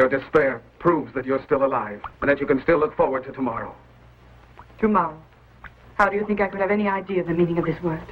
Your despair proves that you're still alive and that you can still look forward to tomorrow. Tomorrow? How do you think I could have any idea of the meaning of this word?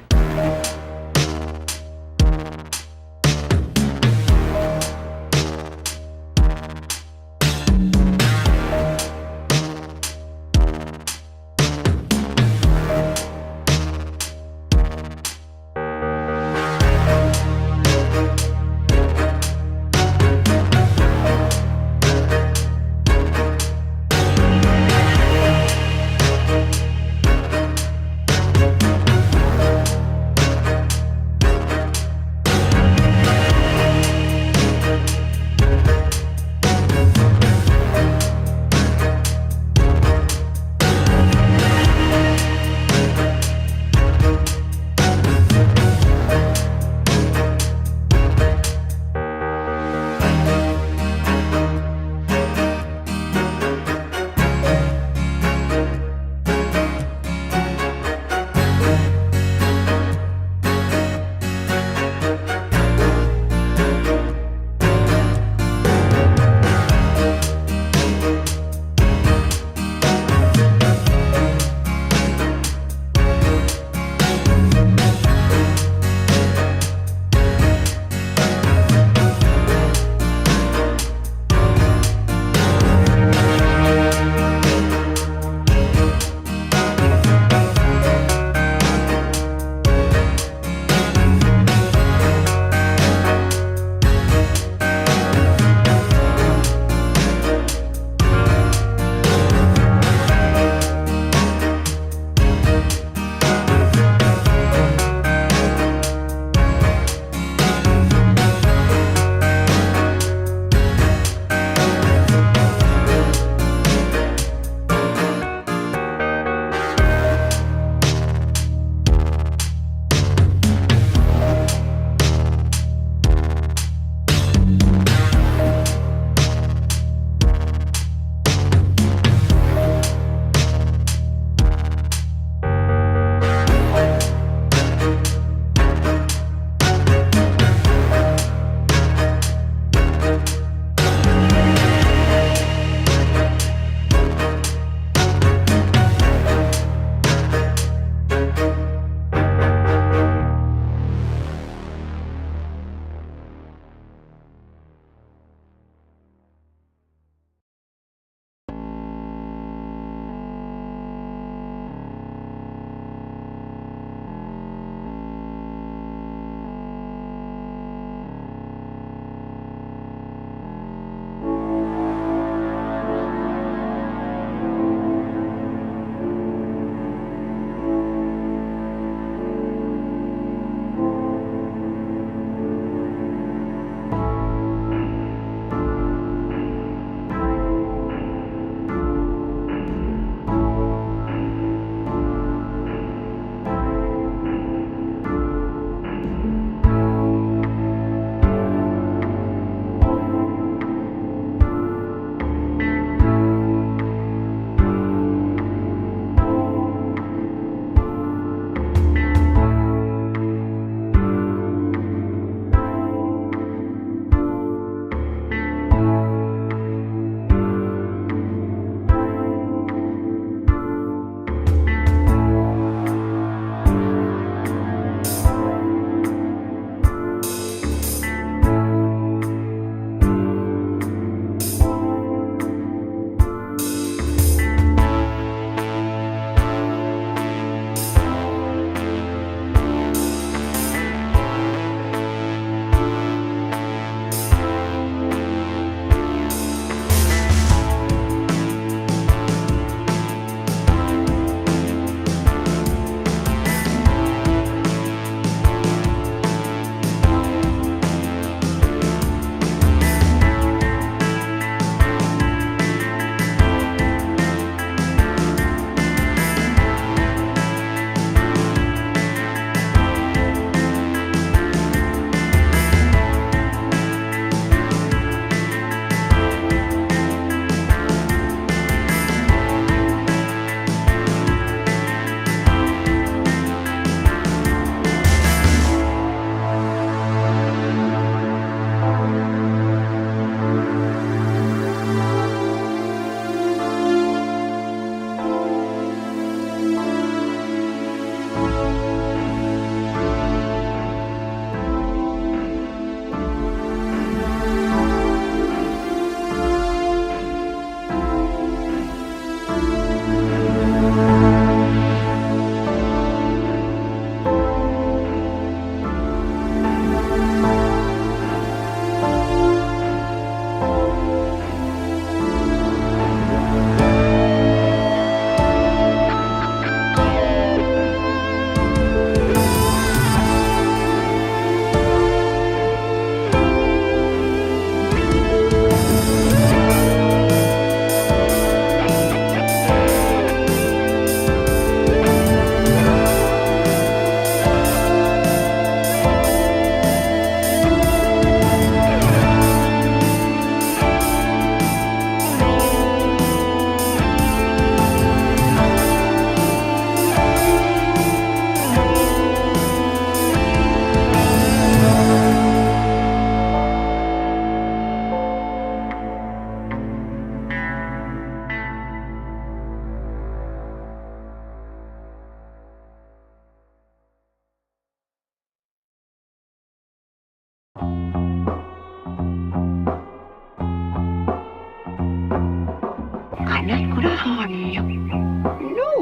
No,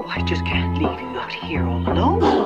I just can't leave you out here all alone.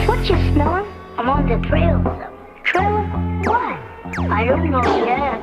What you smelling? I'm on the trail. Trail? What? I don't know yet.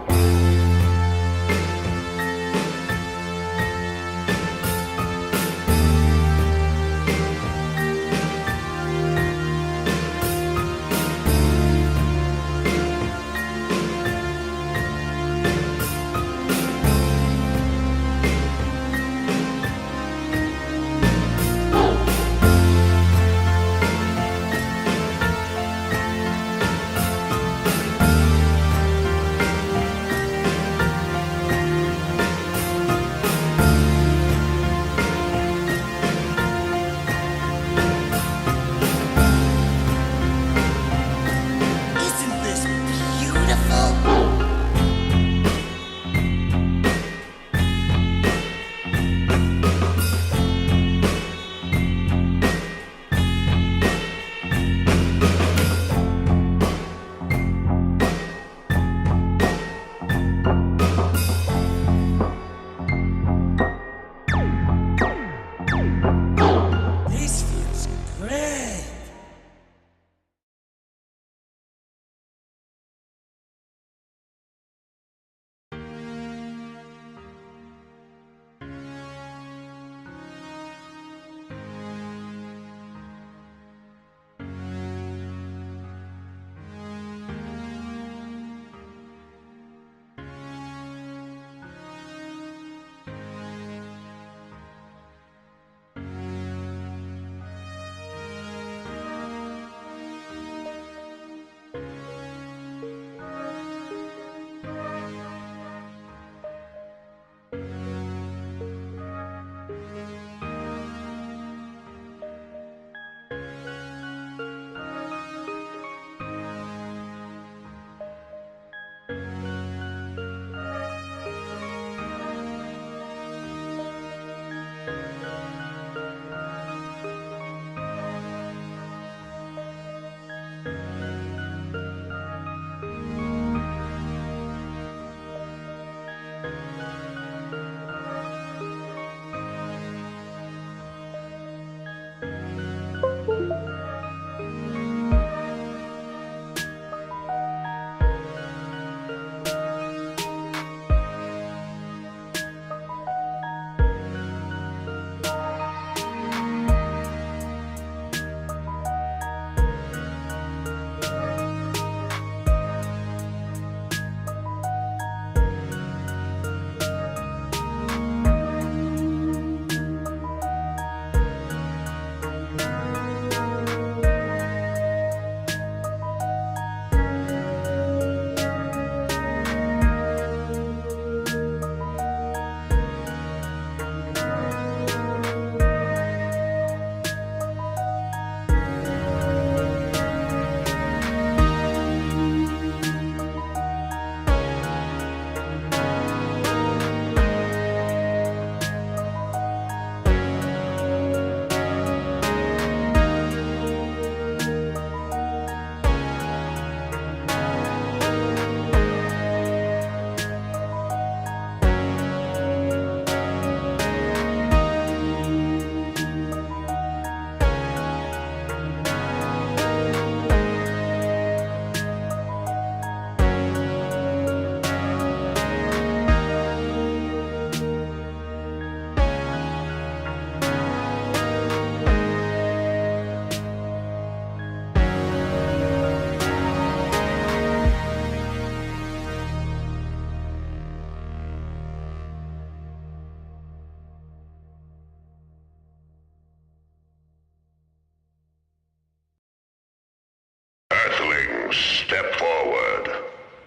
Step forward.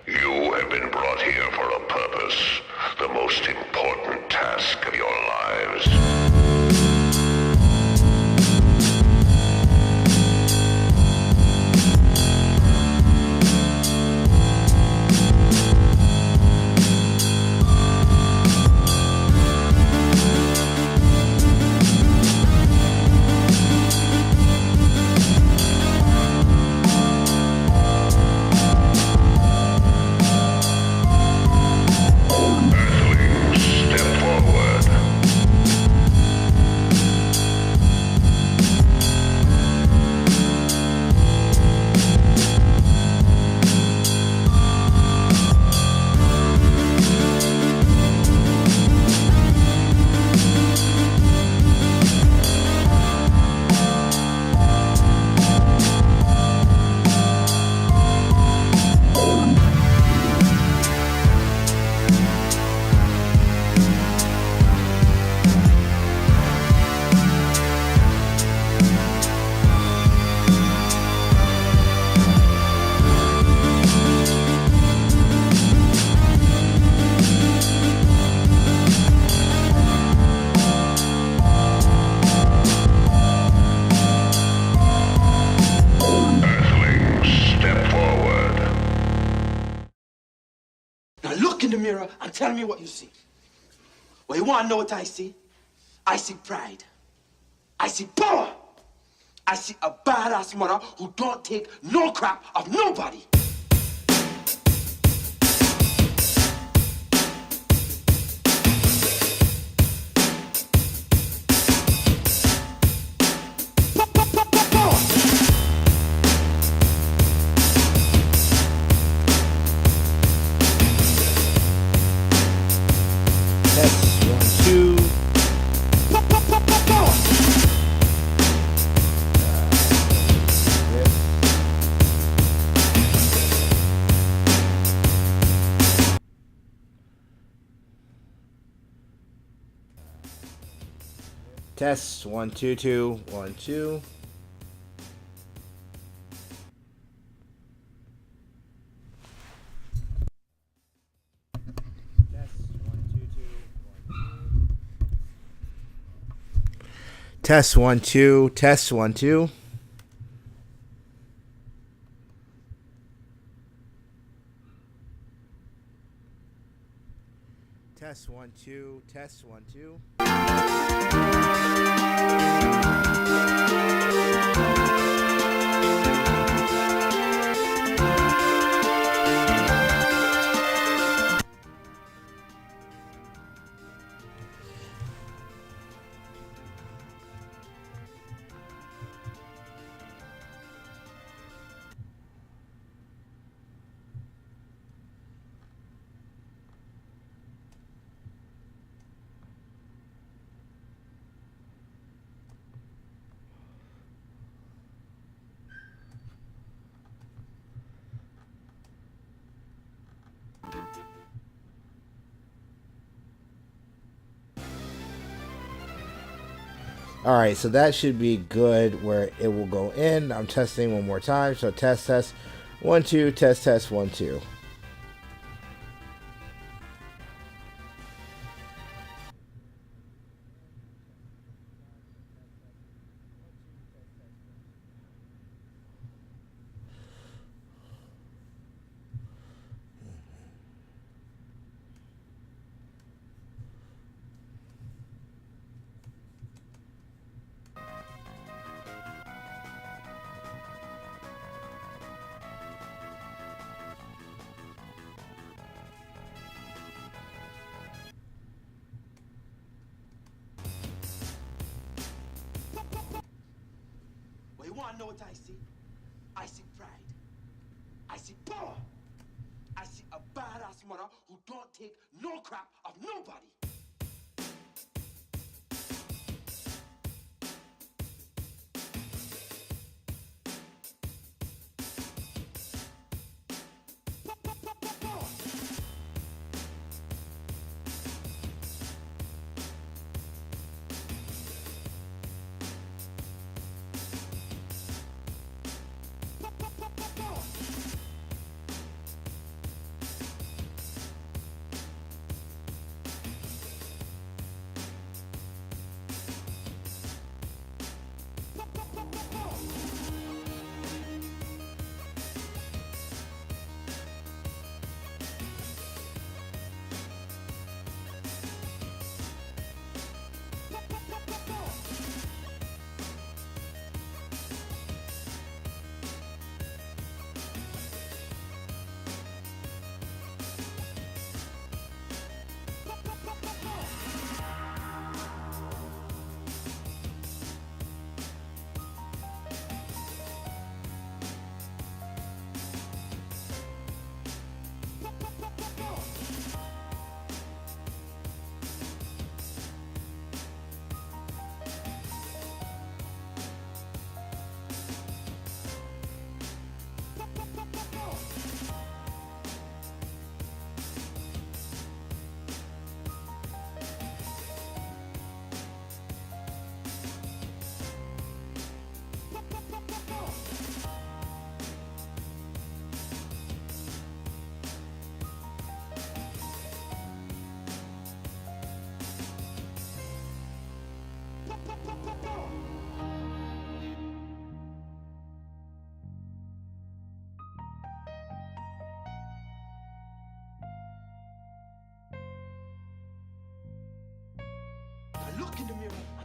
You have been brought here for a purpose, the most important task of your lives. Mirror and tell me what you see. Well, you want to know what I see? I see pride. I see power. I see a badass mother who don't take no crap of nobody. Test 1 2 2 1 2. Test 1 2. Test 1 2. Test 1 2. Test 1 2. Alright, so that should be good where it will go in. I'm testing one more time. So test, 1 2, test 1 2. Well, you want to know what I see? I see pride. I see power. I see a badass mother who don't take no crap of nobody.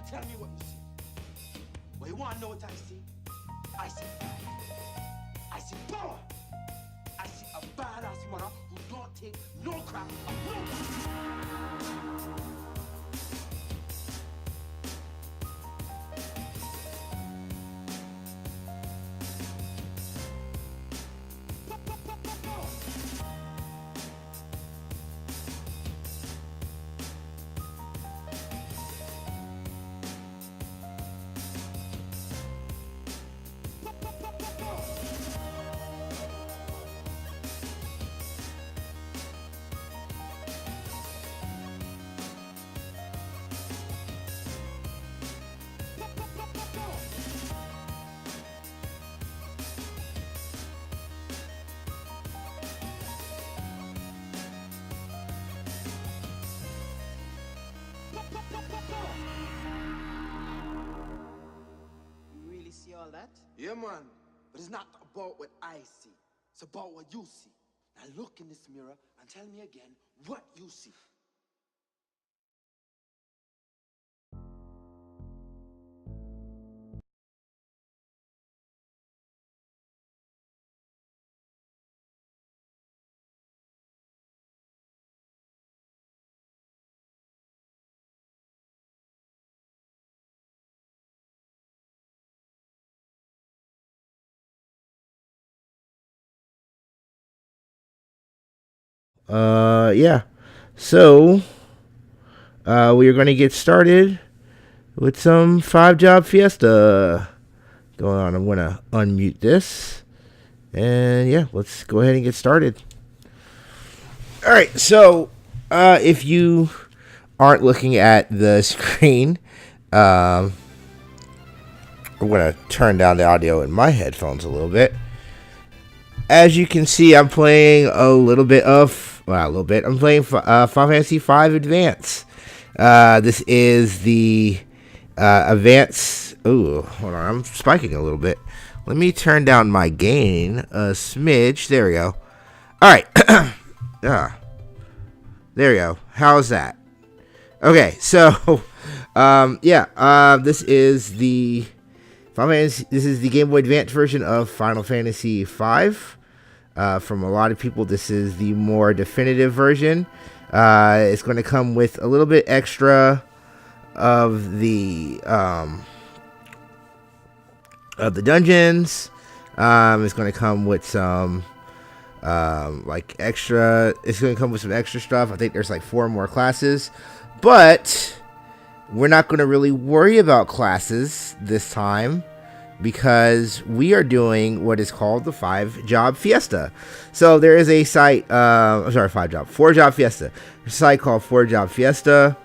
Tell me what you see. Well, you want to know what I see? I see pride. I see power. I see a badass mother who don't take no crap of nobody. You really see all that? Yeah, man. But it's not about what I see. It's about what you see. Now look in this mirror and tell me again what you see. Yeah. So, we are going to get started with some 5-Job Fiesta going on. I'm going to unmute this. And yeah, let's go ahead and get started. All right. So, if you aren't looking at the screen, I'm going to turn down the audio in my headphones a little bit. As you can see, I'm playing I'm playing Final Fantasy V Advance. This is the Advance. Ooh, hold on, I'm spiking a little bit. Let me turn down my gain a smidge. There we go. All right. There we go. How's that? Okay, so this is the This is the Game Boy Advance version of Final Fantasy V. From a lot of people, this is the more definitive version. It's going to come with a little bit extra of the dungeons. It's going to come with some extra. It's going to come with some extra stuff. I think there's like 4 more classes, but we're not going to really worry about classes this time, because we are doing what is called the 5-Job Fiesta. So there is a site, 4-Job Fiesta. There's a site called 4-Job Fiesta.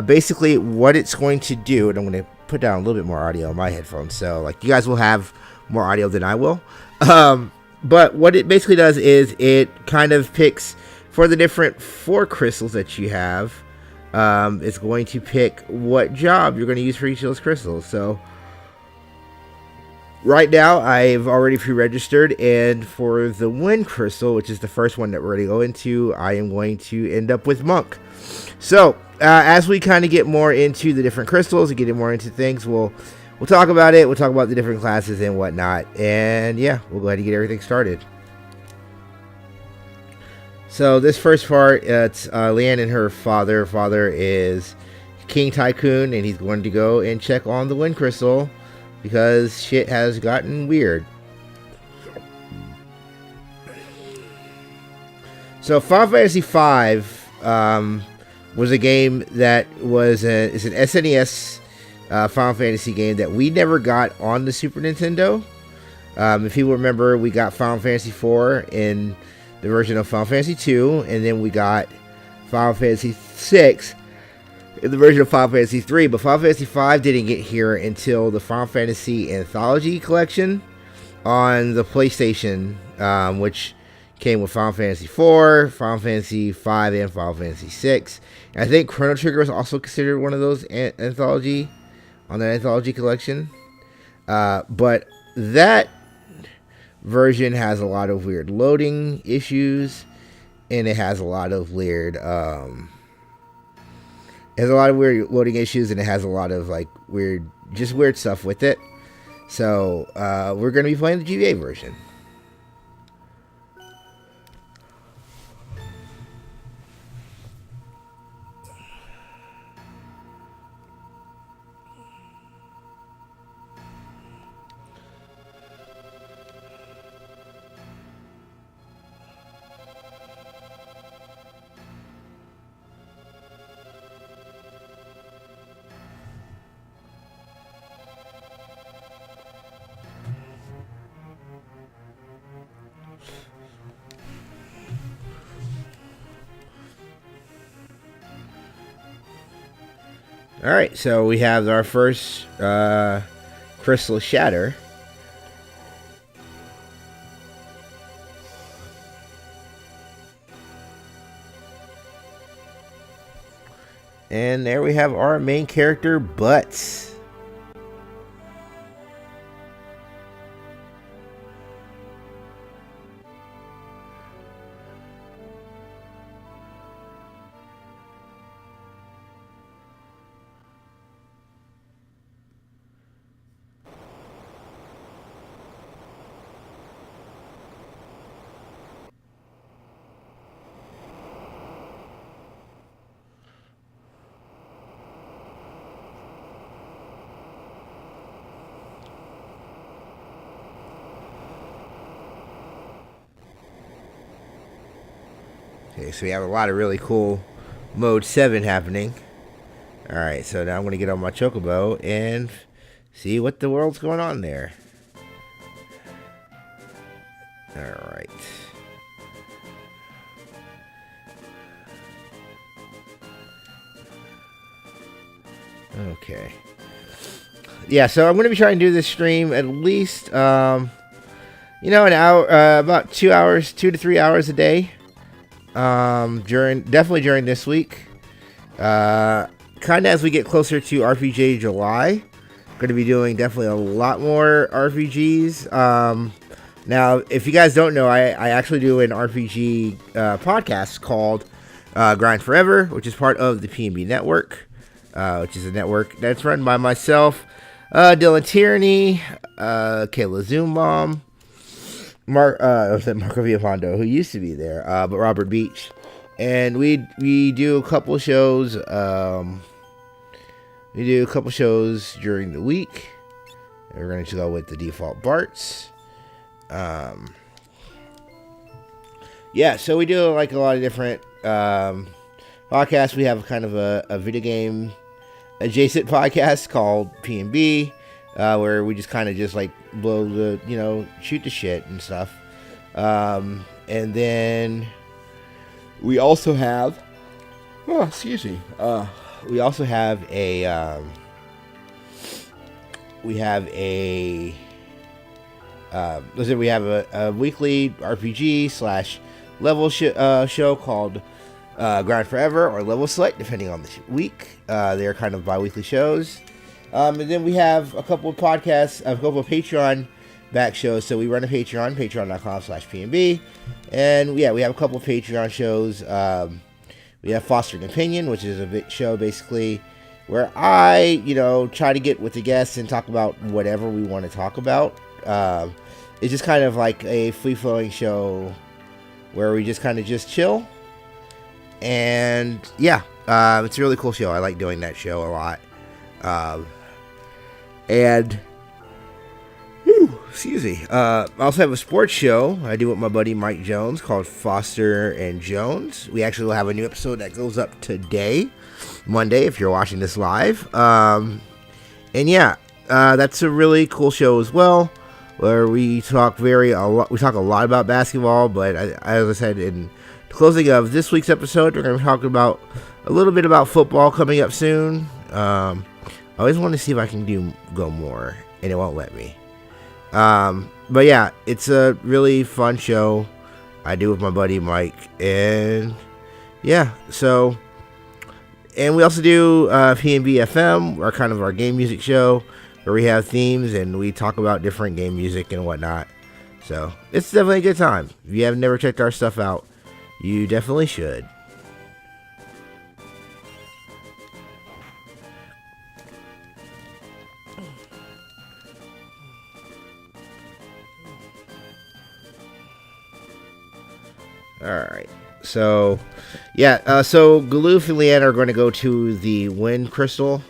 Basically, what it's going to do, and I'm going to put down a little bit more audio on my headphones, so like you guys will have more audio than I will. But what it basically does is it kind of picks for the different 4 crystals that you have. It's going to pick what job you're going to use for each of those crystals. So right now, I've already pre-registered, and for the Wind Crystal, which is the first one that we're going to go into, I am going to end up with Monk. So, as we kind of get more into the different crystals and get more into things, we'll talk about it. We'll talk about the different classes and whatnot, and yeah, we'll go ahead and get everything started. So this first part, it's Leanne and her father. Her father is King Tycoon, and he's going to go and check on the Wind Crystal, because shit has gotten weird. So Final Fantasy V was a game that it's an SNES Final Fantasy game that we never got on the Super Nintendo. If people remember, we got Final Fantasy IV in the version of Final Fantasy II, and then we got Final Fantasy VI in the version of Final Fantasy 3, but Final Fantasy 5 didn't get here until the Final Fantasy Anthology Collection on the PlayStation, which came with Final Fantasy 4, Final Fantasy 5, and Final Fantasy 6. And I think Chrono Trigger was also considered one of those anthology collection. But that version has a lot of weird loading issues, and it has a lot of weird It has a lot of weird loading issues, and it has a lot of like weird stuff with it. So we're going to be playing the GBA version. Alright, so we have our first Crystal Shatter. And there we have our main character, Butts. Okay, so we have a lot of really cool Mode 7 happening. Alright, so now I'm going to get on my Chocobo and see what the world's going on there. Alright. Okay. Yeah, so I'm going to be trying to do this stream at least, an hour, about 2 hours, 2 to 3 hours a day. Definitely during this week. Kind of as we get closer to RPG July, going to be doing definitely a lot more RPGs. Now, if you guys don't know, I actually do an RPG podcast called Grind Forever, which is part of the P&B Network, which is a network that's run by myself, Dylan Tierney, Kayla Zoombomb, Marco Villapondo, who used to be there, but Robert Beach. And we do a couple shows. We do a couple shows during the week. We're going to go with the default Barts. Yeah, so we do like a lot of different podcasts. We have kind of a video game adjacent podcast called P&B, where we just kind of just like blow the, shoot the shit and stuff. And then we also have, we also have a, we have a weekly RPG / level show called Grind Forever or Level Select, depending on the week. They're kind of bi-weekly shows. And then we have a couple of podcasts, a couple of Patreon back shows. So we run a Patreon, patreon.com/PNB. And yeah, we have a couple of Patreon shows. We have Fostering Opinion, which is a show basically where I, try to get with the guests and talk about whatever we want to talk about. It's just kind of like a free-flowing show where we just kind of just chill. And yeah, it's a really cool show. I like doing that show a lot. Excuse me. I also have a sports show I do with my buddy Mike Jones called Foster and Jones. We actually will have a new episode that goes up today, Monday, if you're watching this live. And yeah, that's a really cool show as well, where we talk a lot about basketball. But as I said in the closing of this week's episode, we're going to talk about a little bit about football coming up soon. I always want to see if I can go more, and it won't let me. But yeah, it's a really fun show I do with my buddy Mike, and yeah, so, and we also do P&B FM, our game music show, where we have themes and we talk about different game music and whatnot. So it's definitely a good time. If you have never checked our stuff out, you definitely should. Alright. So, yeah. So, Galoof and Leanne are going to go to the Wind Crystal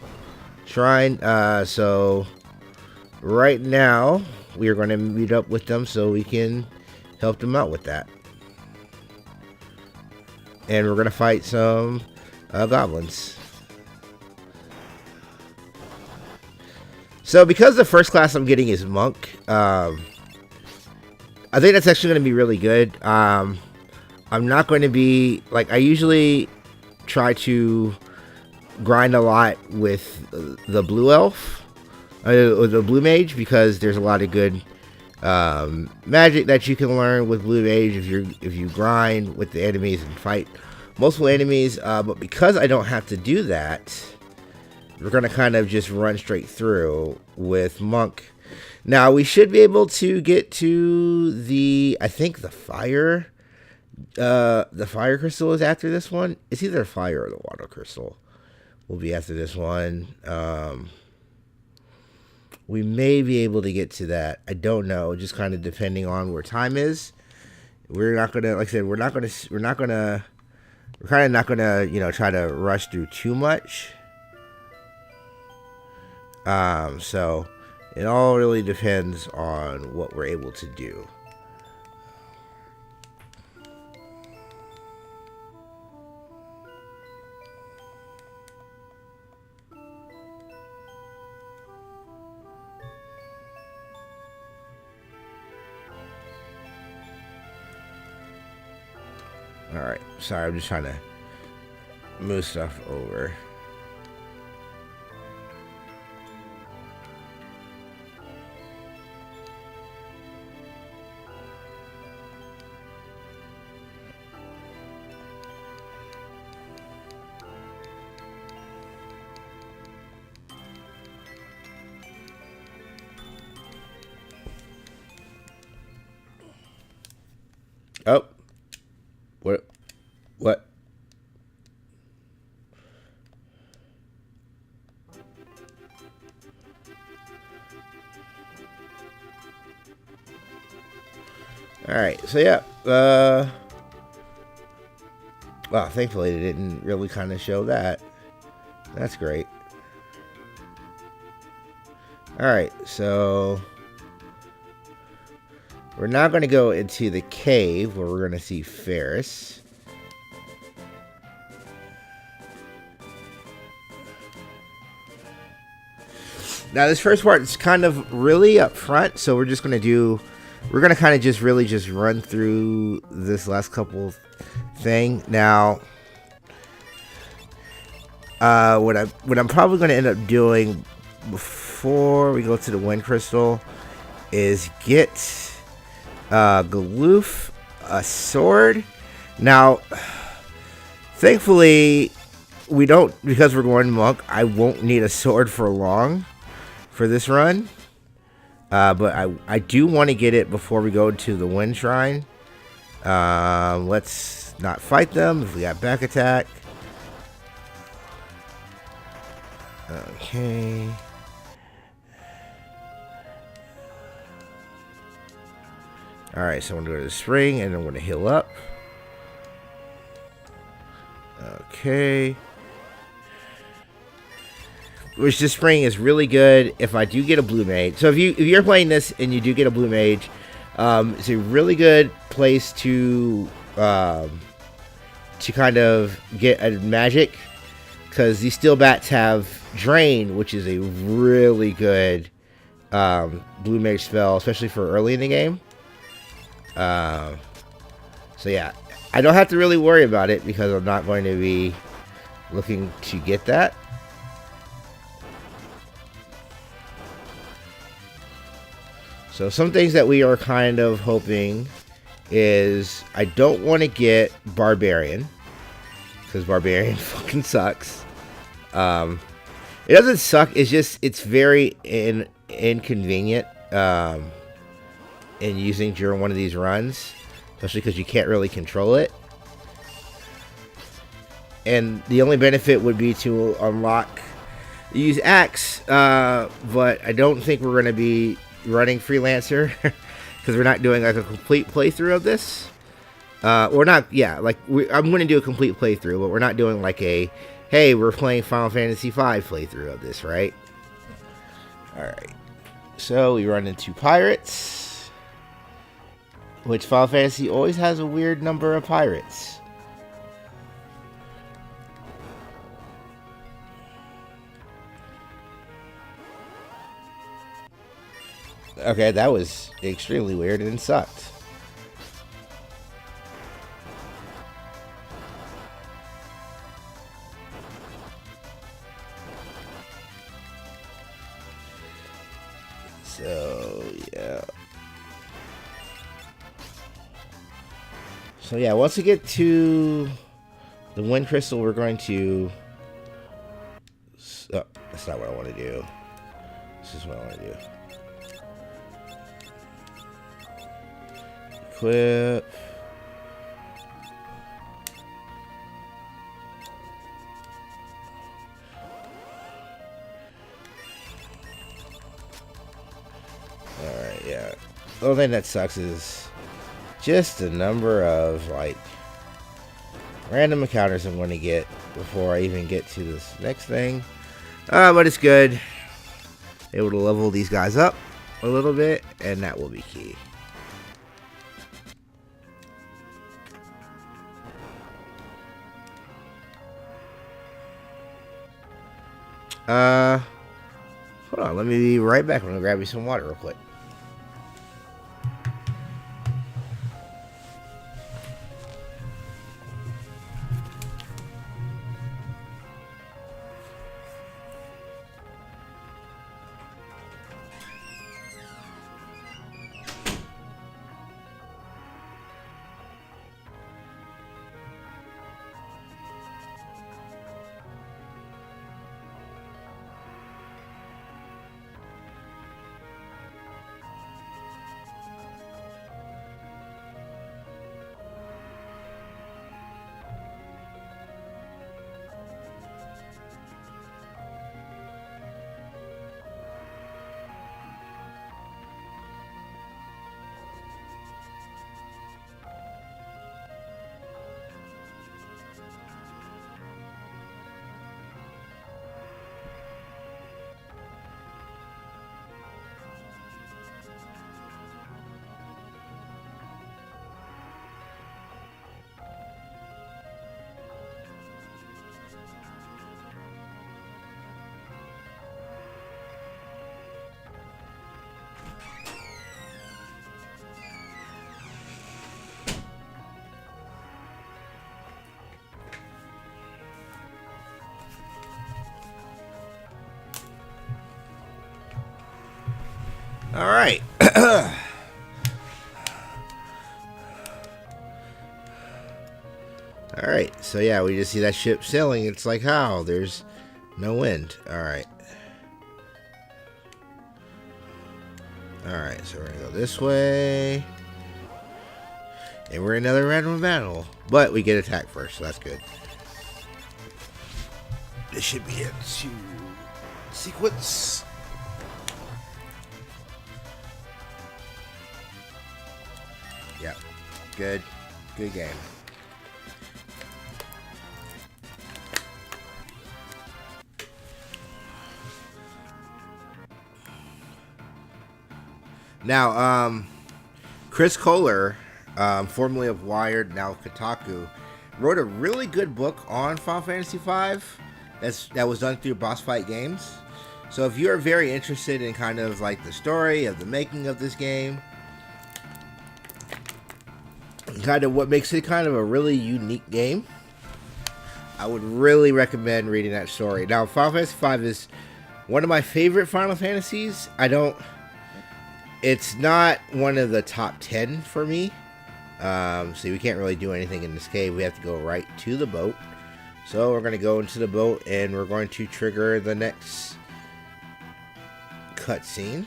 Shrine. So, right now, we are going to meet up with them so we can help them out with that. And we're going to fight some goblins. So, because the first class I'm getting is Monk, I think that's actually going to be really good. I'm not going to be, like, I usually try to grind a lot with the Blue Elf, or the Blue Mage, because there's a lot of good magic that you can learn with Blue Mage if you grind with the enemies and fight multiple enemies. But because I don't have to do that, we're going to kind of just run straight through with Monk. Now, we should be able to get to I think the fire crystal is after this one. It's either fire or the water crystal will be after this one. We may be able to get to that. I don't know, just kind of depending on where time is. We're not gonna, like I said, we're kind of not gonna, try to rush through too much. So it all really depends on what we're able to do. Alright, sorry, I'm just trying to move stuff over. Oh. What? Alright, so yeah. Well, thankfully they didn't really kind of show that. That's great. Alright, so we're now going to go into the cave where we're going to see Ferris. Now this first part is kind of really up front, so we're going to kind of just really just run through this last couple thing. Now, what I'm probably going to end up doing before we go to the Wind Crystal is get Galoof a sword. Now, thankfully, we don't, because we're going Monk, I won't need a sword for long for this run. But I do want to get it before we go to the Wind Shrine. Let's not fight them if we got back attack. Okay. Alright, so I'm going to go to the spring and I'm going to heal up. Okay. Which this spring is really good if I do get a blue mage. So if you're playing this and you do get a blue mage, it's a really good place to kind of get a magic, because these steel bats have drain, which is a really good blue mage spell, especially for early in the game. So yeah, I don't have to really worry about it because I'm not going to be looking to get that. So some things that we are kind of hoping is I don't want to get Barbarian, because Barbarian fucking sucks. It doesn't suck, it's just, it's very inconvenient in using during one of these runs, especially because you can't really control it. And the only benefit would be to unlock use Axe, but I don't think we're going to be running Freelancer because we're not doing like a complete playthrough of this. Or not, yeah, like I'm going to do a complete playthrough, but we're not doing like a, hey, we're playing Final Fantasy V playthrough of this, right? Alright, so we run into pirates, which Final Fantasy always has a weird number of pirates. Okay, that was extremely weird and sucked. So, yeah. So, yeah, once we get to the Wind Crystal, we're going to... Oh, that's not what I want to do. This is what I want to do. Equip. Alright, yeah. The only thing that sucks is just the number of, like, random encounters I'm going to get before I even get to this next thing. But it's good. Able to level these guys up a little bit, and that will be key. Hold on, let me be right back. I'm gonna grab you some water real quick. All right. All right. So yeah, we just see that ship sailing. It's like, how? There's no wind. All right. All right. So we're gonna go this way, and we're in another random battle. But we get attacked first, so that's good. This should be it. To sequence. Yeah, good game. Now, Chris Kohler, formerly of Wired, now Kotaku, wrote a really good book on Final Fantasy V that was done through Boss Fight Games. So if you're very interested in kind of like the story of the making of this game, kind of what makes it kind of a really unique game, I would really recommend reading that story. Now, Final Fantasy V is one of my favorite Final Fantasies. It's not one of the top 10 for me. So we can't really do anything in this cave. We have to go right to the boat. So we're going to go into the boat and we're going to trigger the next cutscene.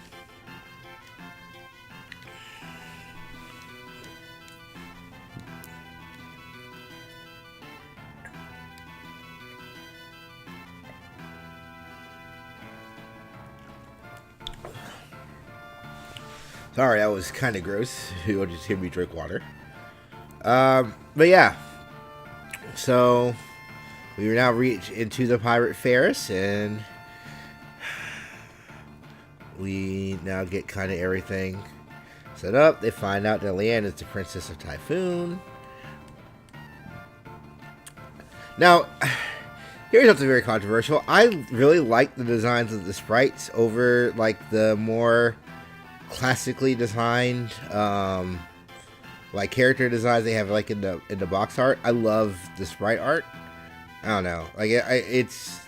Sorry, that was kind of gross. You'll just hear me drink water. But yeah. So, we are now reached into the Pirate Ferris, and we now get kind of everything set up. They find out that Leanne is the Princess of Typhoon. Now, here's something very controversial. I really like the designs of the sprites over like the more classically designed like character designs they have like in the box art. I love the sprite art. I don't know, like it's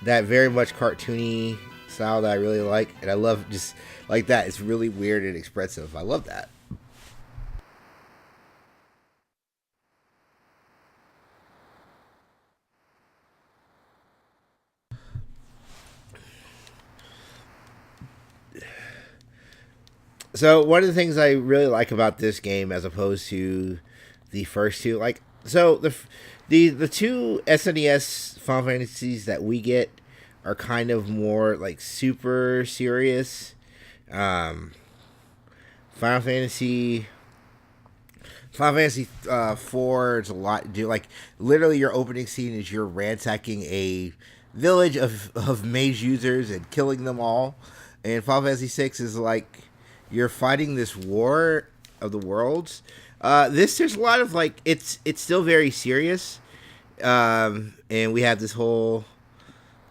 that very much cartoony style that I really like, and I love just like that. It's really weird and expressive. I love that. So one of the things I really like about this game, as opposed to the first two, like so the two SNES Final Fantasies that we get are kind of more like super serious. Final Fantasy 4 is a lot to do. Like literally, your opening scene is you're ransacking a village of mage users and killing them all, and Final Fantasy 6 is like you're fighting this war of the worlds. There's a lot of like it's still very serious, and we have this whole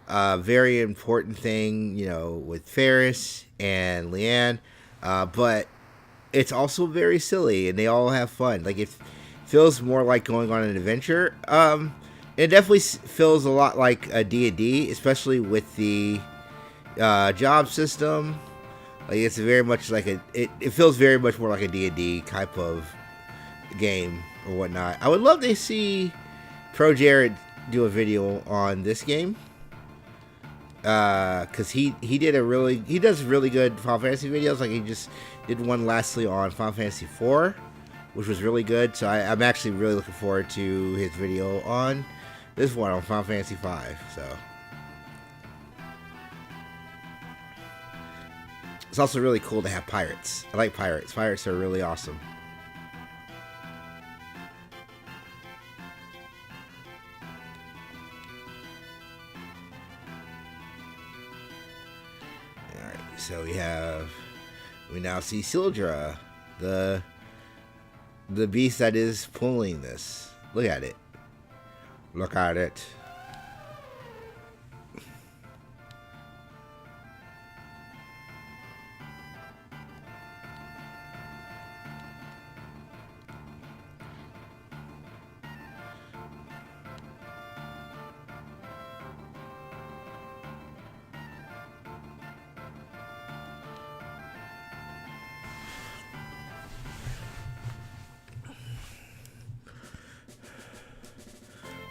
very important thing, you know, with Ferris and Leanne, but it's also very silly, and they all have fun. Like it feels more like going on an adventure. It definitely feels a lot like a D&D, especially with the job system. Like it's very much like it feels very much more like a D&D type of game or whatnot. I would love to see Pro Jared do a video on this game, because he does really good Final Fantasy videos. Like he just did one lastly on Final Fantasy 4, which was really good. So I'm actually really looking forward to his video on this one on Final Fantasy 5. So. It's also really cool to have pirates. I like pirates. Pirates are really awesome. Alright, so we now see Sildra, the beast that is pulling this. Look at it. Look at it.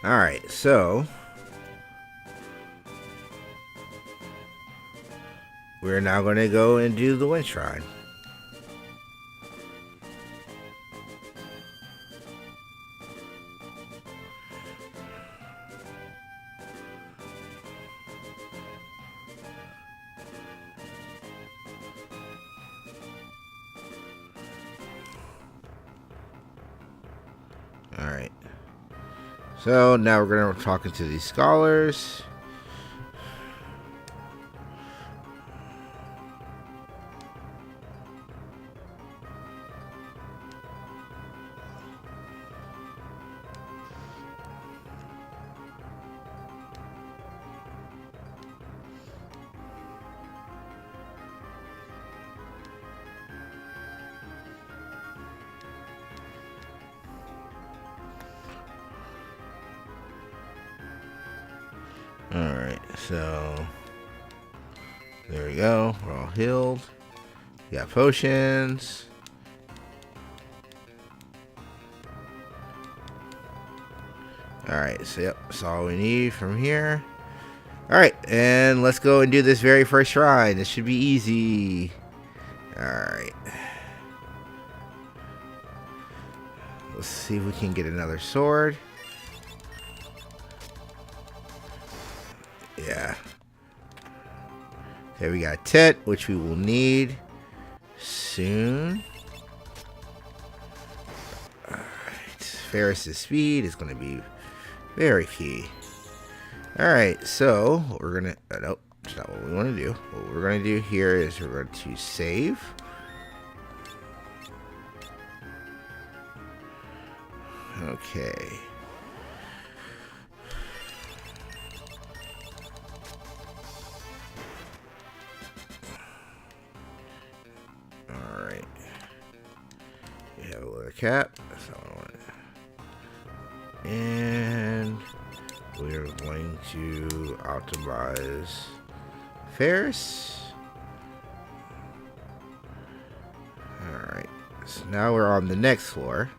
Alright, so we're now going to go and do the Wind Shrine. Alright. So now we're going to be talking to these scholars. Alright, so there we go. We're all healed. We got potions. Alright, so yep, that's all we need from here. Alright, and let's go and do this very first shrine. This should be easy. Alright. Let's see if we can get another sword. Yeah. Okay, we got Tet, which we will need. soon. Alright. Ferris's speed is going to be very key. Alright, so what we're going to... nope, that's not what we want to do. What we're going to do here is we're going to save. Okay. Alright. We have a little cap. That's not what I want. And we're going to optimize Ferris. Alright. So now we're on the next floor.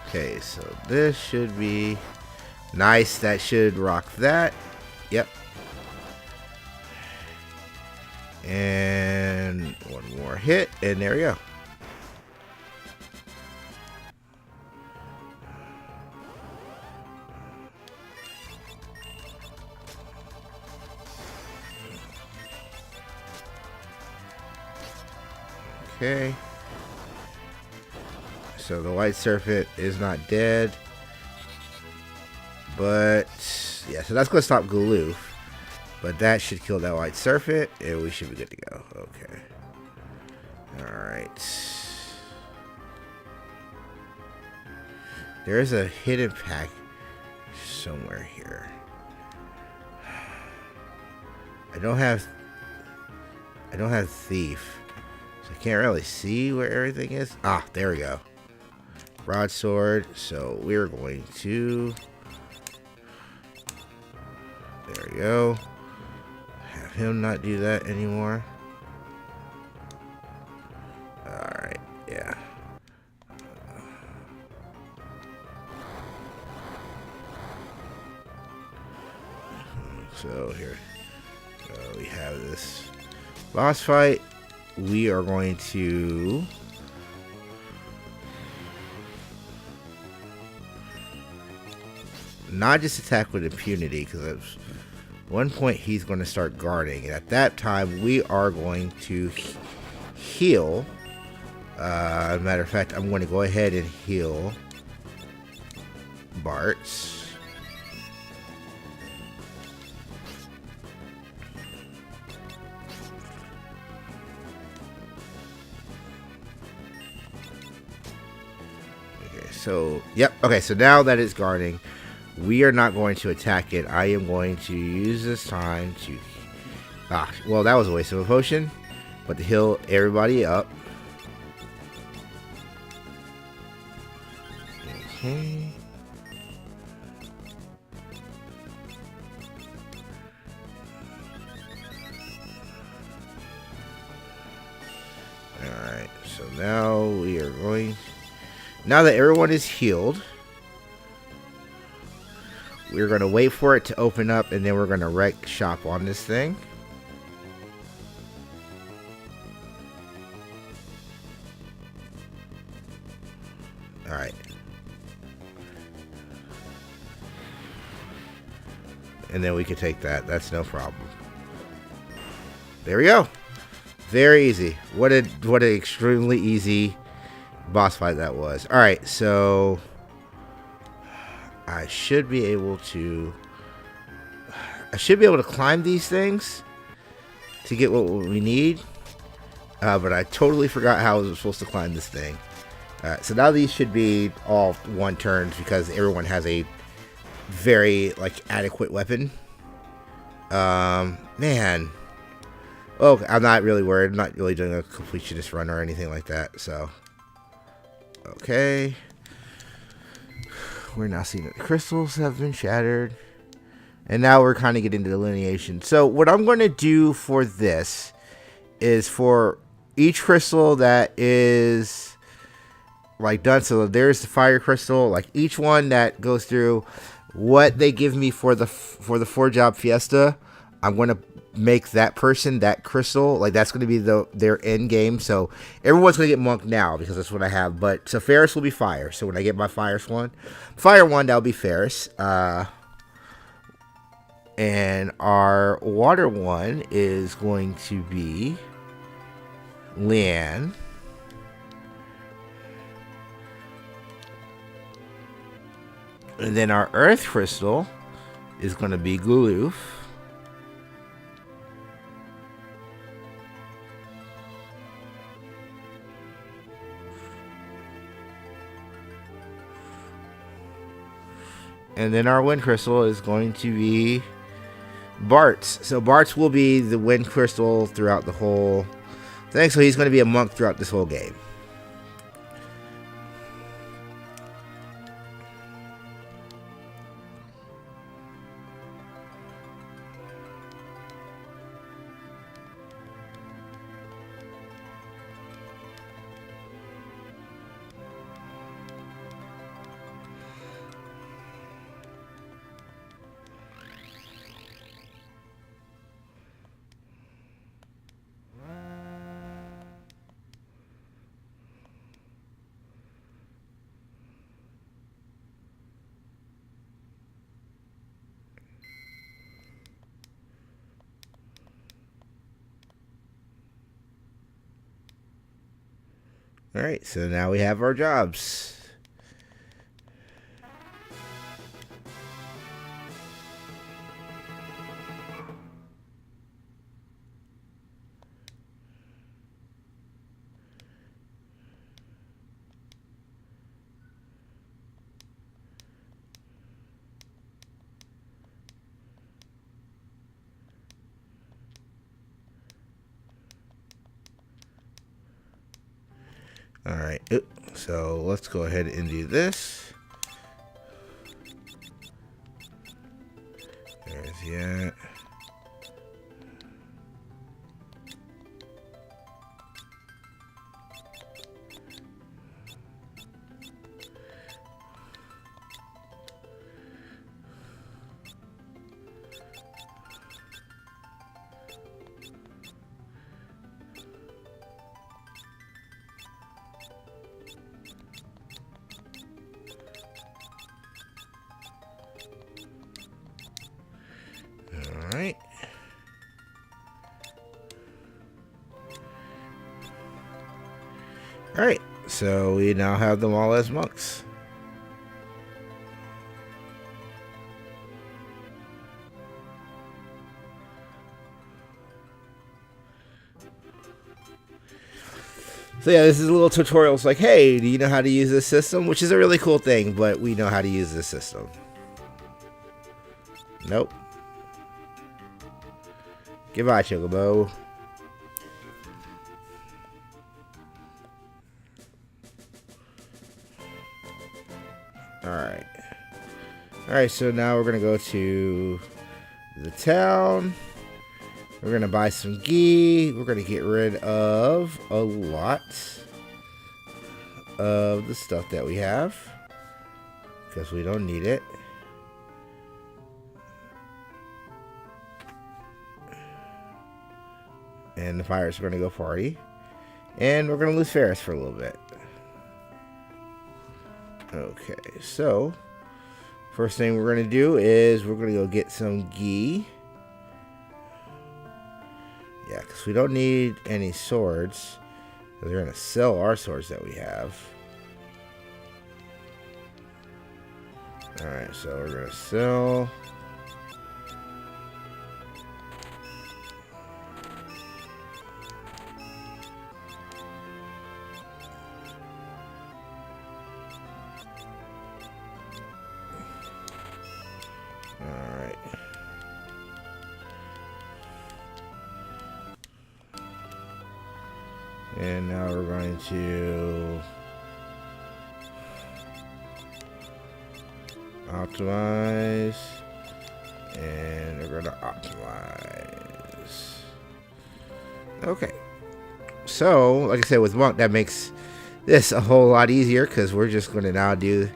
Okay, so this should be nice. That should rock that. Yep. And one more hit, and there we go. Okay. So the white serpent is not dead. But, yeah, so that's going to stop Galoof. But that should kill that white serpent, and we should be good to go. Okay. Alright. There's a hidden pack somewhere here. I don't have thief. So I can't really see where everything is. Ah, there we go. Broadsword. So we're going to... there we go. Have him not do that anymore. Alright, yeah. So here we have this boss fight. We are going to not just attack with impunity, because at one point he's going to start guarding, and at that time we are going to heal. Matter of fact, I'm going to go ahead and heal Bart's. So, yep. Okay, so now that it's guarding, we are not going to attack it. I am going to use this time to... well, that was a waste of a potion. But to heal everybody up. Okay. Alright, so now we are going... now that everyone is healed, we're going to wait for it to open up, and then we're going to wreck shop on this thing. Alright. And then we can take that. That's no problem. There we go. Very easy. What an extremely easy boss fight that was. Alright, so I should be able to climb these things to get what we need. But I totally forgot how I was supposed to climb this thing. So now these should be all one turns because everyone has a very adequate weapon. Man. Oh, I'm not really worried. I'm not really doing a completionist run or anything like that. So, okay. We're now seeing that the crystals have been shattered. And now we're kind of getting to delineation. So what I'm going to do for this is for each crystal that is done. So there's the fire crystal. Each one that goes through what they give me for the 4-job fiesta, I'm going to make that person that crystal. That's going to be their end game. So everyone's going to get monk now because that's what I have. But so Ferris will be fire. So when I get my fire one, that'll be Ferris. And our water one is going to be Leanne. And then our earth crystal is going to be Gluloof. And then our wind crystal is going to be Bart's. So Bart's will be the wind crystal throughout the whole thing. So he's going to be a monk throughout this whole game. Alright, so now we have our jobs. Alright, so let's go ahead and do this. There's that. Alright. Alright, so we now have them all as monks. So yeah, this is a little tutorial. It's like, hey, do you know how to use this system? Which is a really cool thing, but we know how to use this system. Nope. Goodbye, Chocobo. Alright. Alright, so now we're going to go to the town. We're going to buy some ghee. We're going to get rid of a lot of the stuff that we have, because we don't need it. And the pirates are going to go party. And we're going to lose Ferris for a little bit. Okay, so first thing we're going to do is we're going to go get some ghee. Yeah, because we don't need any swords. We're going to sell our swords that we have. Alright, so we're going to sell. Alright. And now we're going to optimize, and we're going to optimize. Okay. So, like I said, with Monk, that makes this a whole lot easier, because we're just going to now do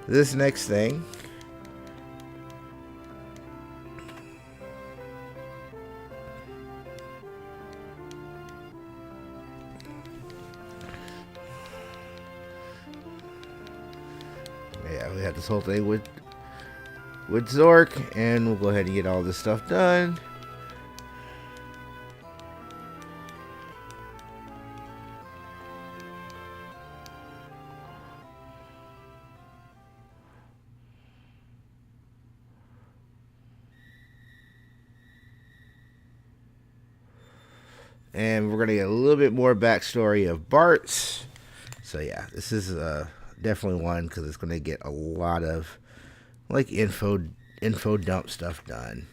this next thing. Yeah, we had this whole thing with with Zork, and we'll go ahead and get all this stuff done. And we're going to get a little bit more backstory of Bart's. So yeah, this is definitely one because it's going to get a lot of like info dump stuff done.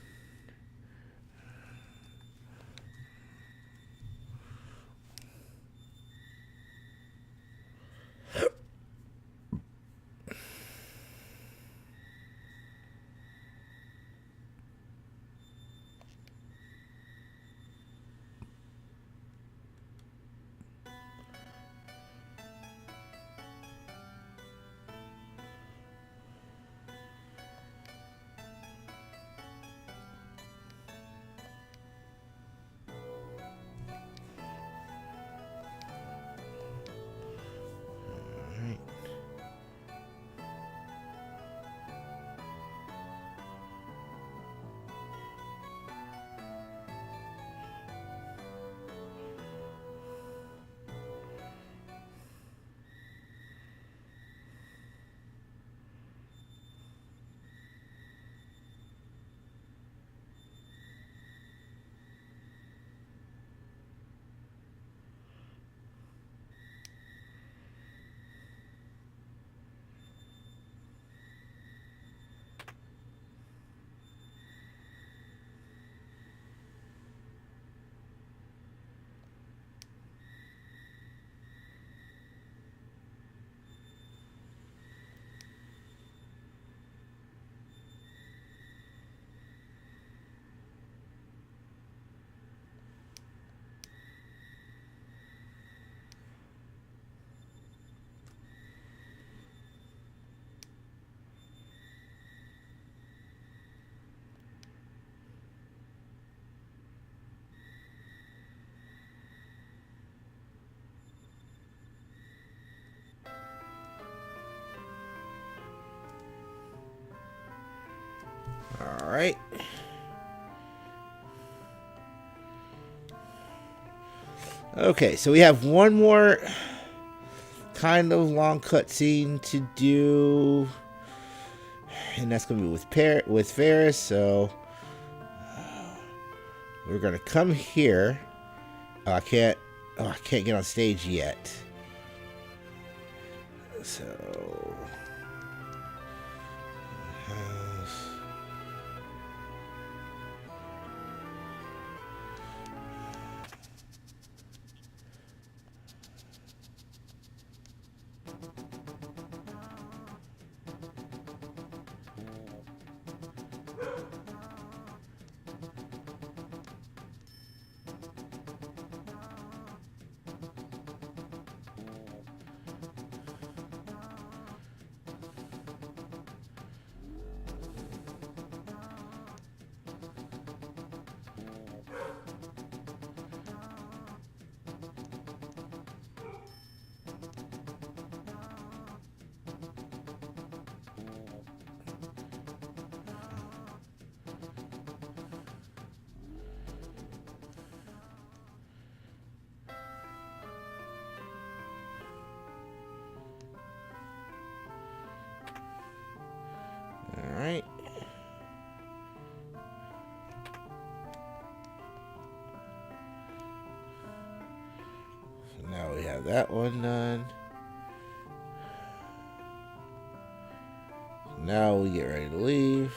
All right. Okay, so we have one more kind of long cutscene to do, and that's gonna be with Ferris. So we're gonna come here. I can't get on stage yet. So. Alright. So now we have that one done. Now we get ready to leave.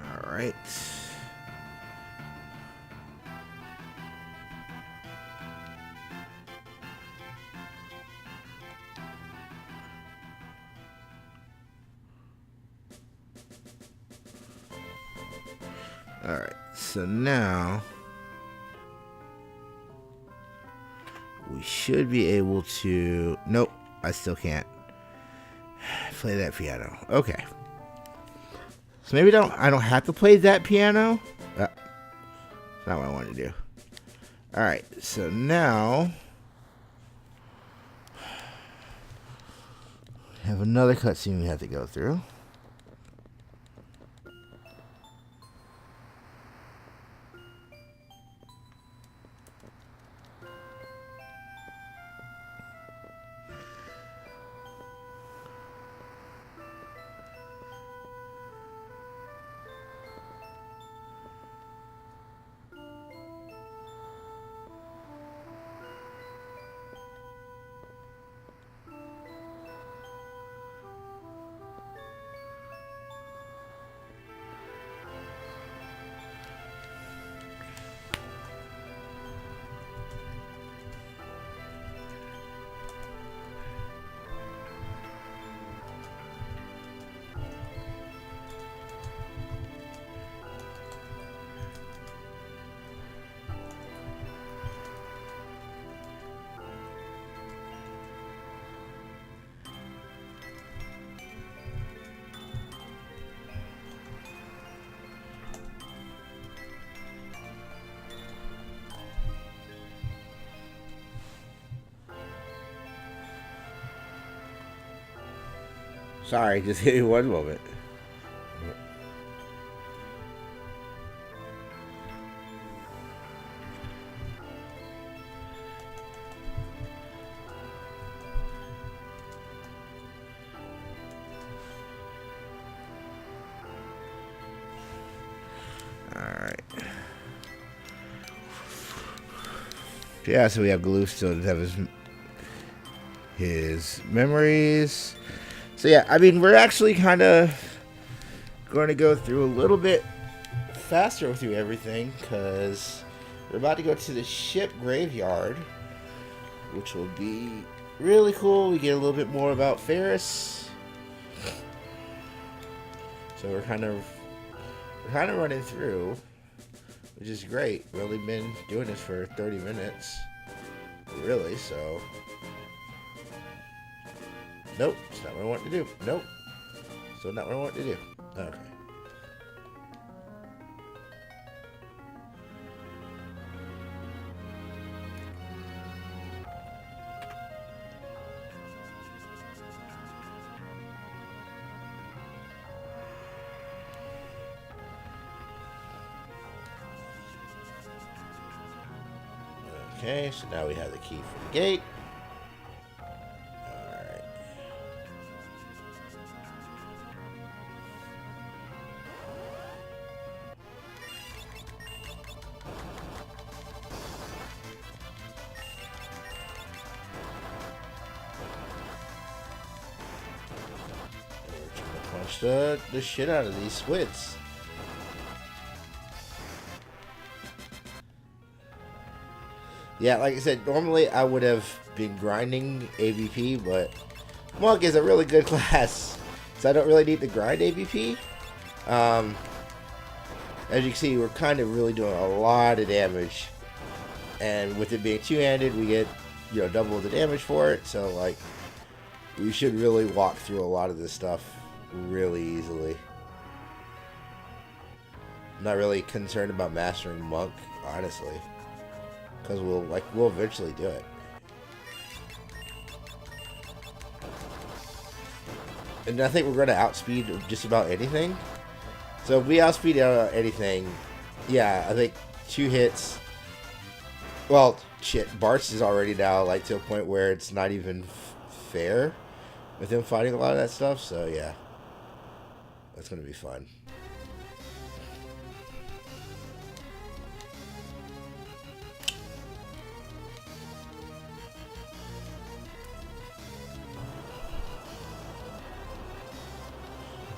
All right. Alright, so now we should be able to... Nope, I still can't play that piano. Okay. So maybe I don't have to play that piano. That's not what I wanted to do. Alright, so now we have another cutscene we have to go through. Sorry, just give me one moment. Alright. Yeah, so we have Glue still to have his memories. So yeah, I mean, we're actually kind of going to go through a little bit faster through everything because we're about to go to the ship graveyard, which will be really cool. We get a little bit more about Ferris. So we're kind of running through, which is great. We've only been doing this for 30 minutes, really, so... Nope, it's not what I want to do. Nope. Still not what I want to do. Okay. Okay, so now we have the key for the gate. The shit out of these squids. Yeah, like I said, normally I would have been grinding AVP, but Monk is a really good class, so I don't really need to grind AVP. As you can see, we're kind of really doing a lot of damage, and with it being two-handed, we get, you know, double the damage for it. So like, we should really walk through a lot of this stuff really easily. I'm not really concerned about mastering Monk, honestly, because we'll eventually do it. And I think we're going to outspeed just about anything. So if we outspeed anything, yeah, I think 2 hits. Well, shit, Bart's is already now like to a point where it's not even fair with him fighting a lot of that stuff. So yeah. That's going to be fun.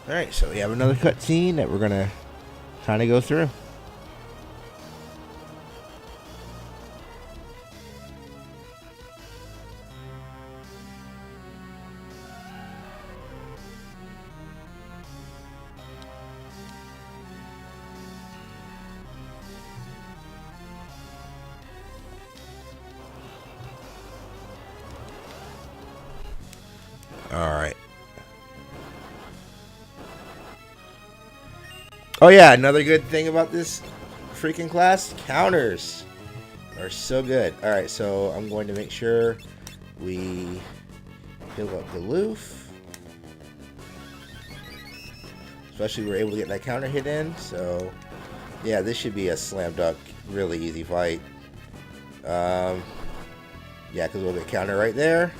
Alright, so we have another cutscene that we're going to kind of go through. Alright. Oh yeah, another good thing about this freaking class, counters are so good. Alright, so I'm going to make sure we heal up Galoof. Especially we're able to get that counter hit in, so yeah, this should be a slam dunk, really easy fight. Yeah, because we'll get counter right there.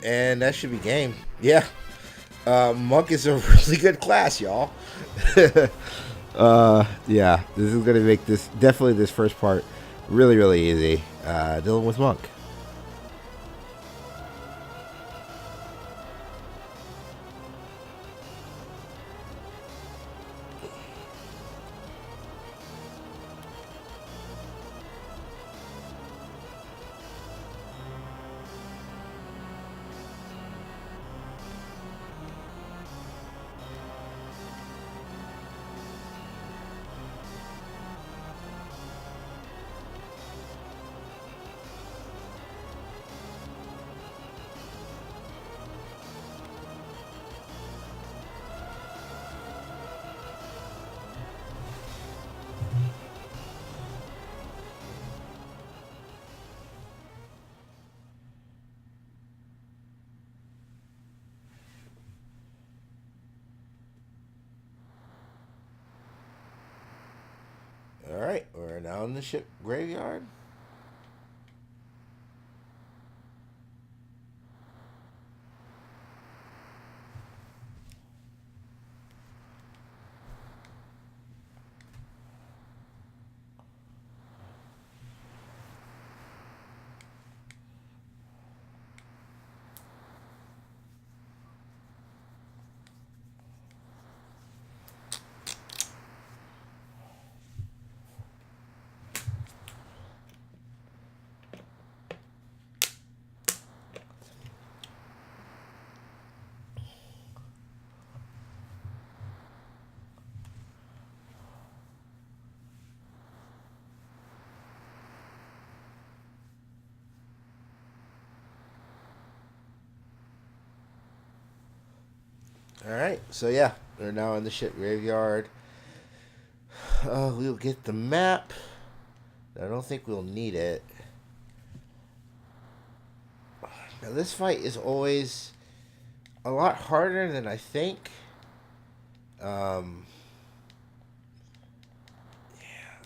And that should be game. Yeah. Monk is a really good class, y'all. Yeah, this is going to make this, definitely this first part, really, really easy. Dealing with Monk. Alright, we're now in the ship graveyard. Alright, so yeah, we're now in the ship graveyard. We'll get the map. I don't think we'll need it. Now this fight is always a lot harder than I think. Yeah,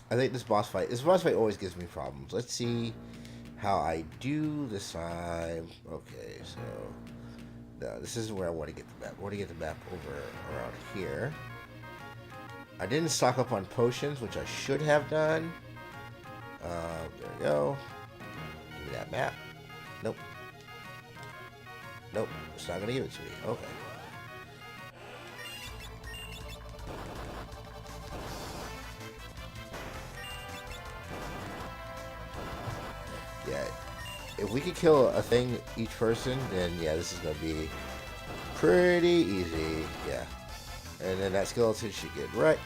I think this boss fight always gives me problems. Let's see how I do this time. Okay, so no, this isn't where I want to get the map. I want to get the map over around here. I didn't stock up on potions, which I should have done. There we go. Give me that map. Nope. Nope, it's not going to give it to me. Okay. Yeah, if we could kill a thing each person, then yeah, this is going to be pretty easy. Yeah. And then that skeleton should get right.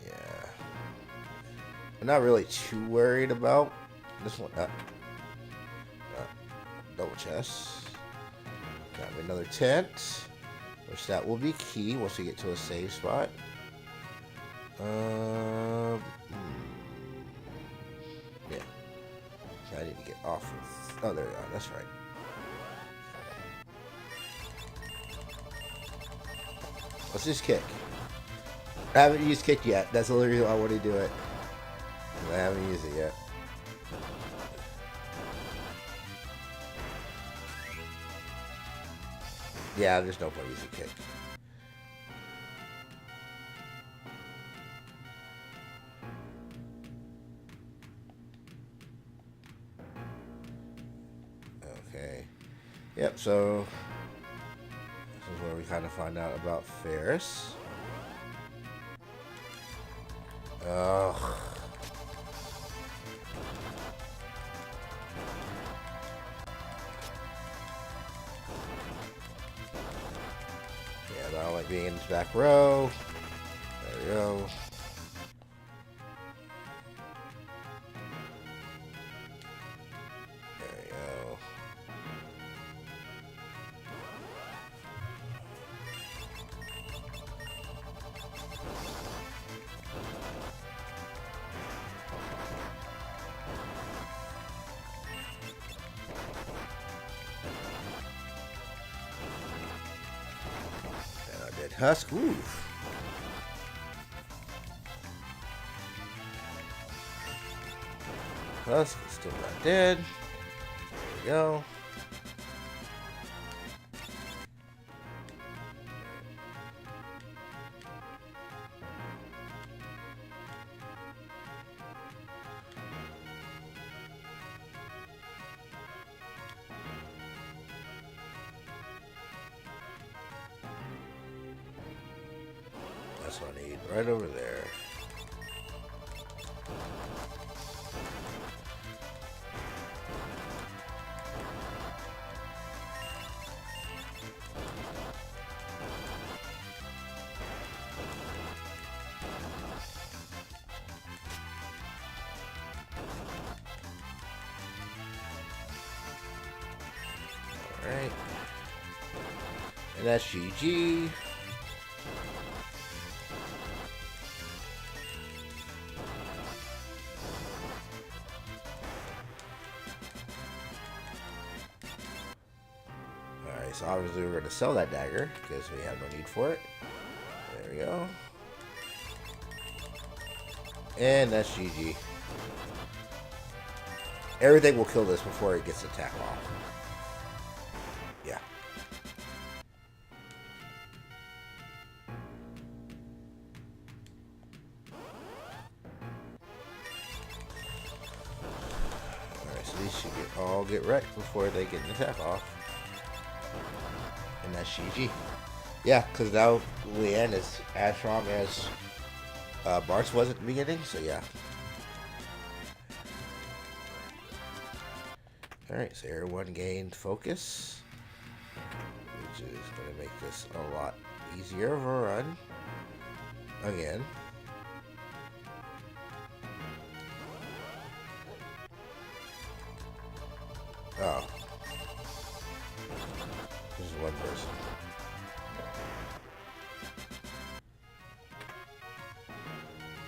Yeah. I'm not really too worried about this one. Double chest. Got another tent, which that will be key once we get to a save spot. Yeah. I need to get off of. Oh, there we are. That's right. Let's just kick. I haven't used kick yet. That's the only reason I want to do it. I haven't used it yet. Yeah, there's no point using kick. Okay. Yep, so this is where we kind of find out about Ferris. Ugh. I don't like being in this back row. There we go. There we go. And I did Husk. Ooh. Husk is still not dead. There we go. That's what I need right over there. Alright. And that's GG. Alright, so obviously we're going to sell that dagger because we have no need for it. There we go. And that's GG. Everything will kill this before it gets attack off. Yeah. Alright, so these should all get wrecked before they get an attack off. And that's GG. Yeah, because now Leanne is as strong as Bart's was at the beginning, so yeah. Alright, so everyone gained focus, which is going to make this a lot easier of a run. Again. Oh. This is one person.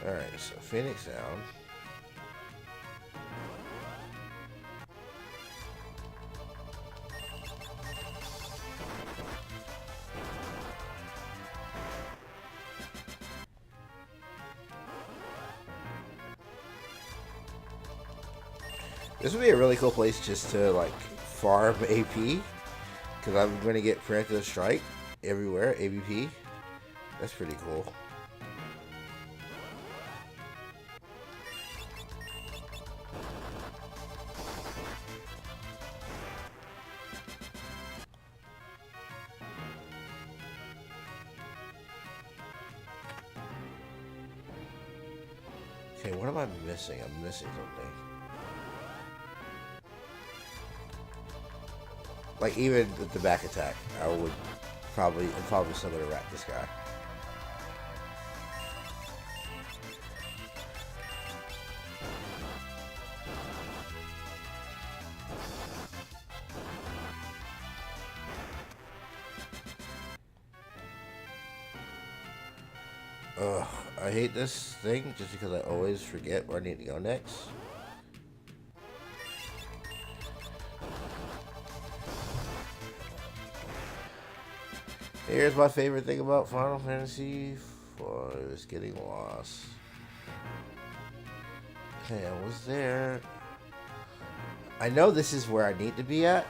Alright, so Phoenix down. This would be a really cool place just to like farm AP, because I'm going to get Preemptive Strike everywhere, ABP. That's pretty cool. Okay, what am I missing? I'm missing something. Like, even with the back attack, I would probably still gonna rack this guy. Ugh, I hate this thing just because I always forget where I need to go next. Here's my favorite thing about Final Fantasy IV is getting lost. Okay, I was there. I know this is where I need to be at.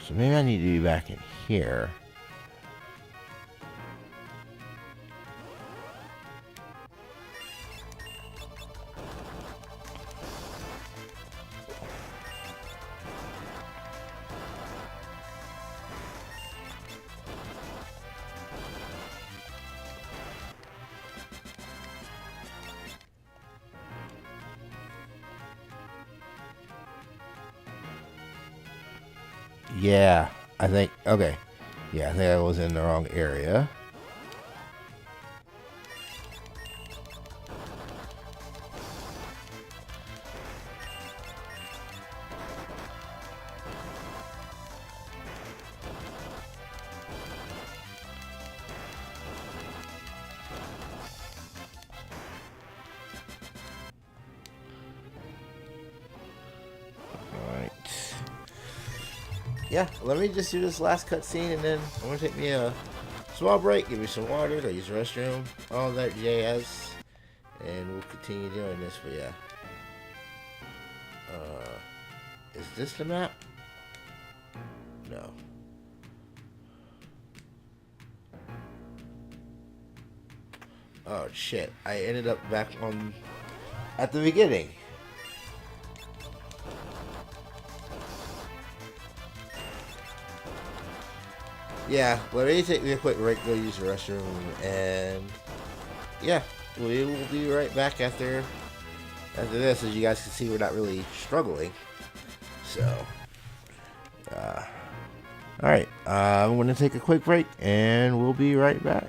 So maybe I need to be back in here. Yeah, I think, okay. Yeah, I think I was in the wrong area. Alright. Yeah, let me just do this last cutscene and then I'm gonna take me a small break, give me some water, go use the restroom, all that jazz, and we'll continue doing this. But yeah, is this the map? No. Oh shit! I ended up back on at the beginning. Yeah, let me take me a quick break, go use the restroom, and yeah, we will be right back after this. As you guys can see, we're not really struggling. So, alright, I'm going to take a quick break, and we'll be right back.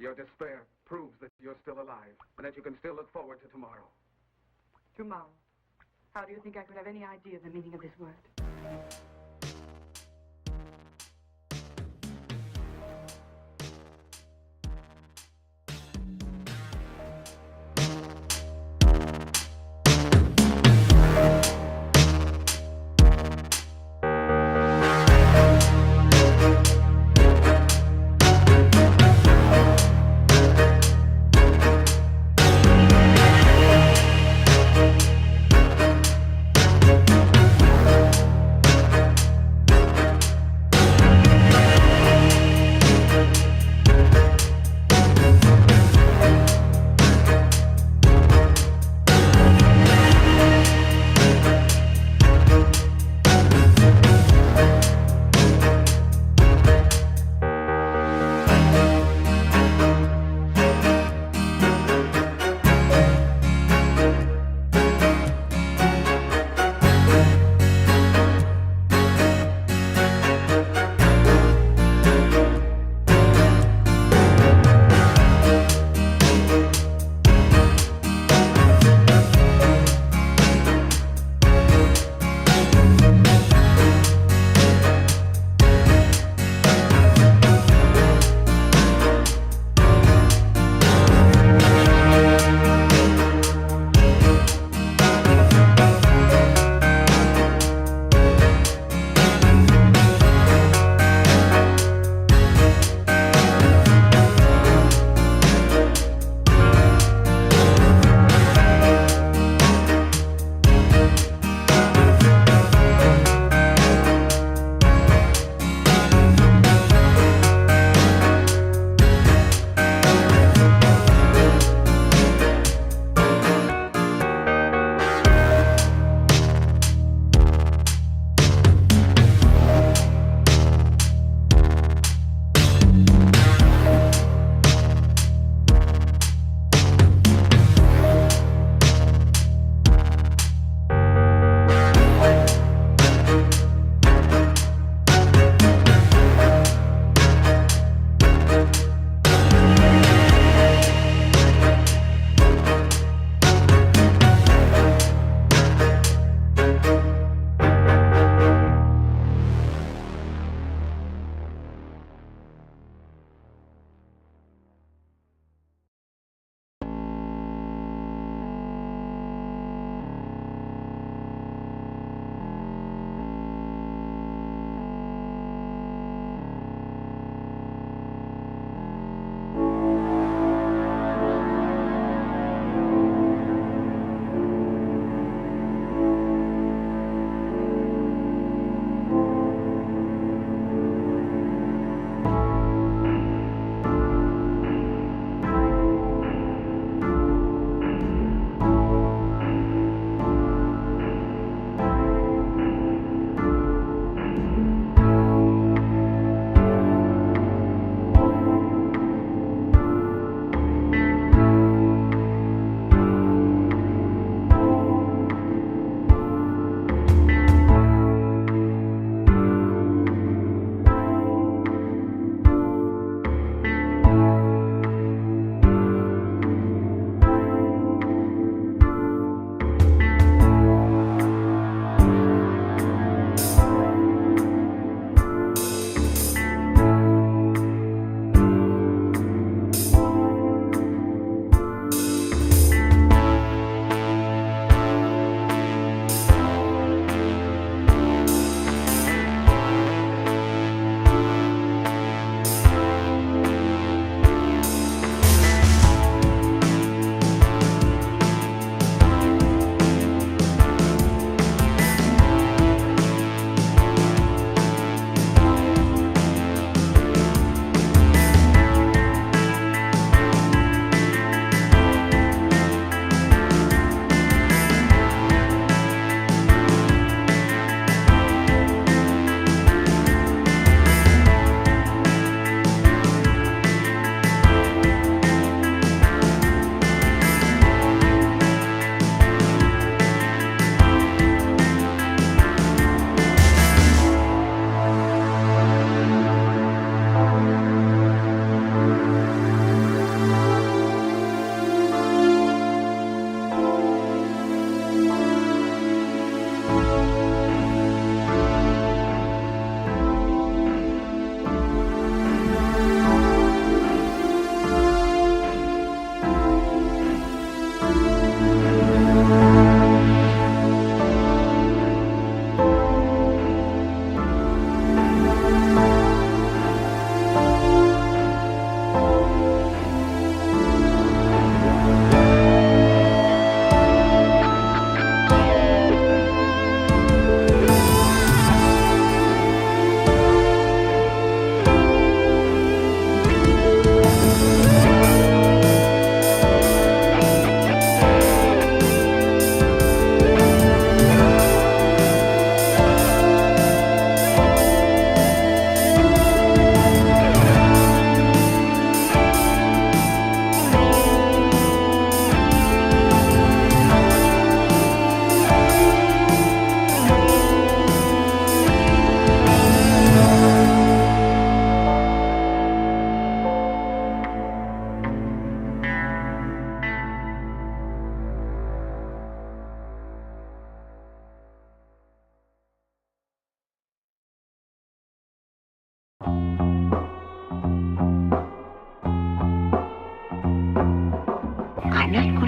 Your despair proves that you're still alive and that you can still look forward to tomorrow. Tomorrow. How do you think I could have any idea of the meaning of this word?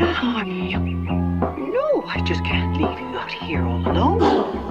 want to harm you. No, I just can't leave you out here all alone.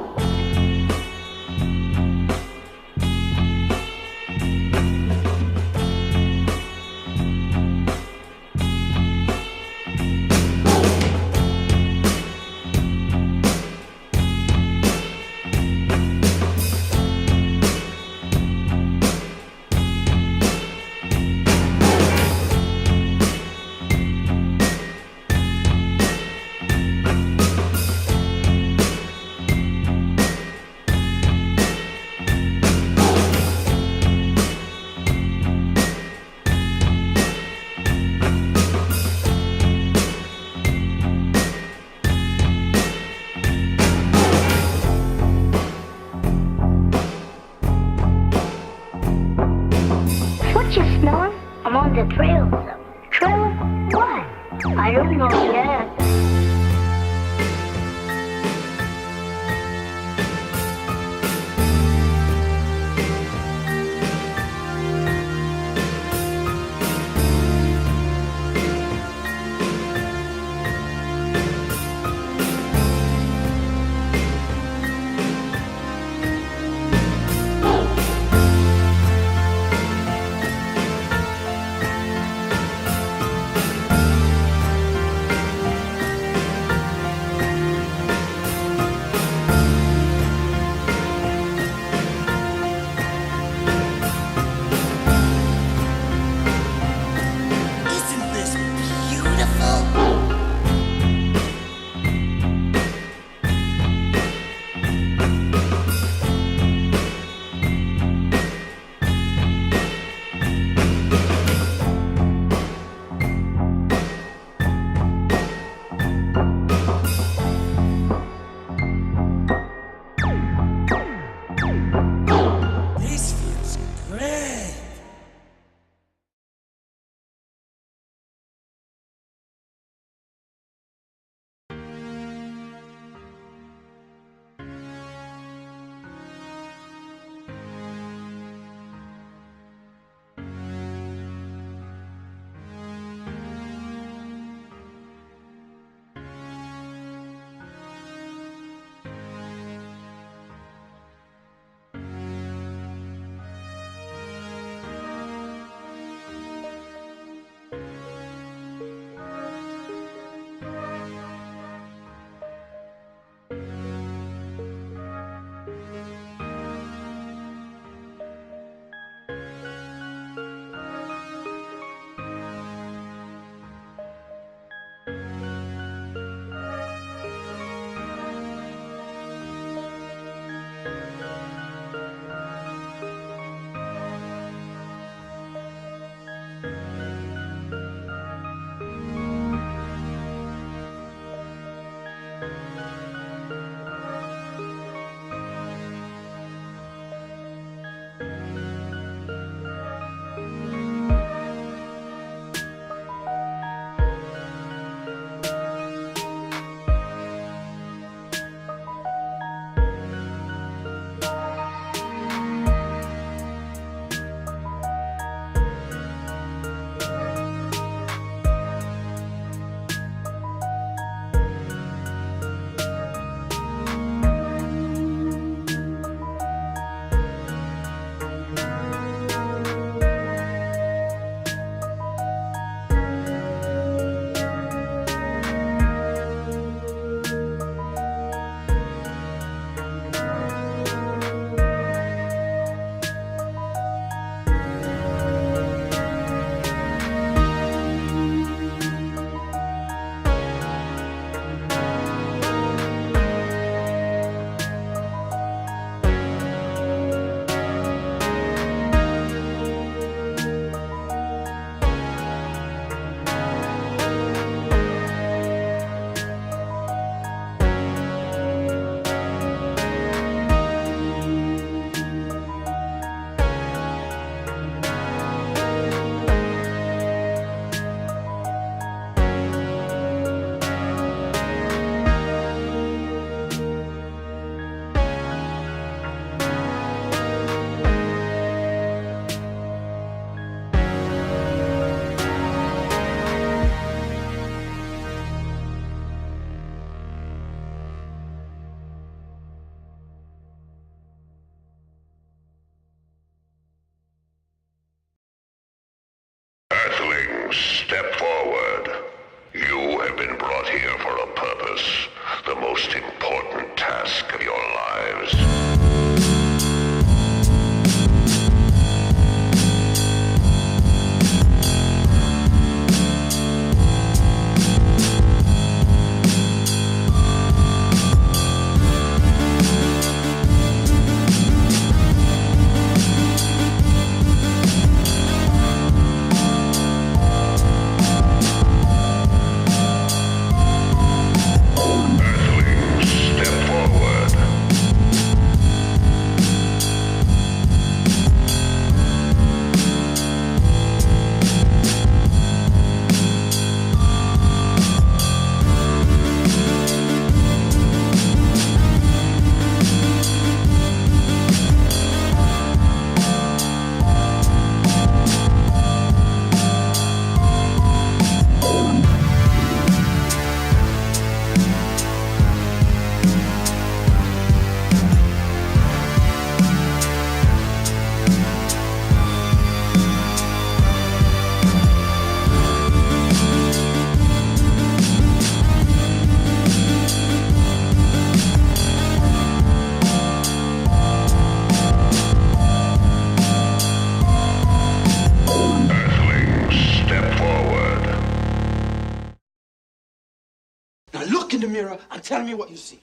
and tell me what you see.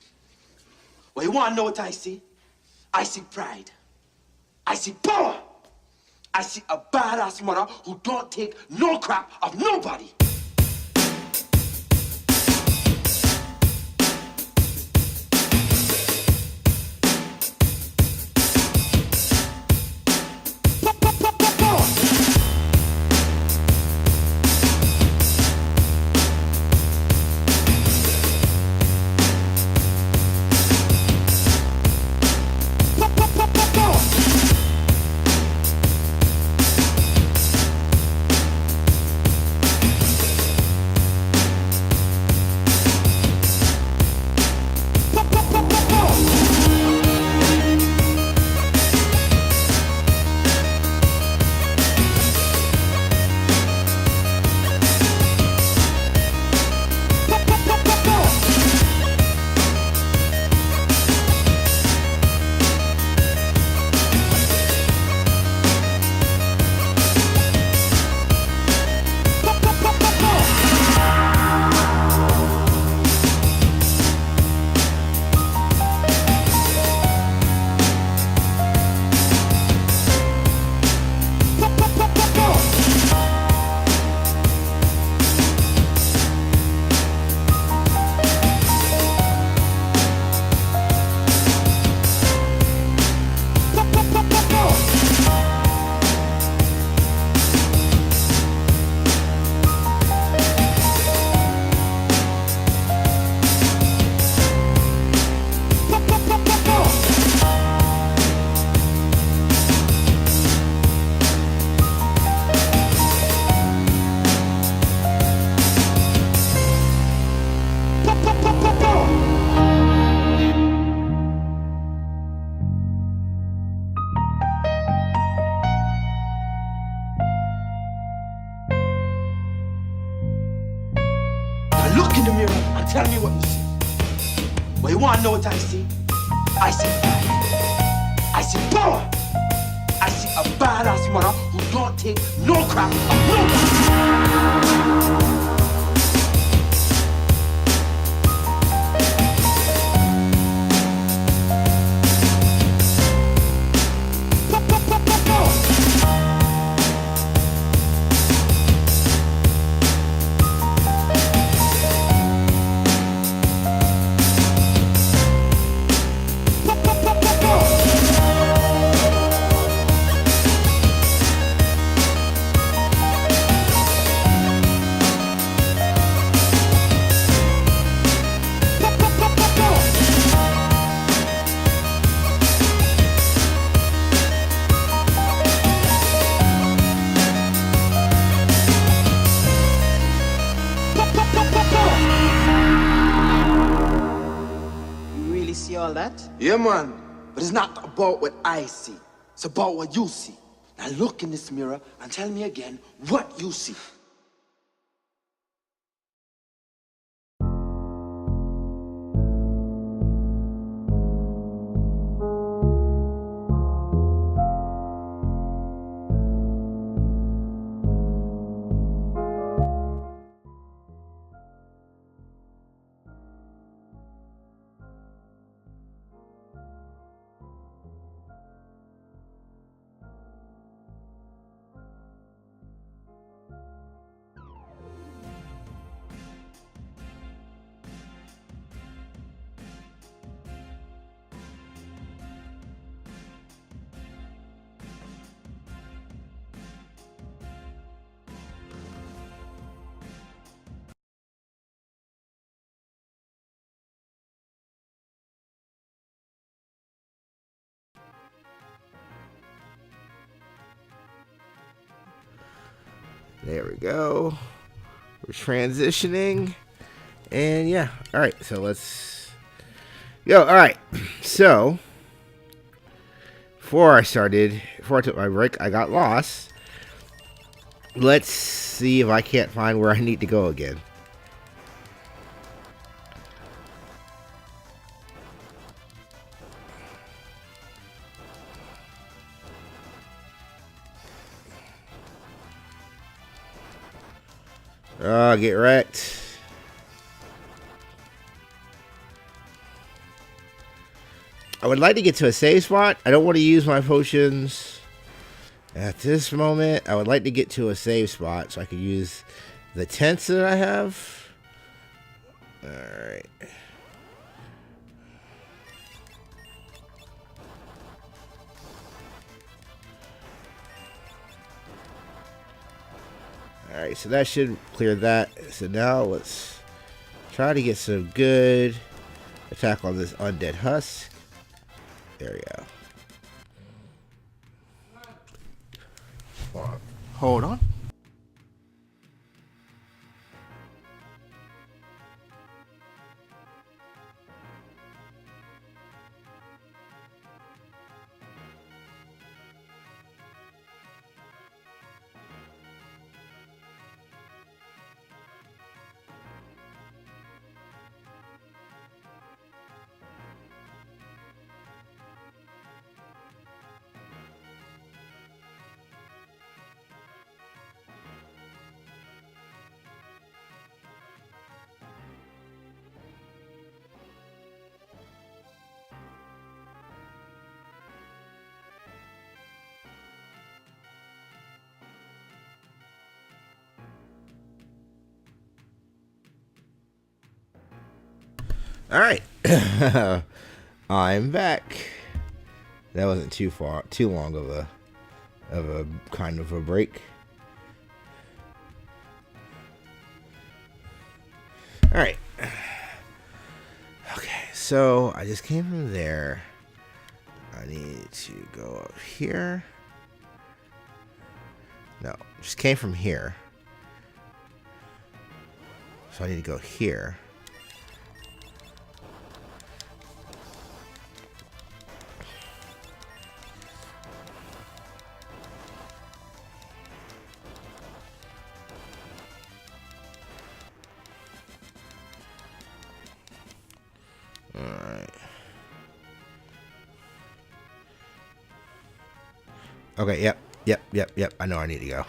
Well, you want to know what I see? I see pride. I see power. I see a badass mother who don't take no crap of nobody. Look in the mirror and tell me what you see. Well, you want to know what I see? I see pride. I see power. I see a badass mother who don't take no crap of nobody. All that? Yeah, man. But it's not about what I see. It's about what you see. Now look in this mirror and tell me again what you see. There we go. We're transitioning. And yeah. Alright, so let's go. Alright. So before I took my break, I got lost. Let's see if I can't find where I need to go again. Oh, get wrecked. I would like to get to a save spot. I don't want to use my potions at this moment. I would like to get to a save spot so I could use the tents that I have. Alright. Alright, so that should clear that. So now let's try to get some good attack on this undead husk. There we go. Hold on. All right, I'm back. That wasn't too long of a kind of a break. All right. Okay, so I just came from there. I need to go up here. No, just came from here. So I need to go here. Alright. Okay, yep. I know I need to go.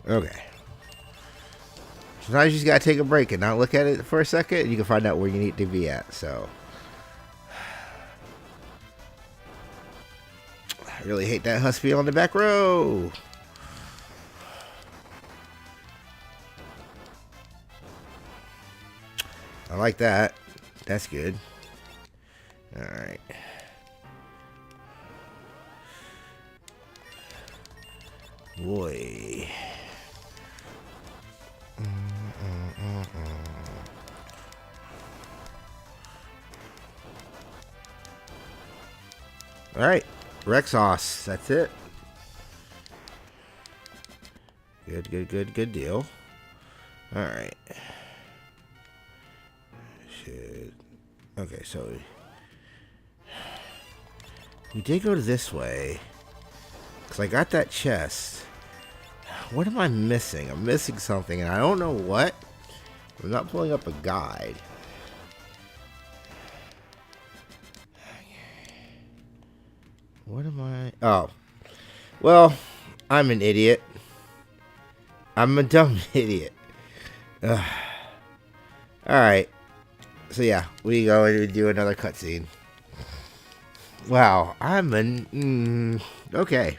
Okay. Sometimes you just gotta take a break and not look at it for a second. You can find out where you need to be at, so. I really hate that Husky on the back row. I like that. That's good. Alright. Boy. Alright. Rexos. That's it. Good deal. Alright. Okay, so we did go this way because I got that chest. What am I missing? I'm missing something and I don't know what. I'm not pulling up a guide. What am I? Oh, well, I'm an idiot. I'm a dumb idiot. Alright. So yeah, we go and do another cutscene. Wow, I'm an... okay.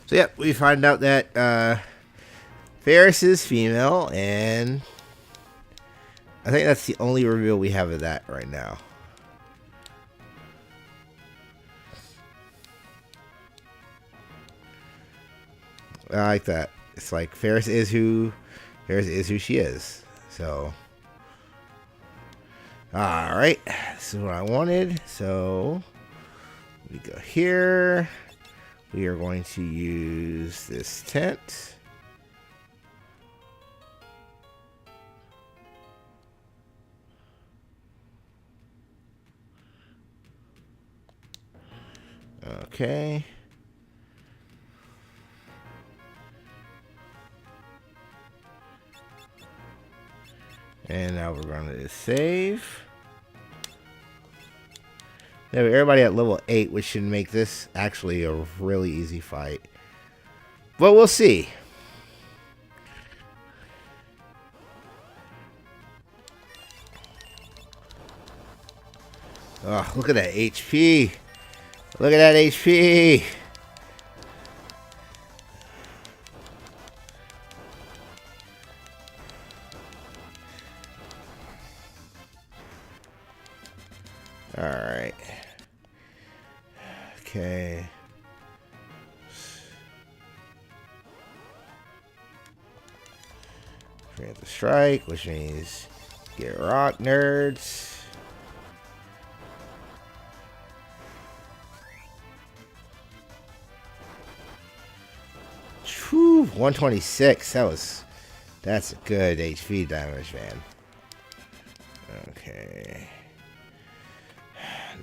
So yeah, we find out that Ferris is female, and I think that's the only reveal we have of that right now. I like that. It's like Ferris is who she is. So, all right, this is what I wanted. So we go here. We are going to use this tent. Okay. And now we're going to save. There, everybody at level 8, which should make this actually a really easy fight. But we'll see. Oh, look at that HP. Look at that HP. All right. Okay. Grant the strike, which means get rock, nerds. Whew, 126. That's a good HP damage, man. Okay.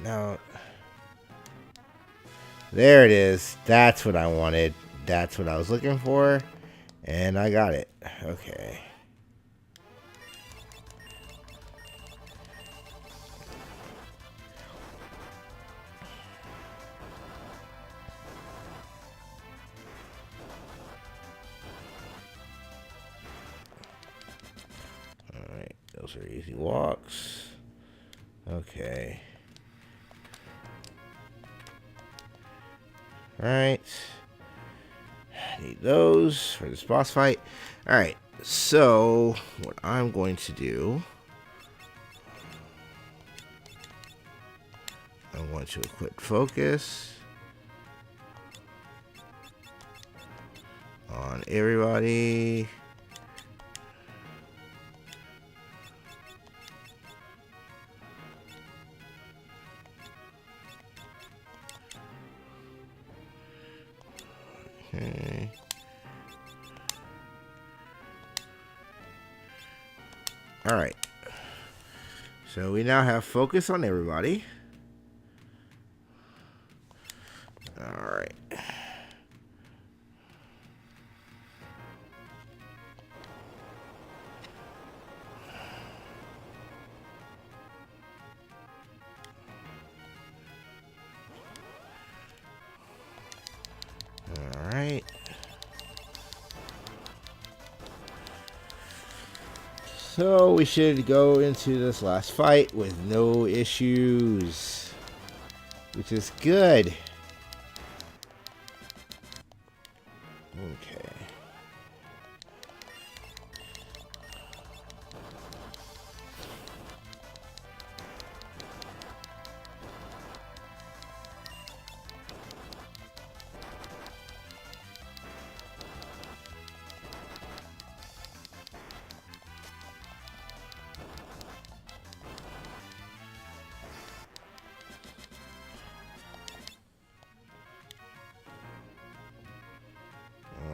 Now, there it is. That's what I wanted. That's what I was looking for. And I got it. Okay. Alright, those are easy walks. Okay. Alright. Need those for this boss fight. Alright, so what I'm going to do, I want to equip focus on everybody. Okay. All right. So we now have focus on everybody. All right. All right. So we should go into this last fight with no issues, which is good. Okay.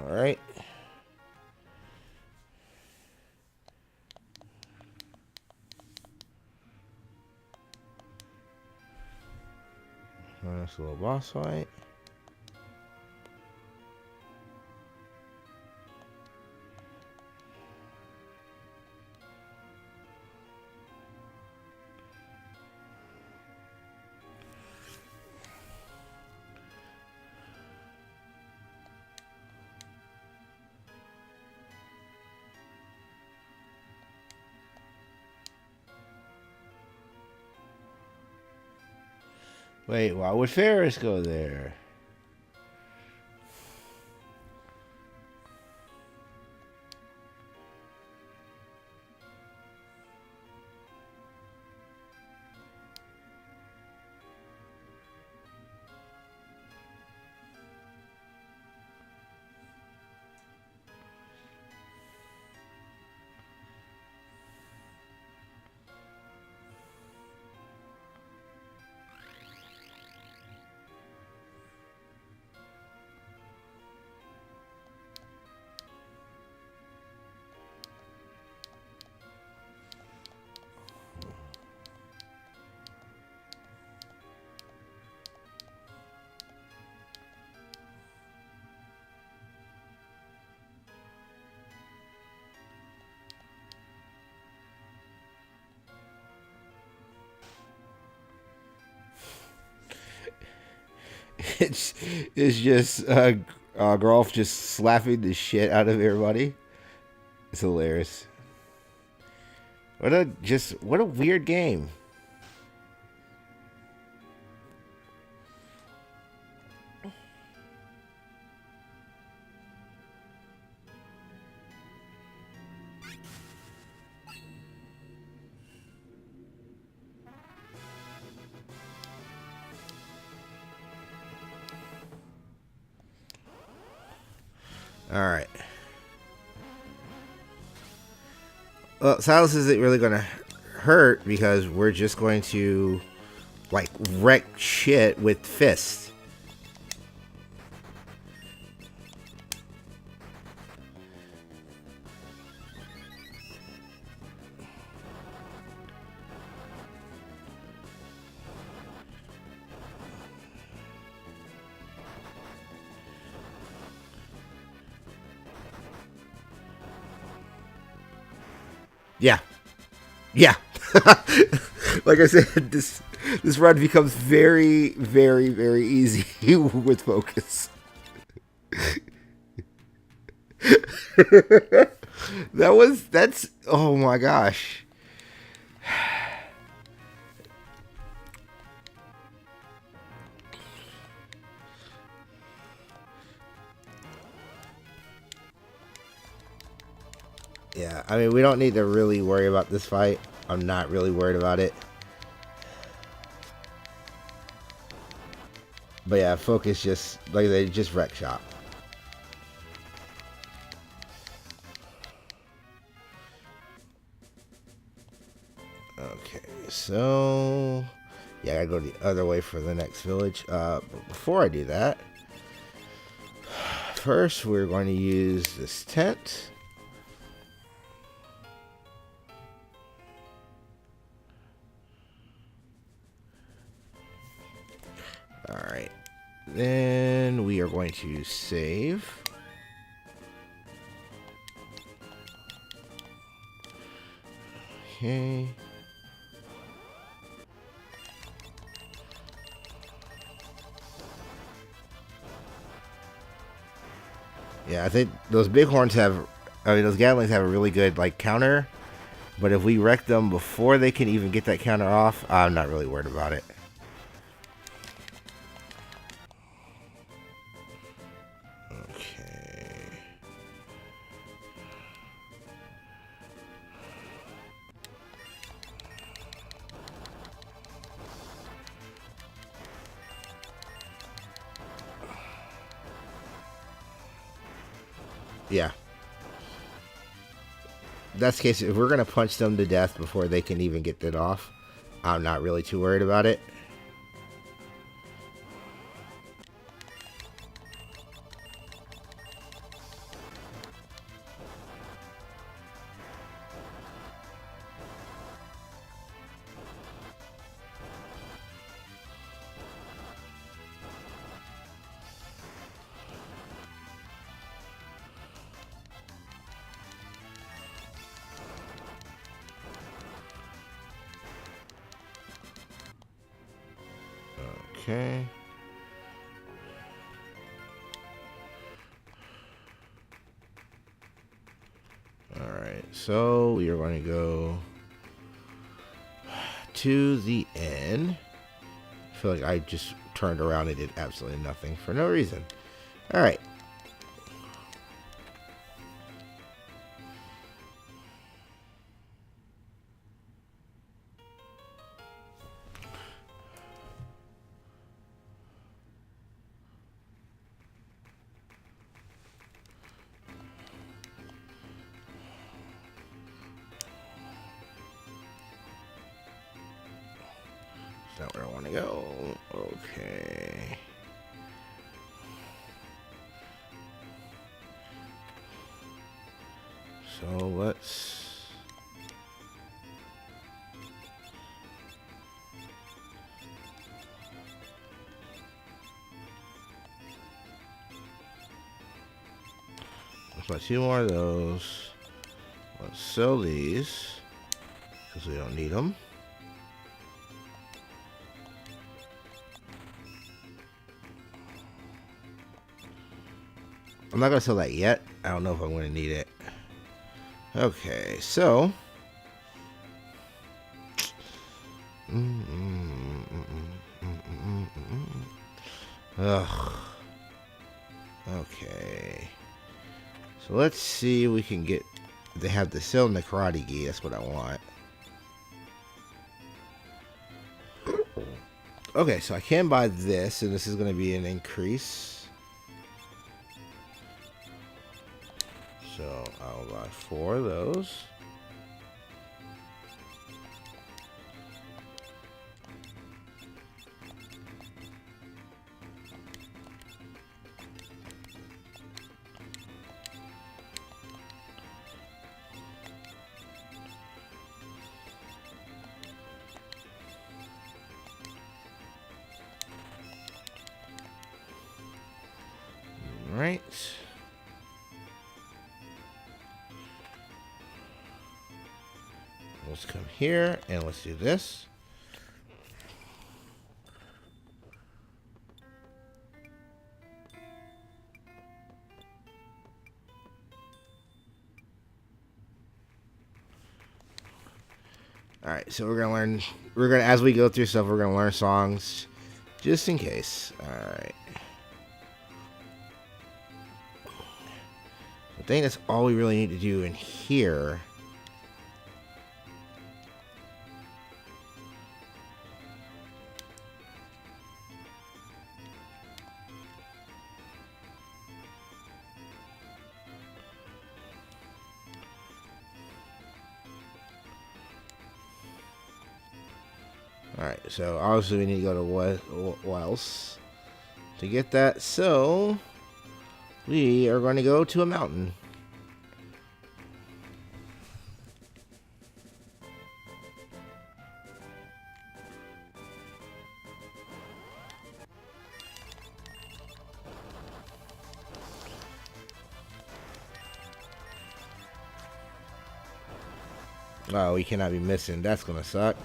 All right. Nice little boss fight. Wait, why would Ferris go there? it's just Grolf just slapping the shit out of everybody. It's hilarious. What a weird game. All right. Well, Silas isn't really going to hurt because we're just going to, like, wreck shit with fists. Yeah. Yeah. Like I said, this run becomes very, very, very easy with focus. That's oh my gosh. Yeah, I mean, we don't need to really worry about this fight. I'm not really worried about it. But yeah, focus just, like they just wreck shop. Okay, so yeah, I gotta go the other way for the next village. But before I do that, first we're going to use this tent. Alright, then we are going to save. Okay. Yeah, I think those bighorns have, I mean, those gatlings have a really good, like, counter. But if we wreck them before they can even get that counter off, I'm not really worried about it. Yeah. That's the case. If we're going to punch them to death before they can even get that off, I'm not really too worried about it. Okay. Alright, so we are going to go to the end. I feel like I just turned around and did absolutely nothing for no reason. Alright. Not where I want to go. Okay. So let's... Let's buy 2 more of those. Let's sell these because we don't need them. I'm not going to sell that yet. I don't know if I'm going to need it. Okay, so... Ugh. Okay. So let's see if we can get... They have the sell in the karate gi. That's what I want. Okay, so I can buy this, and this is going to be an increase. So I'll buy 4 of those. Right. Let's come here and let's do this. All right, so we're gonna as we go through stuff, we're gonna learn songs just in case. All right. I think that's all we really need to do in here. Alright, so obviously we need to go to Wells to get that. So we are going to go to a mountain. Oh, we cannot be missing. That's going to suck.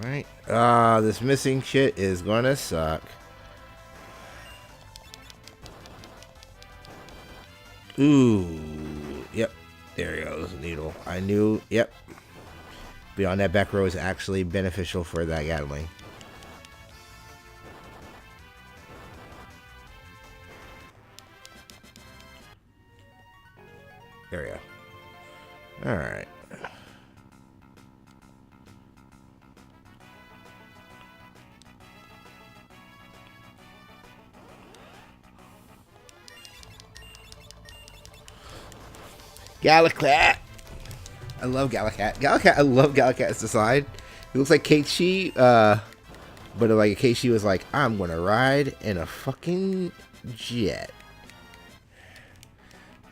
Alright. This missing shit is gonna suck. Ooh, yep, there goes the needle. I knew, yep. Beyond that back row is actually beneficial for that Gatling. There we go. All right. Galacat. I love Galacat. I love Galacat as the side. He looks like Keiichi, but like Keiichi was like, I'm gonna ride in a fucking jet.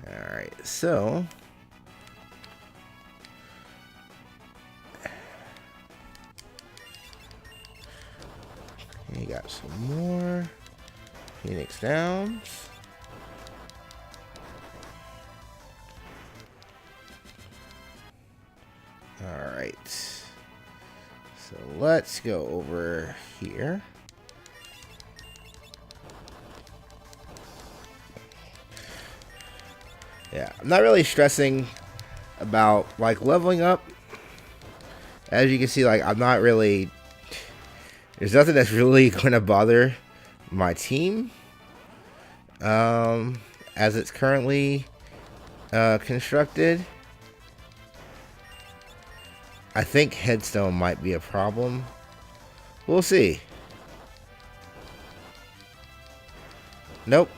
Alright, so you got some more Phoenix Downs. Alright, so let's go over here. Yeah, I'm not really stressing about like leveling up. As you can see, like I'm not really, there's nothing that's really going to bother my team as it's currently constructed. I think headstone might be a problem. We'll see. Nope.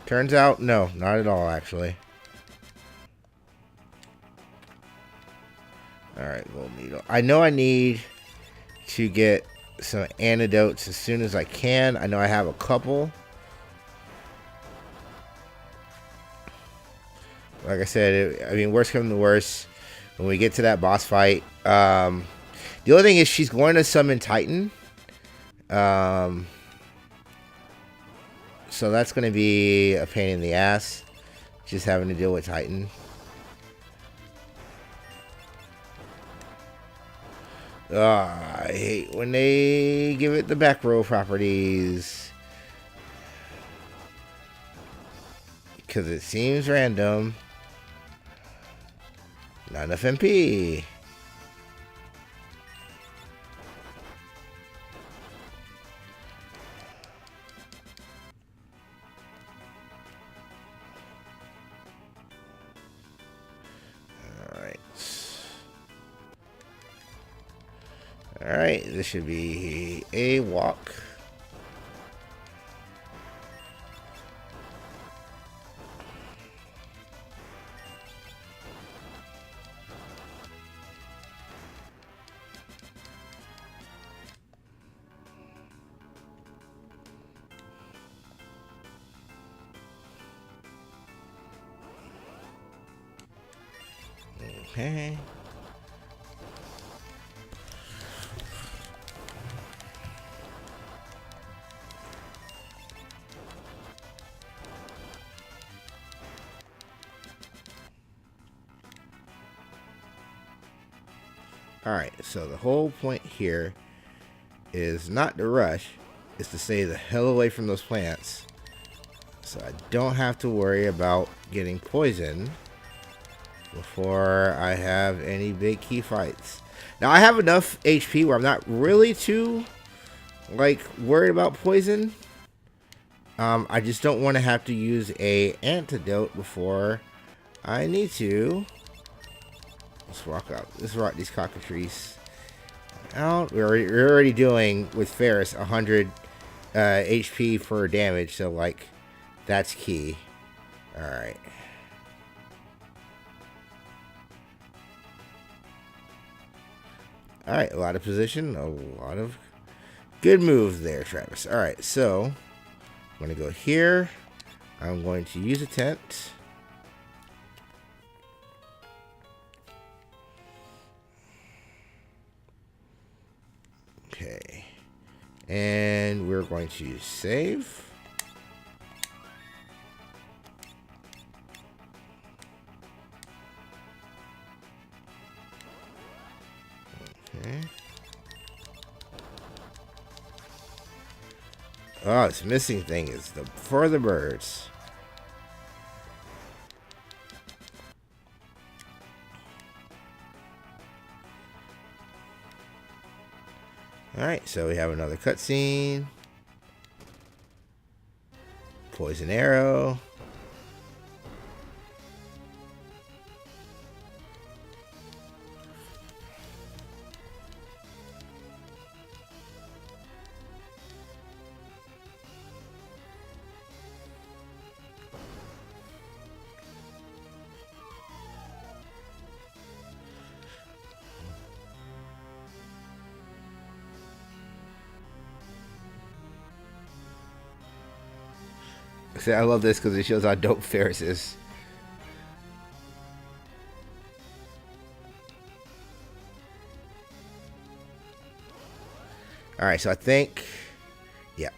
Turns out, no, not at all, actually. Alright, gold needle. I know I need to get some antidotes as soon as I can. I know I have a couple. Like I said, I mean, worst comes to worst, when we get to that boss fight. The other thing is she's going to summon Titan. So that's going to be a pain in the ass, just having to deal with Titan. I hate when they give it the back row properties, because it seems random. Not enough MP. Alright, this should be a walk. Okay. Alright, so the whole point here is not to rush, is to stay the hell away from those plants, so I don't have to worry about getting poisoned before I have any big key fights. Now I have enough HP where I'm not really too worried about poison. I just don't want to have to use a antidote before I need to. Let's rock out. Let's rock these cockatrices out. We're already doing with Ferris 100 HP for damage, so that's key. All right. All right, a lot of position, a lot of good moves there, Travis. All right, so I'm going to go here. I'm going to use a tent. Okay. And we're going to save. Okay. Oh, this missing thing is for the birds. Alright, so we have another cutscene. Poison arrow. See, I love this because it shows how dope Ferris is. Alright, so I think, yeah,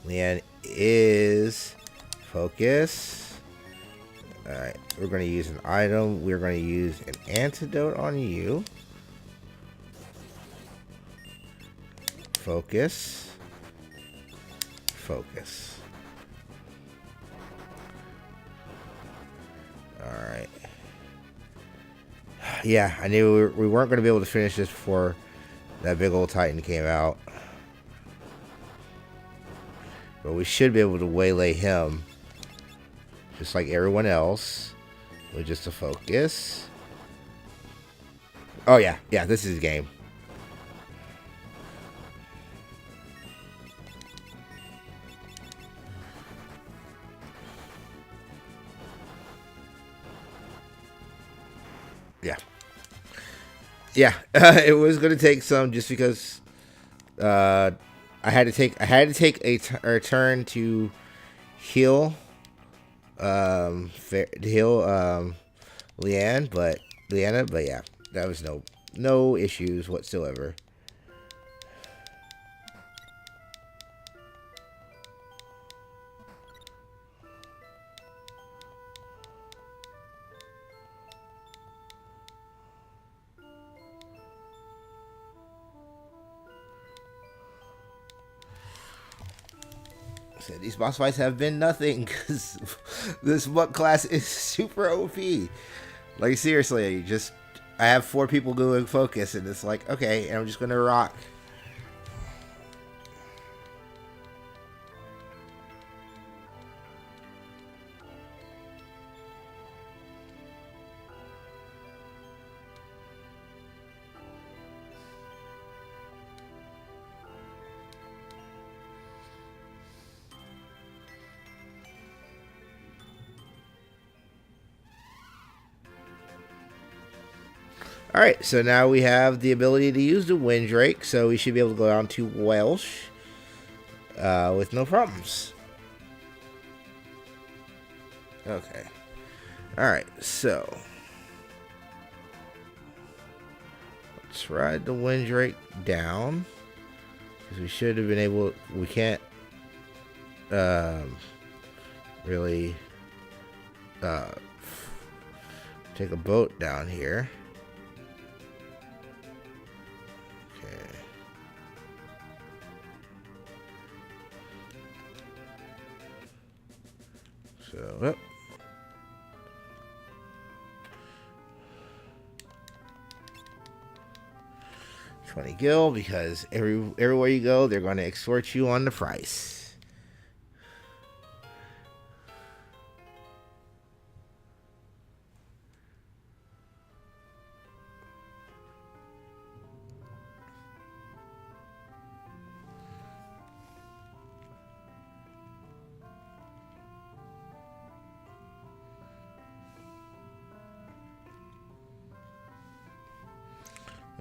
Leanne is focus. Alright, we're going to use an item. We're going to use an antidote on you. Focus. Focus. Alright. Yeah, I knew we weren't going to be able to finish this before that big old Titan came out. But we should be able to waylay him, just like everyone else, with just a focus. Oh yeah, yeah, this is the game. yeah. Yeah, it was gonna take some just because I had to take a turn to heal Leanna, but yeah, that was no issues whatsoever. These boss fights have been nothing because this monk class is super OP. Like seriously, I have 4 people doing focus, and it's like okay, and I'm just gonna rock. Alright, so now we have the ability to use the Windrake, so we should be able to go down to Welsh with no problems. Okay. Alright, so let's ride the Windrake down, because we should have been able, we can't really take a boat down here. So, yep. $20 gil, because everywhere you go, they're going to extort you on the price.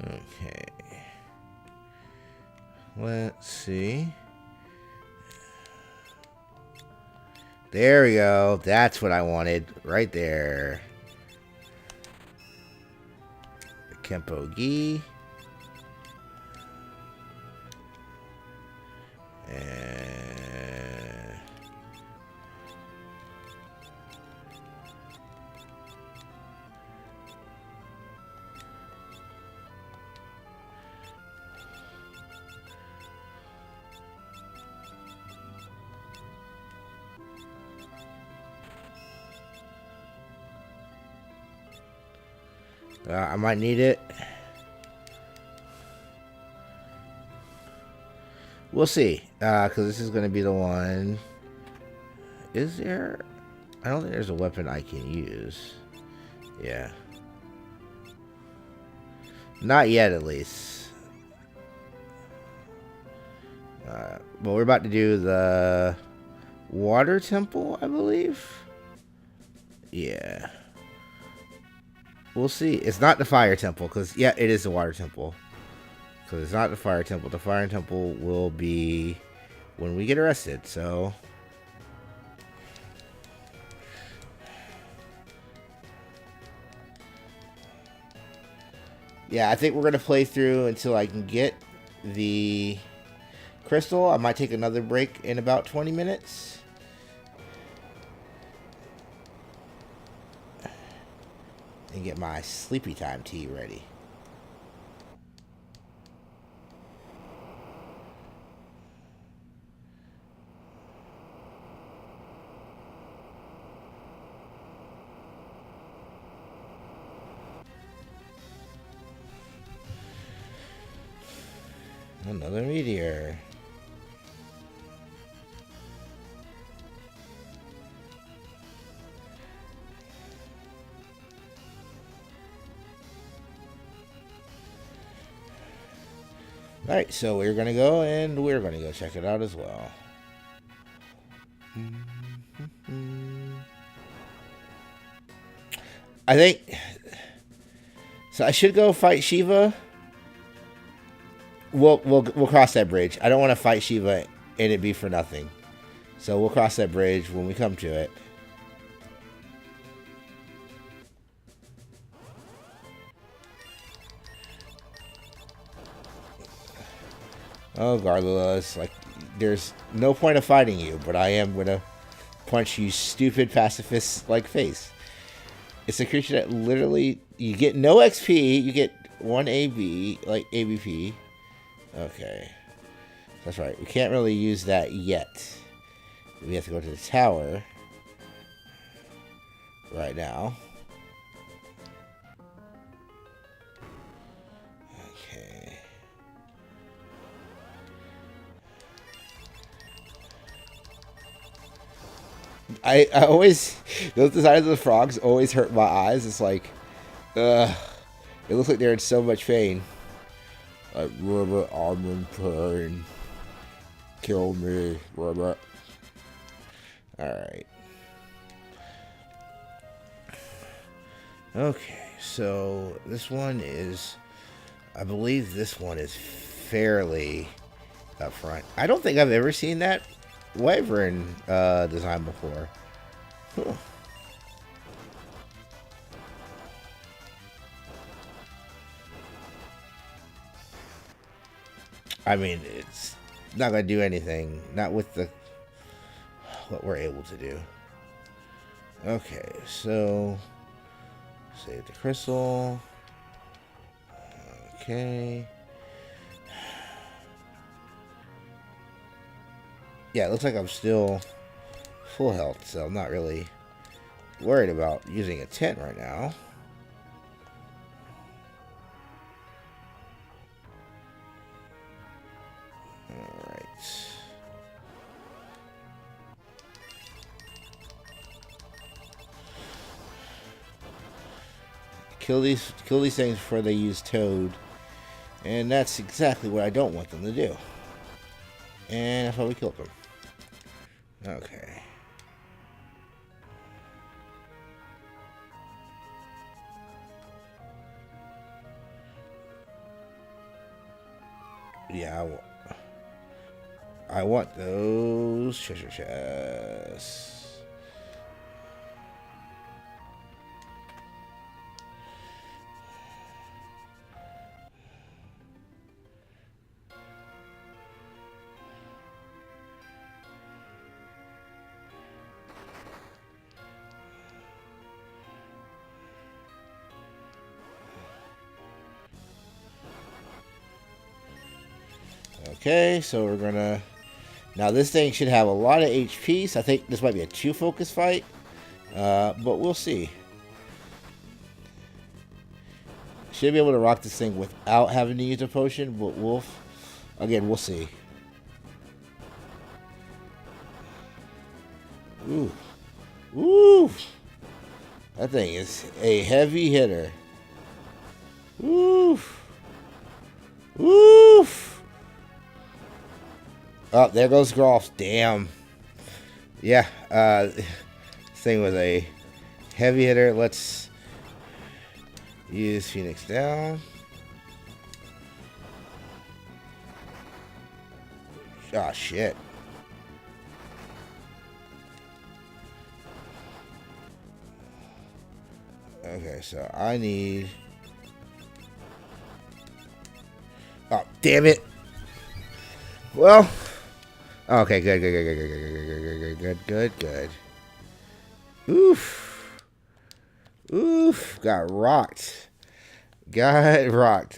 Okay. Let's see. There we go. That's what I wanted. Right there. The Kempo Gi. And I might need it. We'll see. Because this is going to be the one. Is there? I don't think there's a weapon I can use. Yeah. Not yet, at least. But we're about to do the water temple, I believe. Yeah. We'll see. It's not the fire temple, because, yeah, it is the water temple. So it's not the fire temple. The fire temple will be when we get arrested, so. Yeah, I think we're going to play through until I can get the crystal. I might take another break in about 20 minutes. And get my sleepy time tea ready. Another meteor. Alright, so we're going to go, and we're going to go check it out as well. I think So I should go fight Shiva. We'll cross that bridge. I don't want to fight Shiva and it be for nothing. So we'll cross that bridge when we come to it. Oh, Garlula, like, there's no point of fighting you, but I am gonna punch you stupid pacifist-like face. It's a creature that literally, you get no XP, you get 1 AB, like ABP. Okay. That's right, we can't really use that yet. We have to go to the tower right now. Okay. I always, those designs of the frogs always hurt my eyes. It's like, it looks like they're in so much pain. Like, Robert, I'm in pain. Kill me, Robert. Alright. Okay, so this one is, I believe this one is fairly up front. I don't think I've ever seen that Wyvern design before. Huh. I mean, it's not going to do anything. Not with the what we're able to do. Okay, so save the crystal. Okay. Yeah, it looks like I'm still full health, so I'm not really worried about using a tent right now. Alright. Kill these things before they use Toad. And that's exactly what I don't want them to do. And that's how we killed them. Okay. Yeah, I want those treasure chests. Okay, so we're gonna... Now this thing should have a lot of HP, so I think this might be a 2-focus fight. But we'll see. Should be able to rock this thing without having to use a potion, but we'll see. Ooh. Ooh! That thing is a heavy hitter. Oof! Oof! Oh, there goes Groff. Damn. Yeah, this thing was a heavy hitter. Let's use Phoenix down. Oh, shit. Okay, so I need... Oh, damn it. Well... Okay, good. Oof. Got rocked.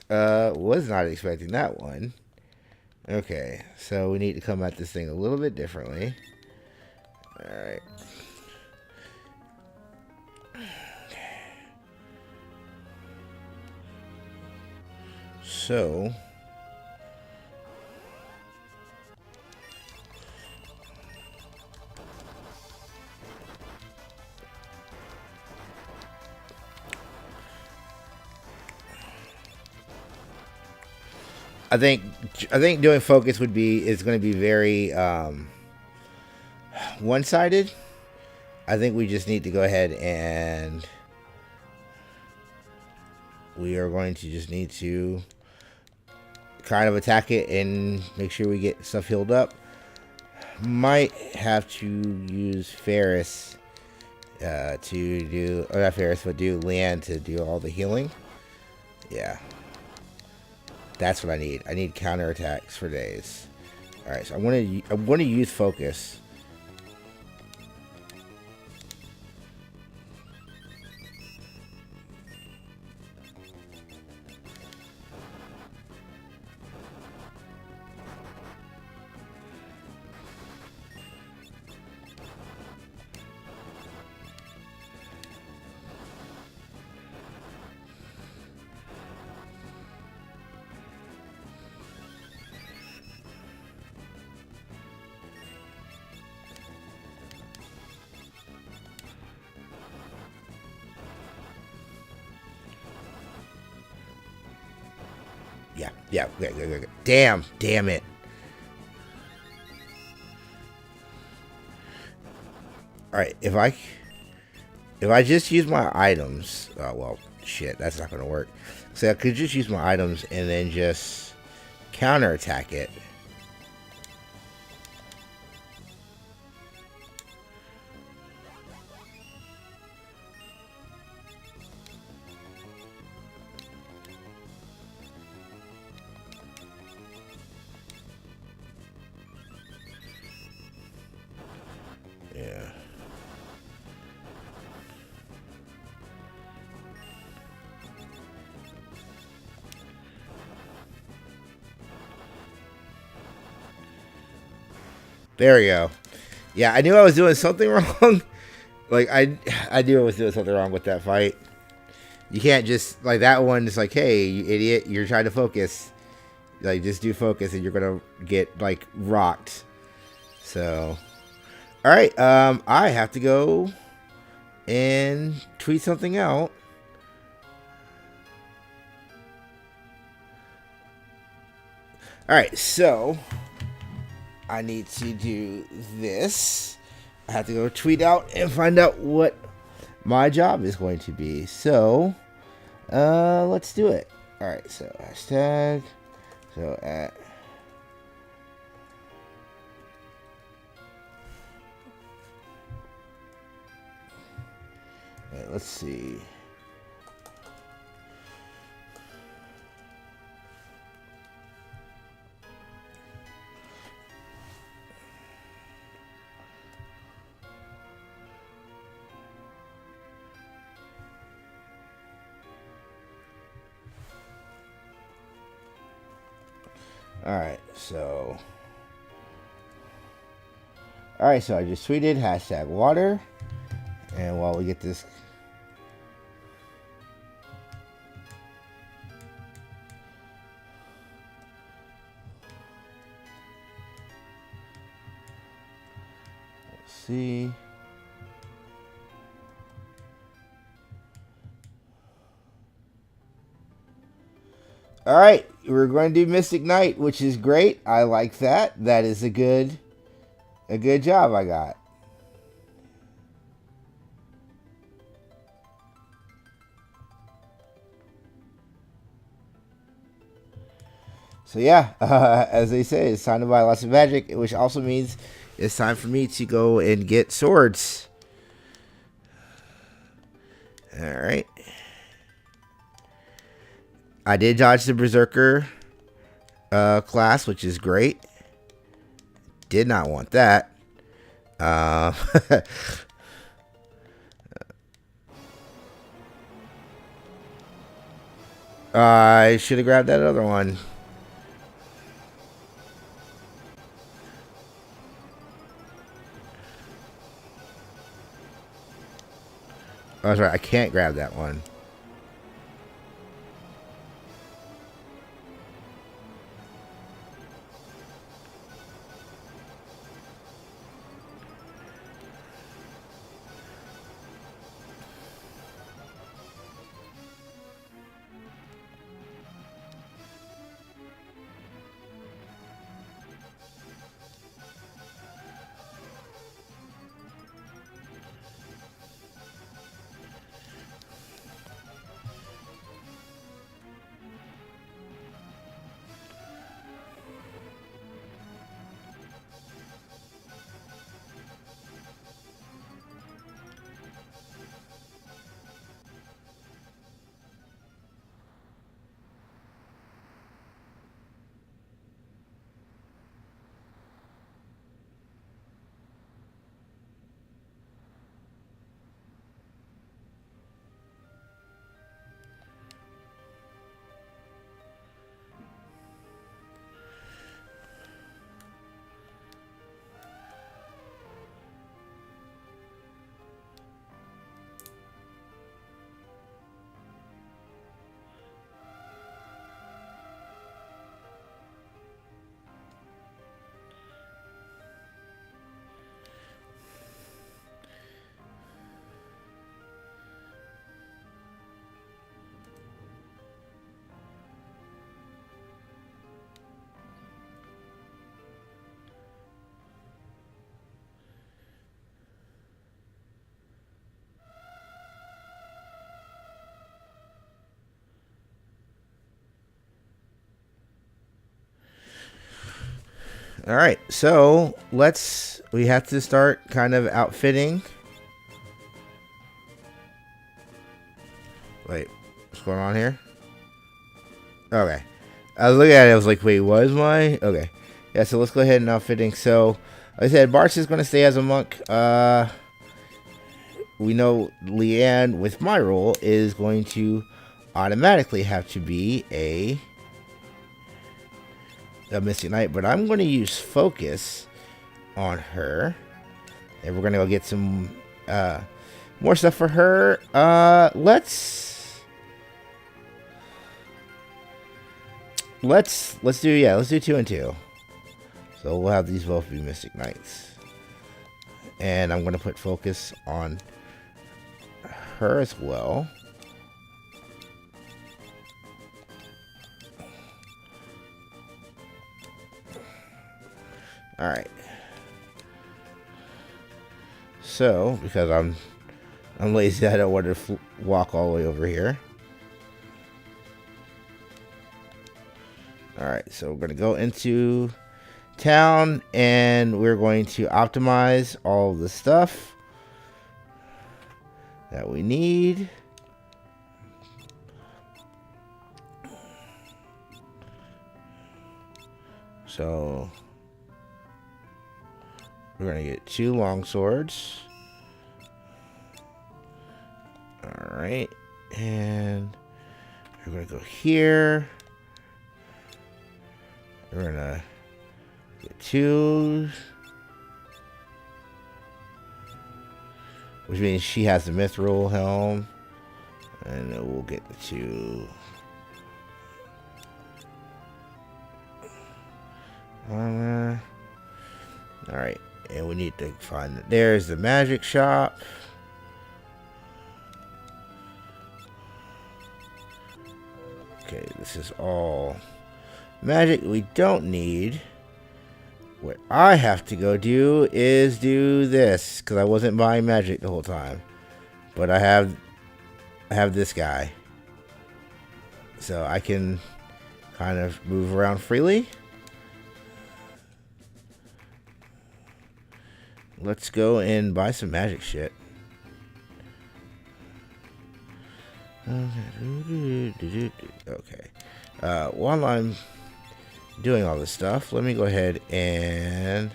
Was not expecting that one. Okay, so we need to come at this thing a little bit differently. Alright. So... I think doing focus is going to be very one-sided. I think we just need to go ahead and we are going to just need to kind of attack it and make sure we get stuff healed up. Might have to use Ferris to do, or not Ferris, but do Leanne to do all the healing. Yeah. That's what I need. I need counterattacks for days. Alright, so I want to use focus. Yeah. Okay. Damn it. Alright, if I just use my items, well, shit, that's not gonna work. So I could just use my items and then just counterattack it. Yeah. There we go. Yeah, I knew I was doing something wrong. Like, I knew I was doing something wrong with that fight. You can't just, like, that one is like, hey, you idiot, you're trying to focus. Like, just do focus and you're gonna get, like, rocked. So, alright, I have to go and tweet something out. Alright, so I need to do this. I have to go tweet out and find out what my job is going to be. So, let's do it. Alright, so hashtag. So at. Alright, let's see. Alright, so I just tweeted hashtag water, and while we get this, let's see. All right, we're going to do Mystic Knight, which is great. I like that. That is a good job I got. So yeah, as they say, it's time to buy lots of magic, which also means it's time for me to go and get swords. All right. I did dodge the Berserker class, which is great. Did not want that. I should have grabbed that other one. Oh, that's right. I can't grab that one. All right, so we have to start kind of outfitting. Wait, what's going on here? Okay. I was looking at it, I was like, wait, what is my... Okay. Yeah, so let's go ahead and outfitting. So, like I said, Bart's is going to stay as a monk. We know Leanne, with my role, is going to automatically have to be a Mystic Knight, but I'm going to use focus on her, and we're going to go get some more stuff for her. Let's do 2 and 2. So we'll have these both be Mystic Knights, and I'm going to put focus on her as well. All right. So, because I'm lazy, I don't want to walk all the way over here. All right, so we're going to go into town, and we're going to optimize all of the stuff that we need. So we're going to get 2 long swords. All right, and we're going to go here. We're going to get 2, which means she has the mithril helm, and then we'll get the 2 armor. All right, and we need to find there's the magic shop. Okay, this is all magic we don't need. What I have to go do is do this, because I wasn't buying magic the whole time, but I have this guy, so I can kind of move around freely. Let's go and buy some magic shit. Okay. While I'm doing all this stuff, let me go ahead and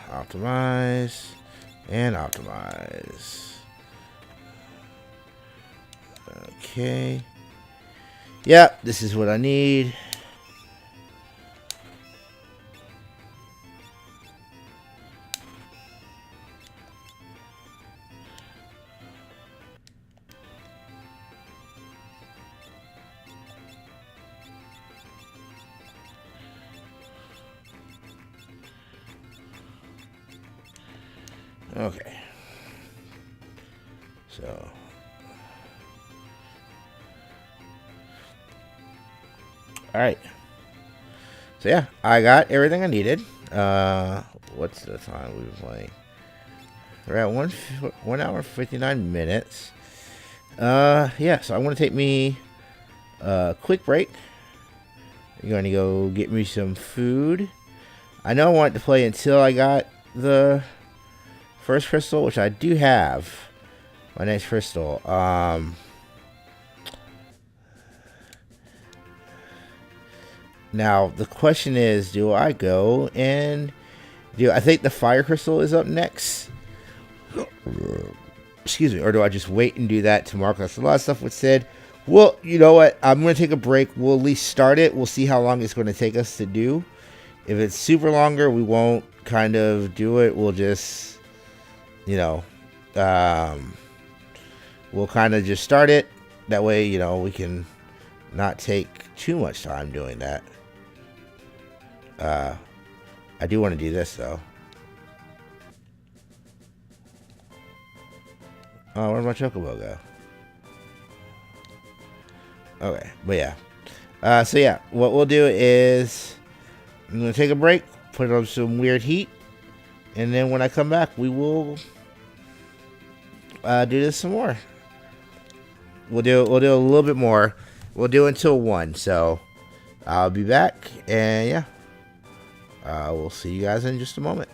optimize and optimize. Okay. Yep, this is what I need. Okay. So all right. So yeah, I got everything I needed. What's the time we've been playing? We're at 1 hour 59 minutes. Yeah, so I'm gonna take me a quick break. I'm gonna go get me some food. I know I wanted to play until I got the first crystal, which I do have. My next crystal. Now the question is, do I go and I think the fire crystal is up next? Excuse me, or do I just wait and do that tomorrow? Because a lot of stuff was said. Well, you know what? I'm going to take a break. We'll at least start it. We'll see how long it's going to take us to do. If it's super longer, we won't kind of do it. We'll just, we'll kind of just start it. That way, we can not take too much time doing that. I do want to do this, though. Oh, where'd my chocobo go? Okay, but yeah. So yeah, what we'll do is I'm going to take a break, put on some weird heat, and then when I come back, we will do this some more. We'll do a little bit more. We'll do until 1, so I'll be back, and yeah, We'll see you guys in just a moment.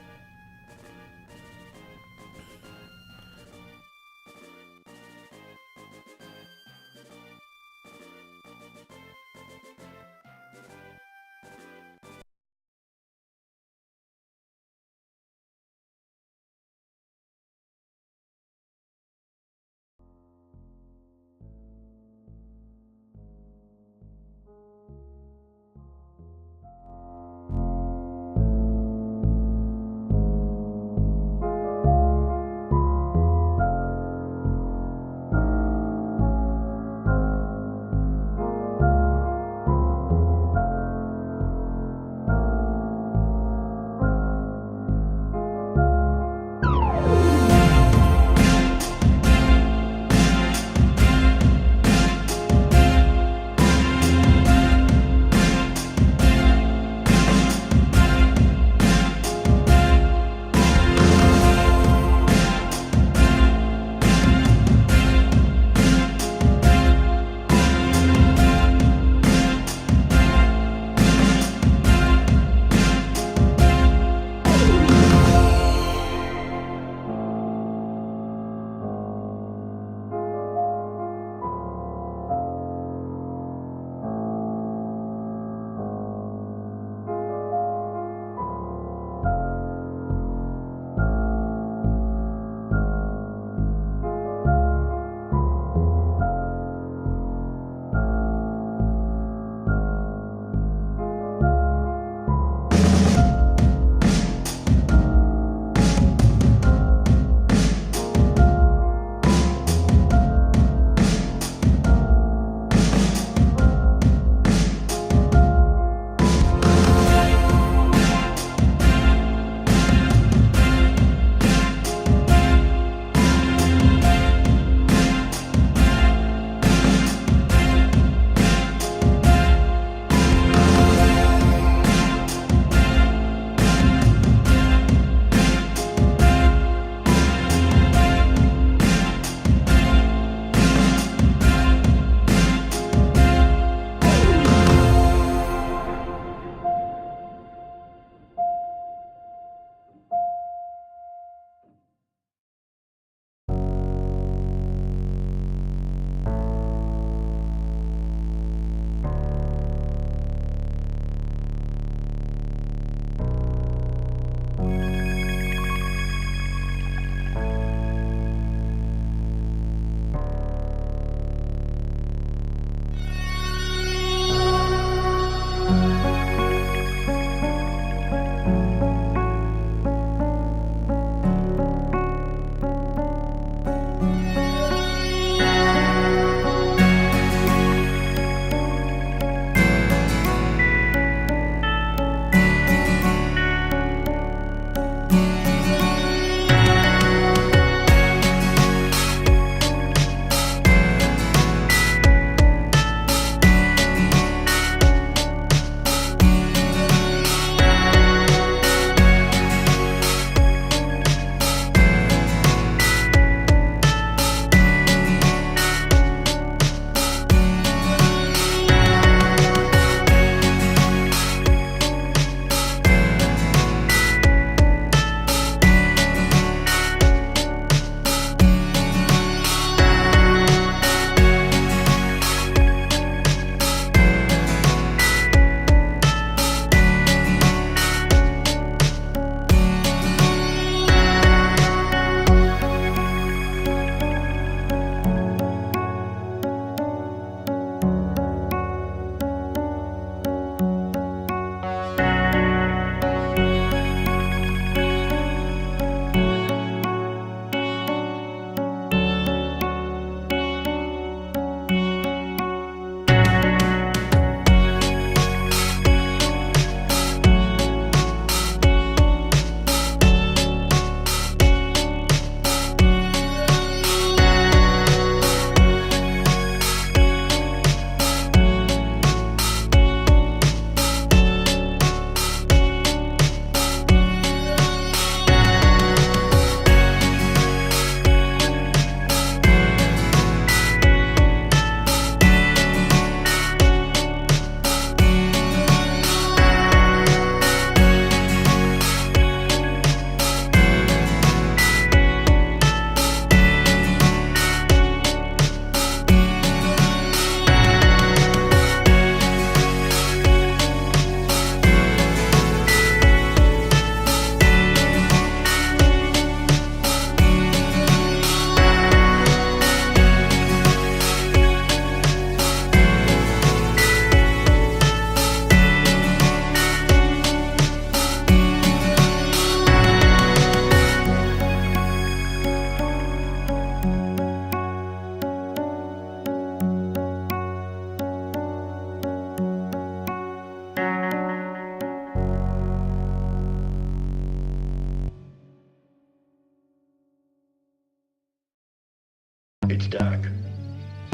It's dark,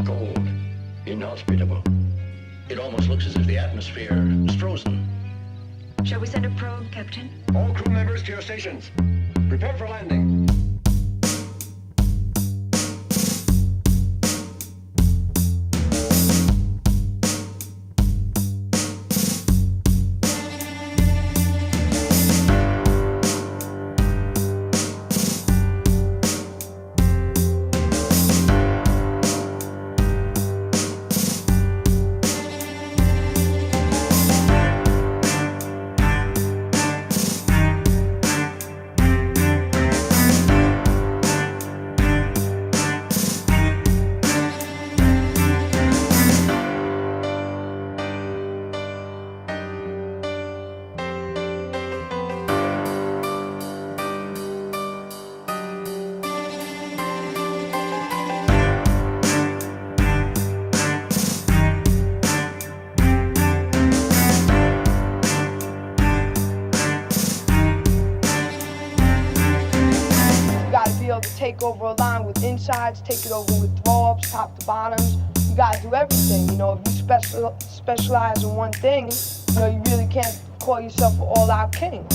cold, inhospitable. It almost looks as if the atmosphere is frozen. Shall we send a probe, Captain? All crew members to your stations. Prepare for landing. Take over a line with insides, take it over with throw-ups, top to bottoms. You gotta do everything, you know. If you specialize in one thing, you know, you really can't call yourself an all-out king.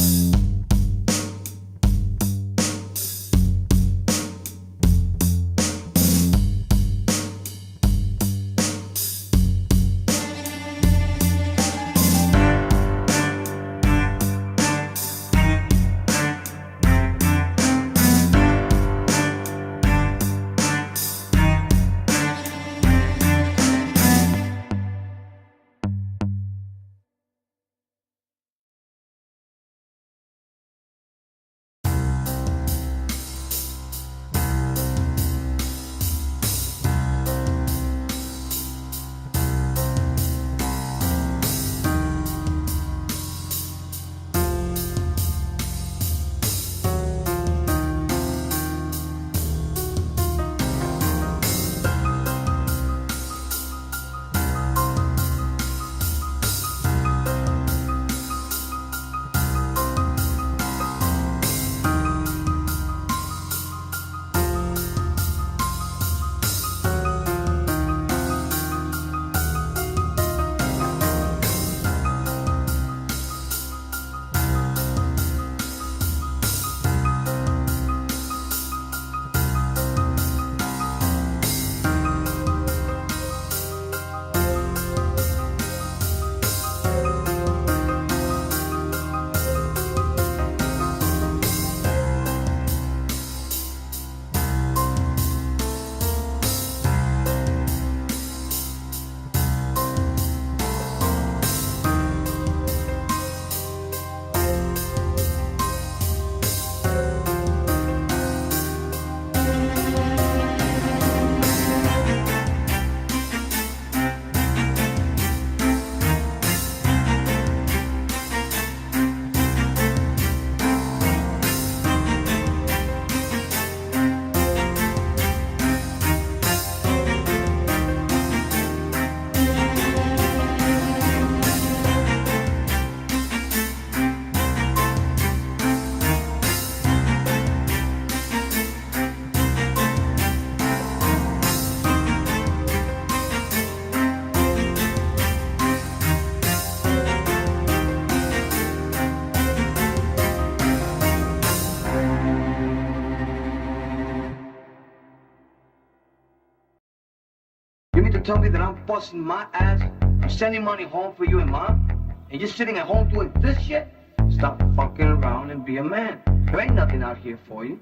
Tell me that I'm busting my ass, I'm sending money home for you and Mom, and you're sitting at home doing this shit? Stop fucking around and be a man. There ain't nothing out here for you.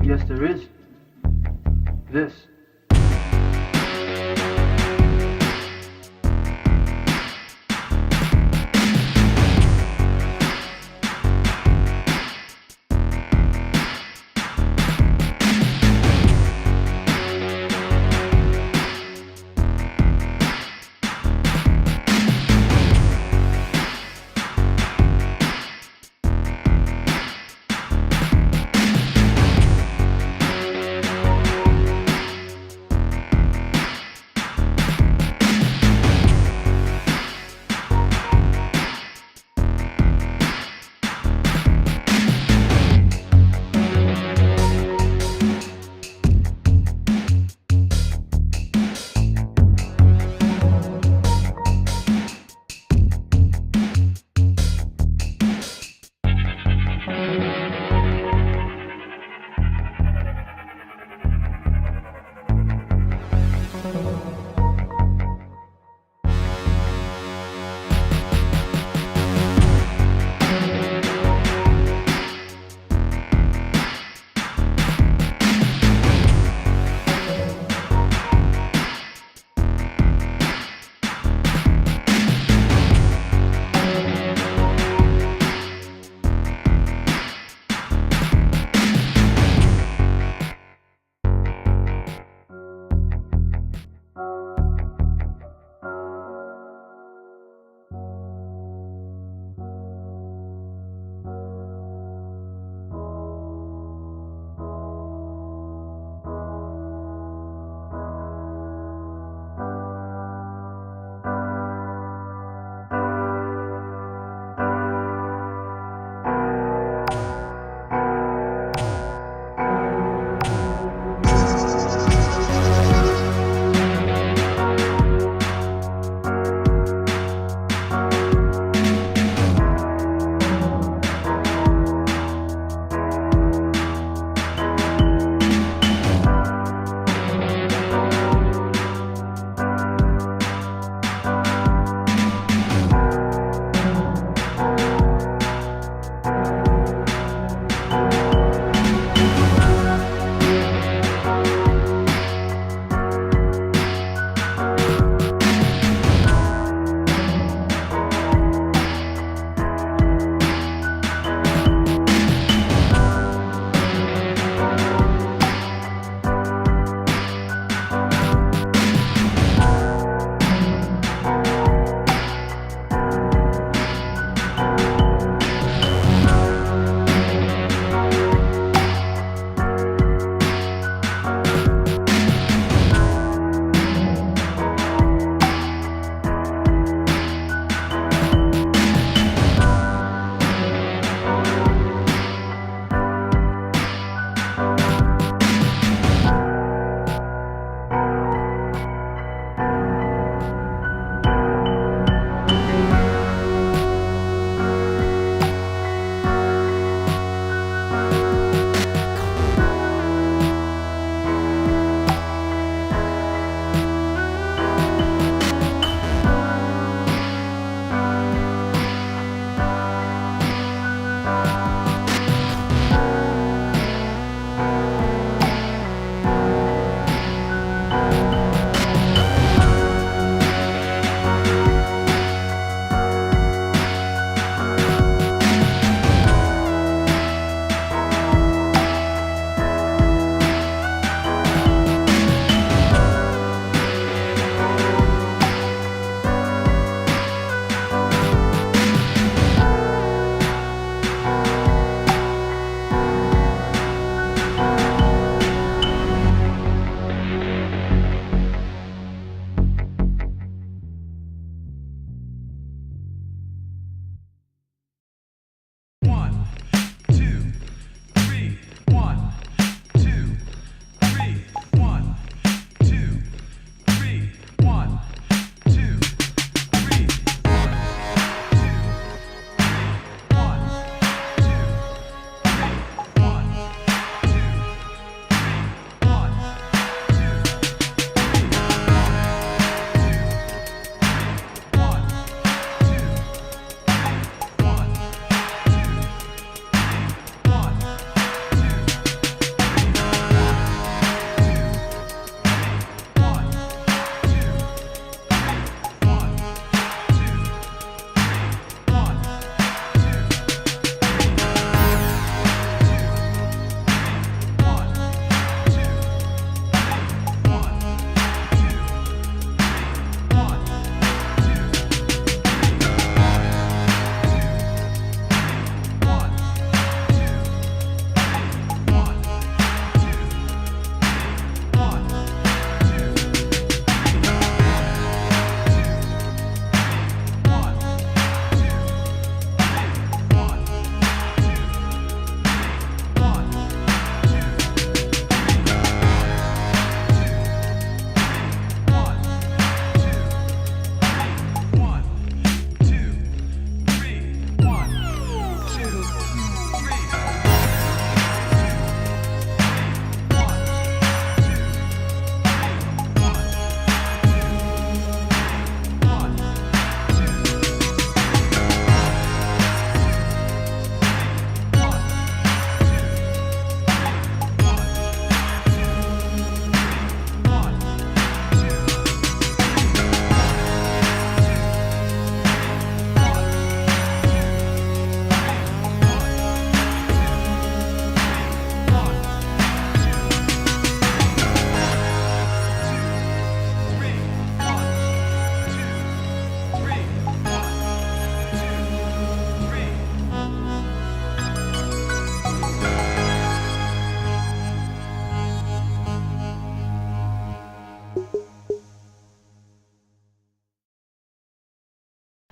Yes, there is. This.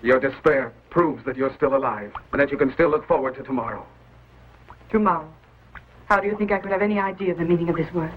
Your despair proves that you're still alive and that you can still look forward to tomorrow. Tomorrow. How do you think I could have any idea of the meaning of this word?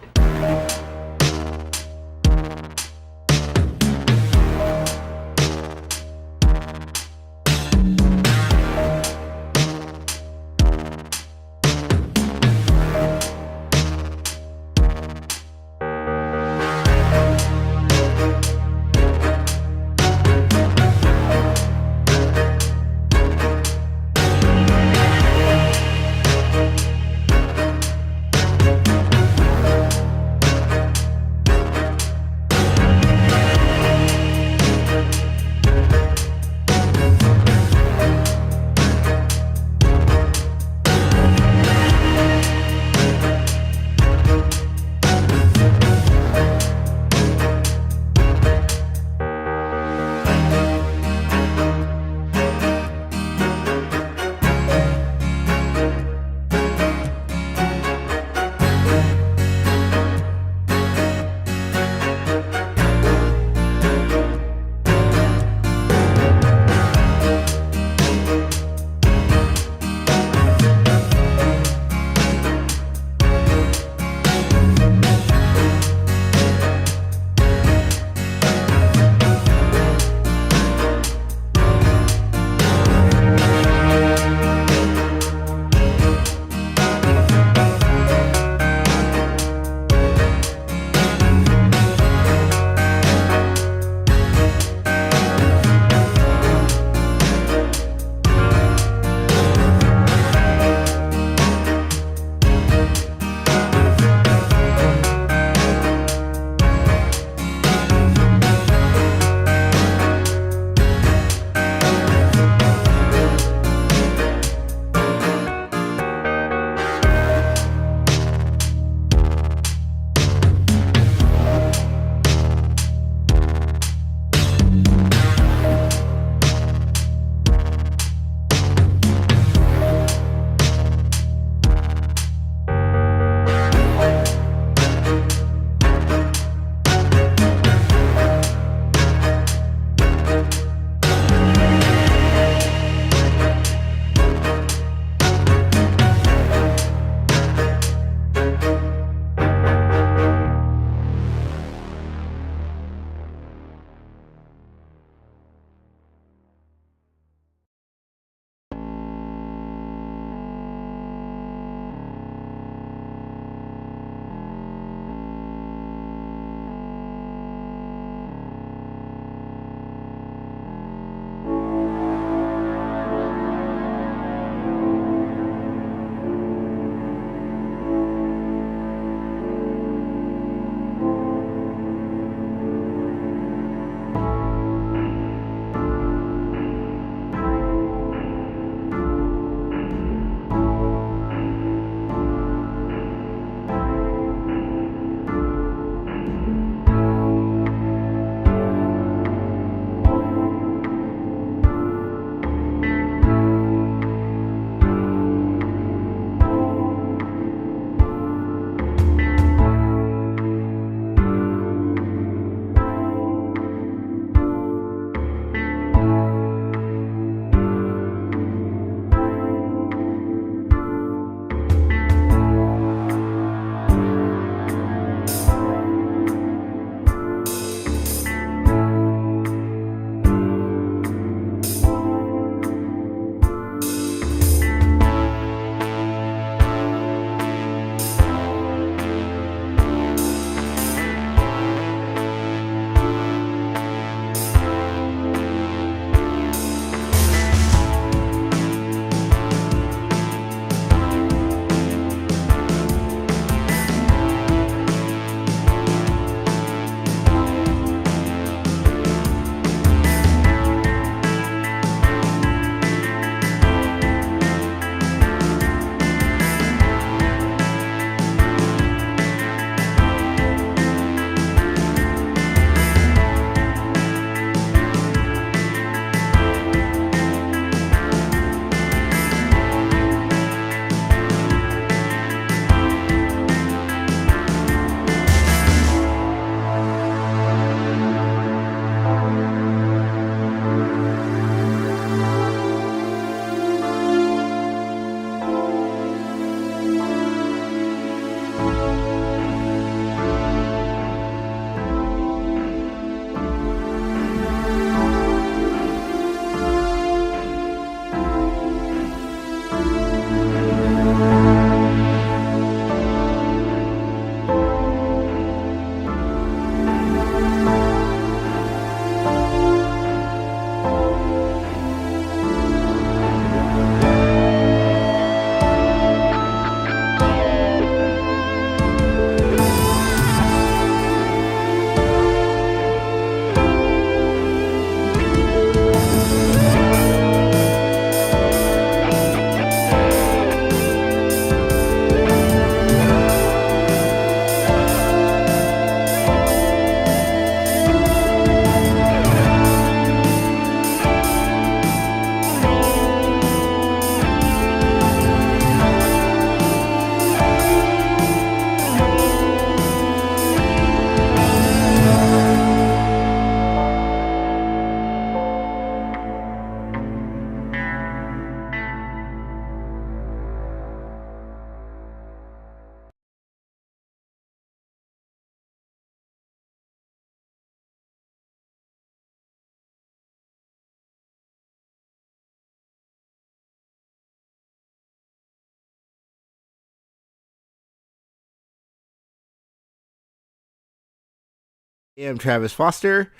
am Travis Foster.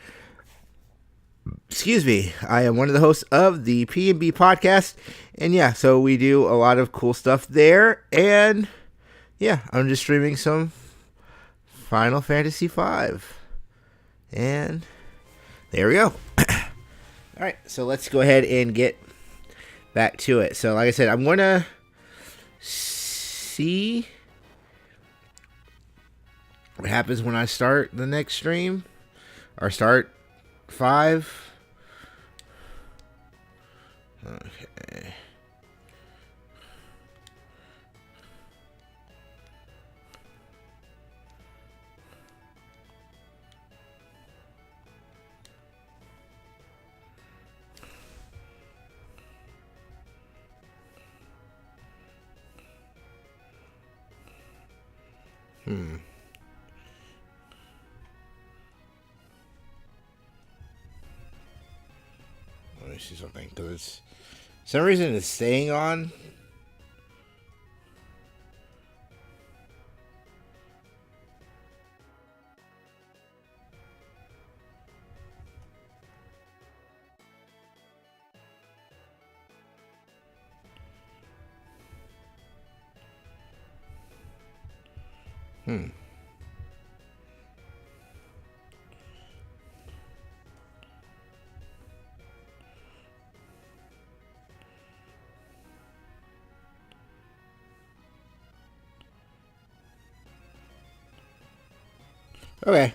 Excuse me. I am one of the hosts of the P&B podcast. And yeah, so we do a lot of cool stuff there. And yeah, I'm just streaming some Final Fantasy V. And there we go. Alright, so let's go ahead and get back to it. So like I said, I'm going to see what happens when I start the next stream. Or start 5. Okay. Let me see something, because it's some reason it's staying on. Okay.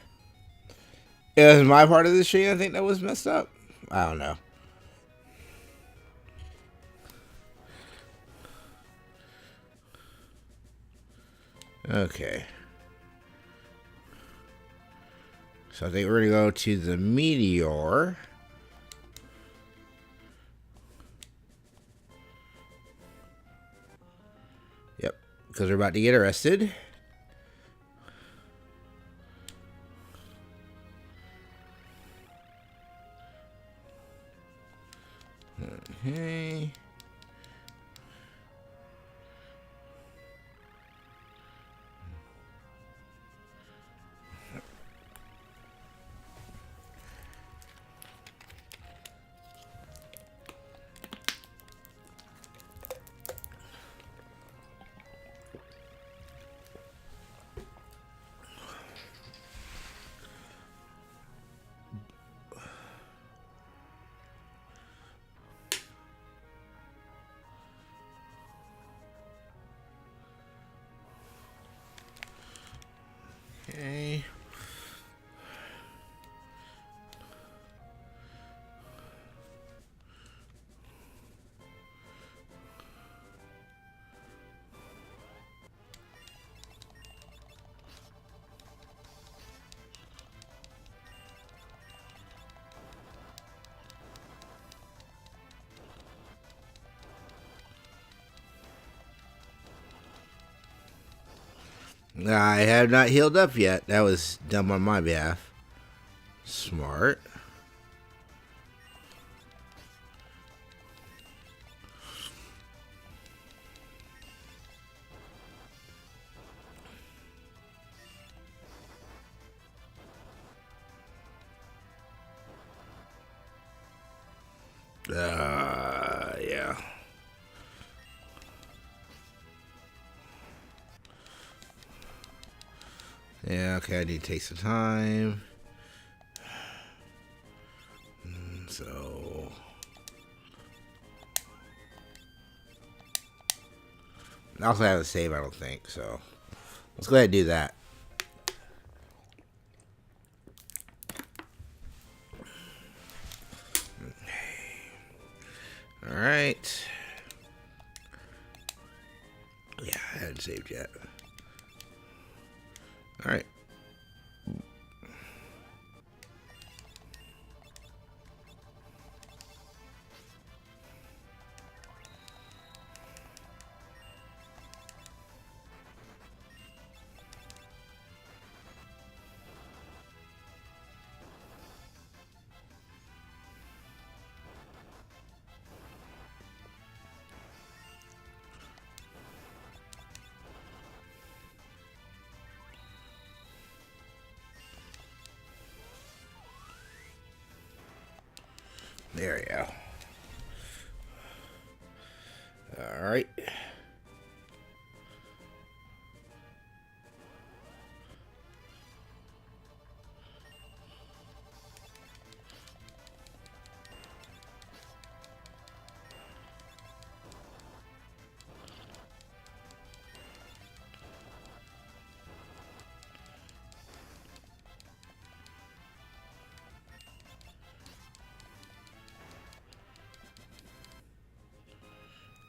It was my part of the stream, I think, that was messed up. I don't know. Okay. So I think we're going to go to the meteor. Yep. Because we're about to get arrested. Okay. Okay. I have not healed up yet. That was dumb on my behalf. Smart. Yeah. Yeah, okay, I need to take some time. So... I also have a save, I don't think, so... Let's go ahead and do that. Alright. Yeah, I haven't saved yet. Alright. There we go. All right.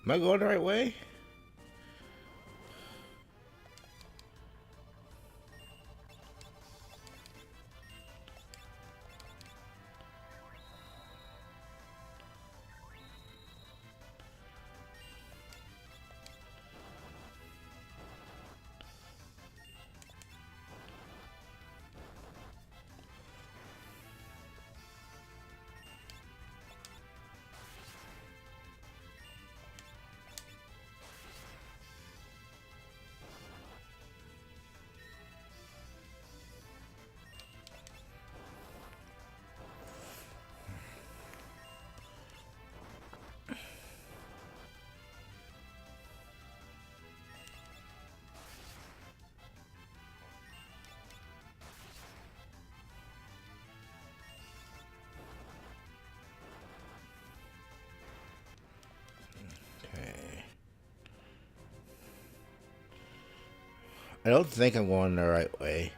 Am I going the right way? I don't think I'm going the right way.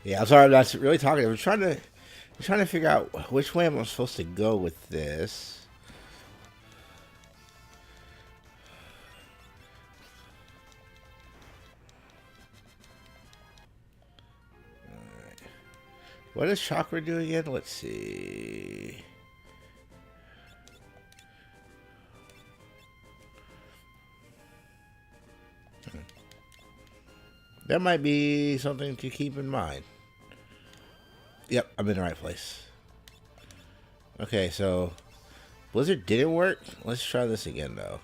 Yeah, I'm sorry, I'm not really talking. I'm trying to figure out which way I'm supposed to go with this. Alright. What does chakra do again? Let's see. That might be something to keep in mind. Yep, I'm in the right place. Okay, so Blizzard didn't work. Let's try this again, though.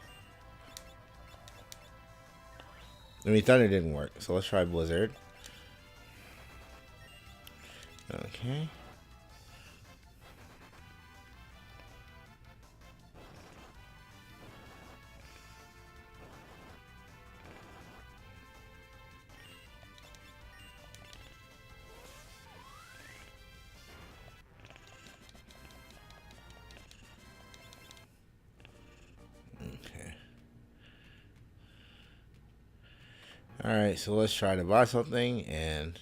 I mean, Thunder didn't work, so let's try Blizzard. Okay. Alright, so let's try to buy something and...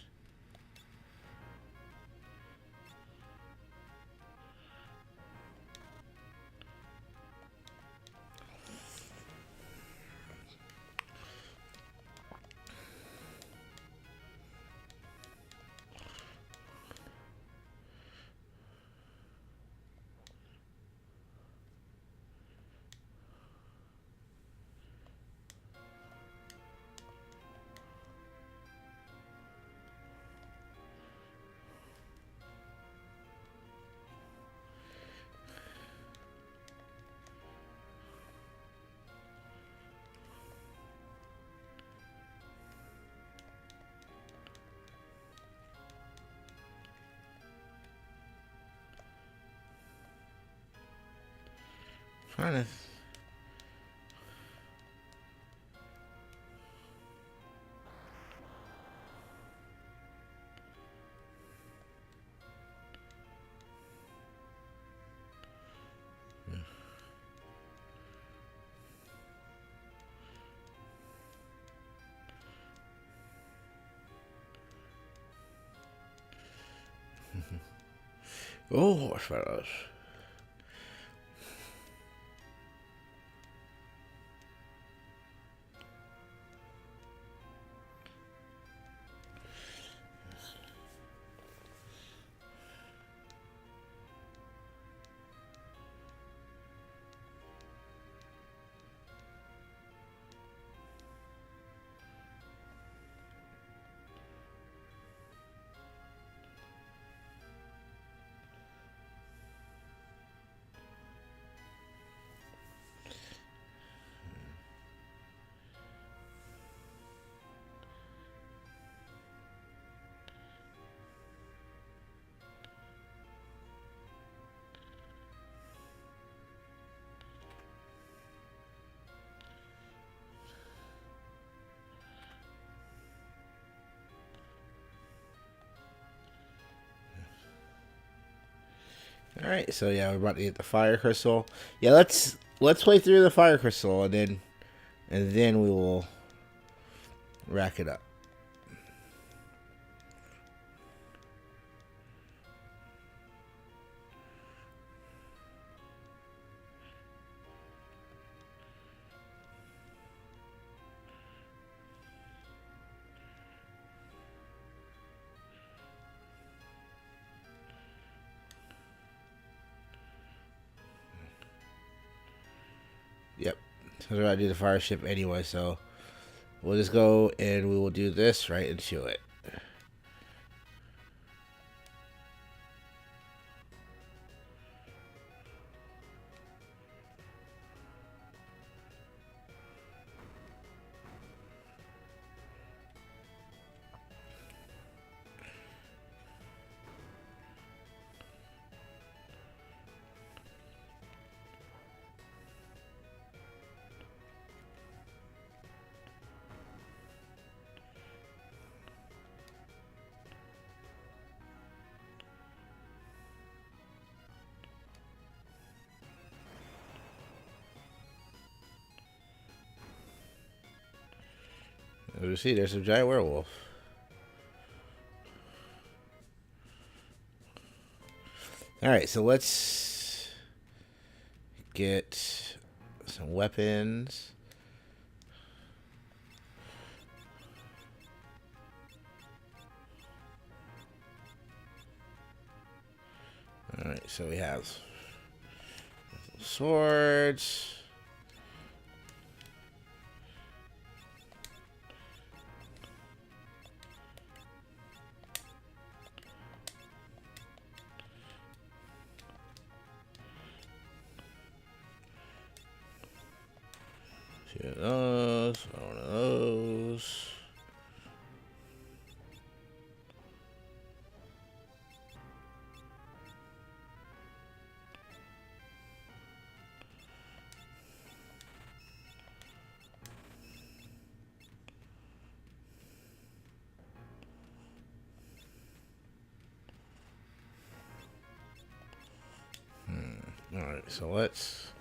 Trying to... Oh, horsefellows. All right, so yeah, we're about to get the fire crystal. Yeah, let's play through the fire crystal and then we will rack it up. Yep, so we're gonna do the fire ship anyway, so we'll just go and we will do this right into it. As you see, there's a giant werewolf. Alright, so let's get some weapons. Alright, so we have swords. Two of those, one of those. Alright, so let's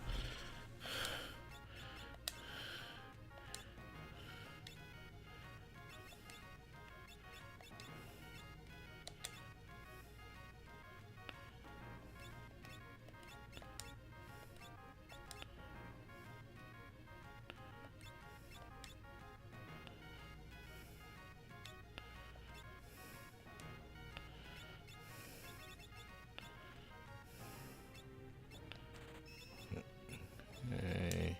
okay.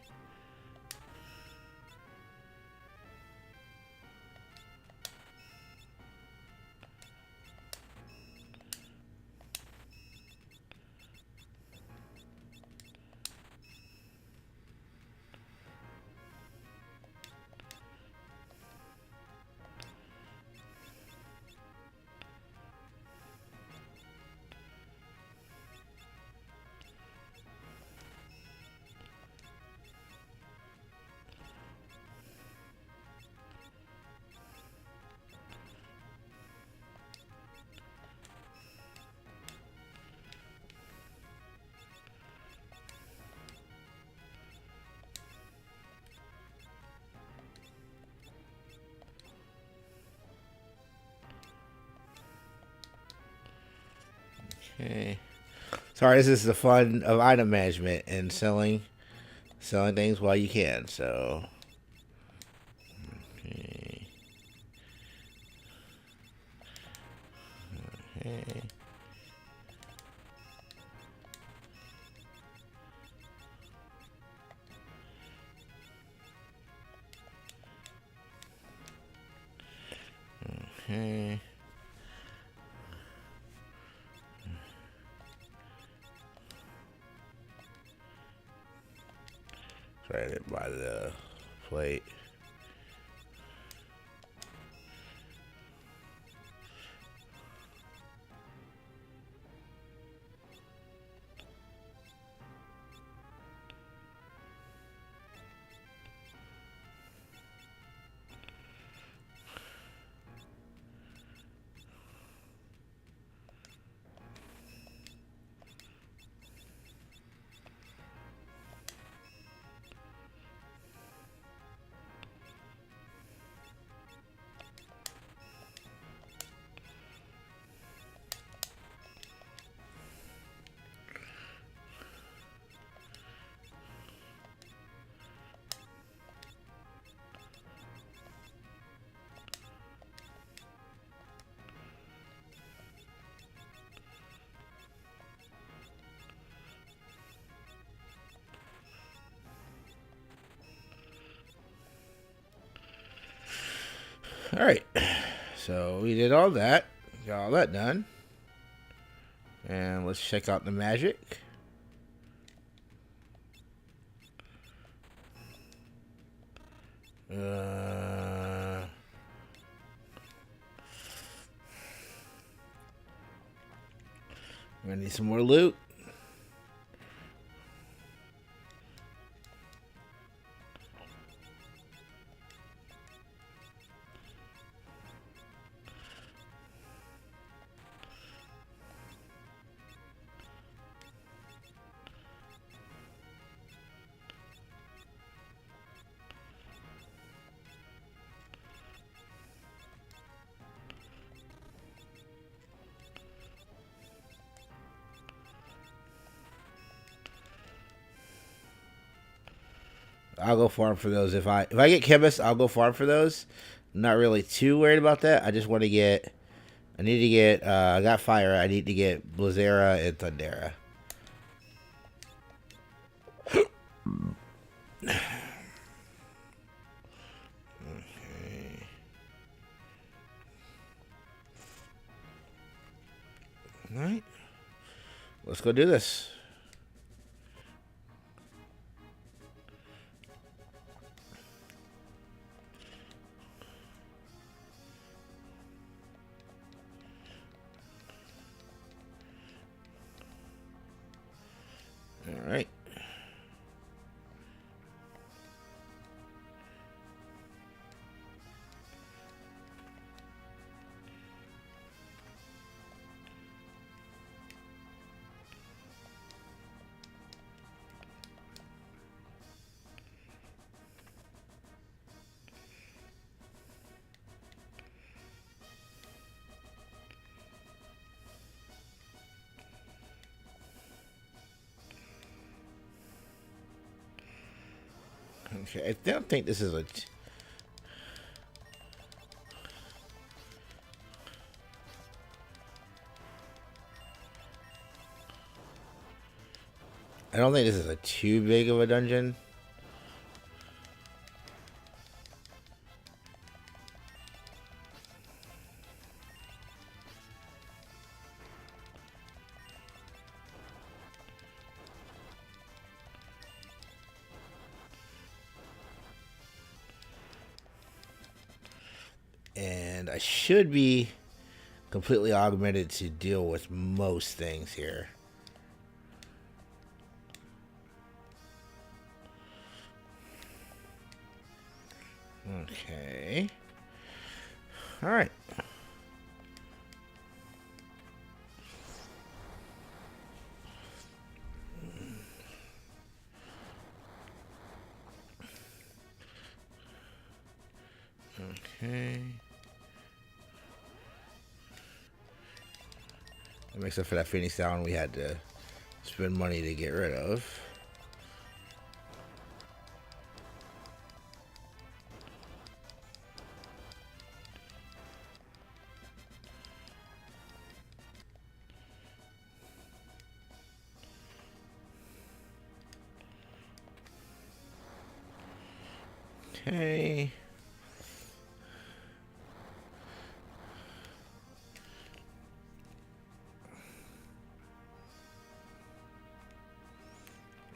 Okay. Sorry, this is the fun of item management and selling things while you can. So, okay. Okay. Okay. Sorry, I didn't buy the plate. Alright, so we did all that. Got all that done. And let's check out the magic. We're gonna need some more loot. I'll go farm for those. If I get chemist, I'll go farm for those. I'm not really too worried about that. I just want to get. I need to get. I got fire. I need to get Blazera and Thundera. Okay. All right. Let's go do this. All right. Okay, I don't think this is a... I don't think this is a too big of a dungeon. And I should be completely augmented to deal with most things here. Okay. All right. Okay. That makes up for that Phoenix down we had to spend money to get rid of. Okay.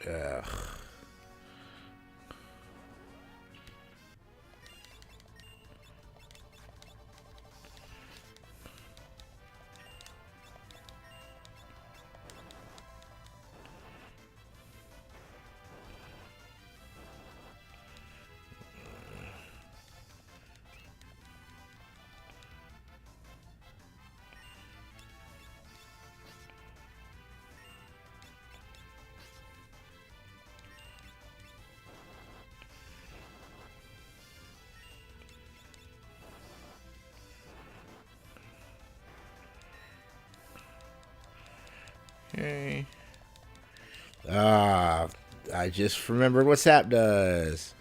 Ugh. Okay. I just remembered what SAP does.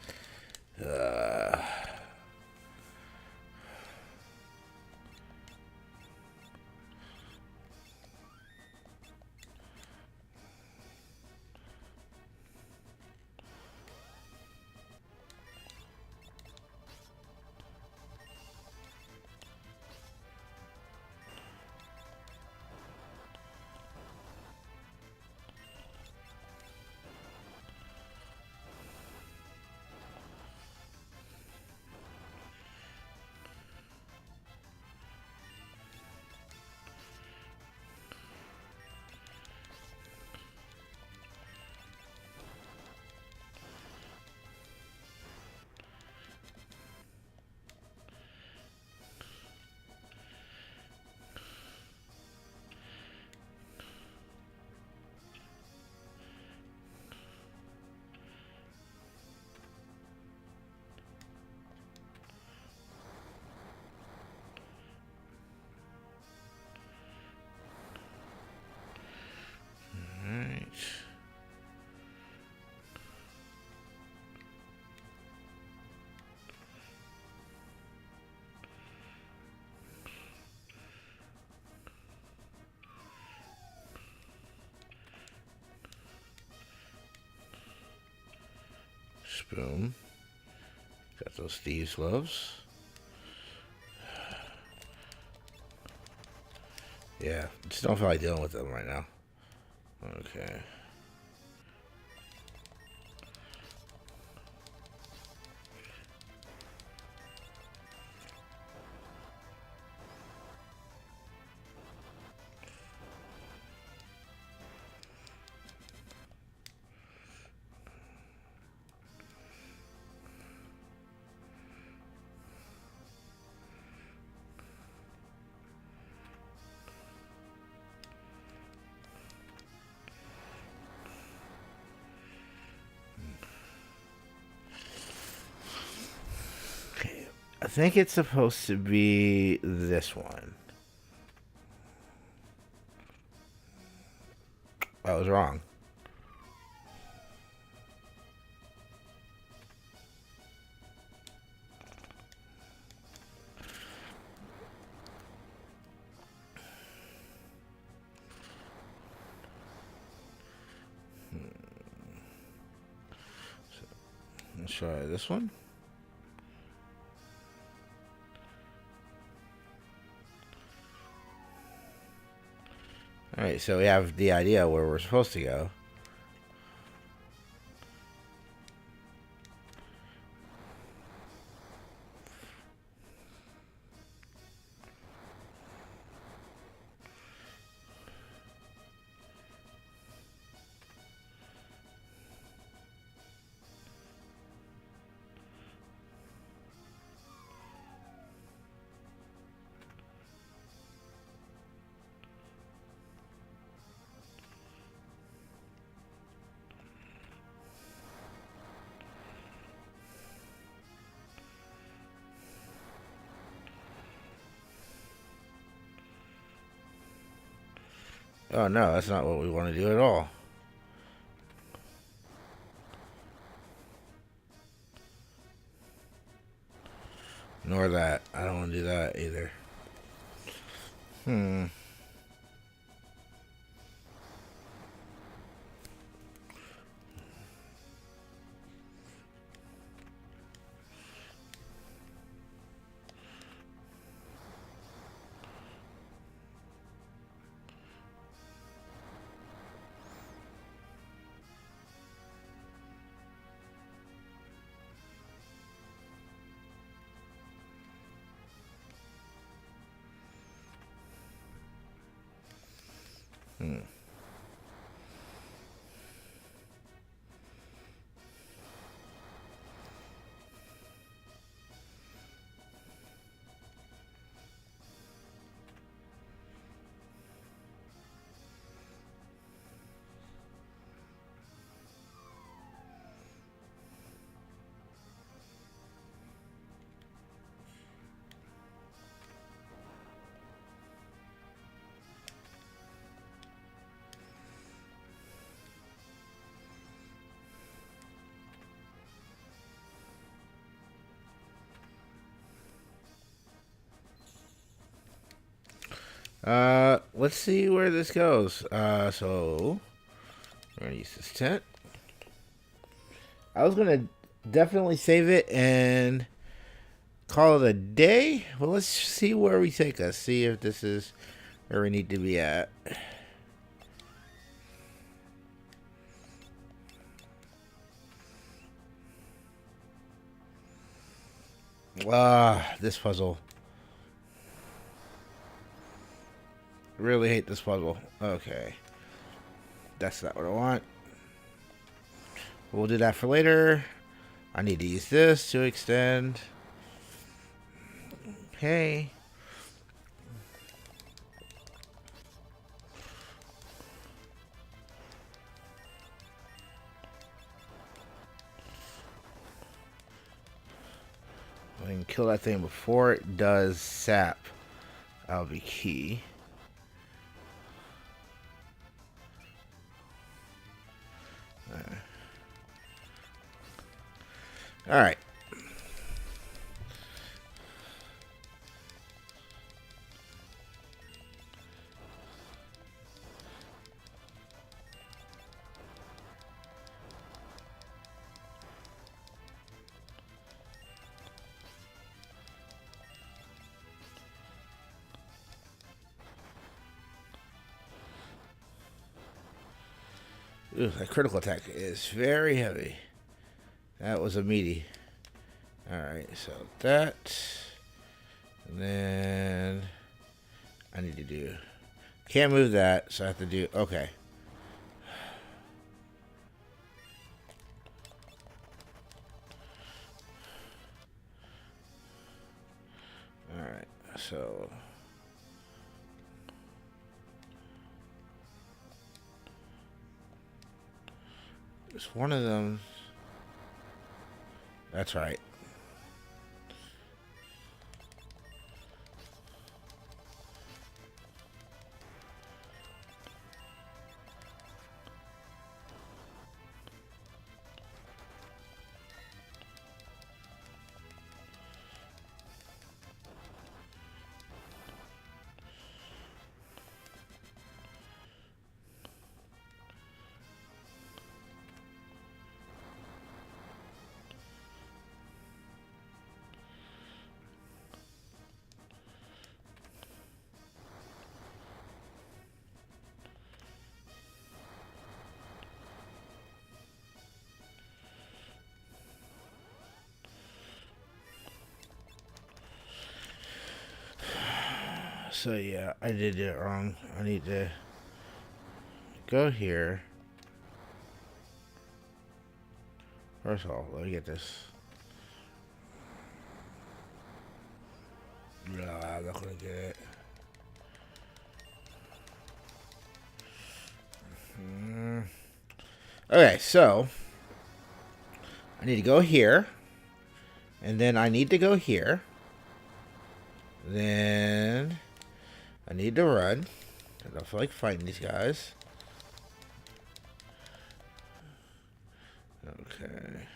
Boom. Got those thieves' gloves. Yeah, just don't feel like dealing with them right now. Okay. I think it's supposed to be this one. I was wrong. So, let's try this one. Alright, so we have the idea where we're supposed to go. Oh no, that's not what we want to do at all. Nor that. I don't want to do that either. Hmm. Hmm. Let's see where this goes. So we're gonna use this tent. I was gonna definitely save it and call it a day. Well, let's see where we take us. See if this is where we need to be at. This puzzle. Really hate this puzzle. Okay. That's not what I want. We'll do that for later. I need to use this to extend. Okay. I can kill that thing before it does sap. That'll be key. All right. Ooh, that critical attack is very heavy. That was a meaty. Alright, so that. And then I need to do. Can't move that, so I have to do. Okay. Alright, so. It's one of them. That's right. So yeah, I did it wrong. I need to go here. First of all, let me get this. No, I'm not gonna get it. Okay, so I need to go here, and then I need to go here. Then I need to run. I don't feel like fighting these guys. Okay.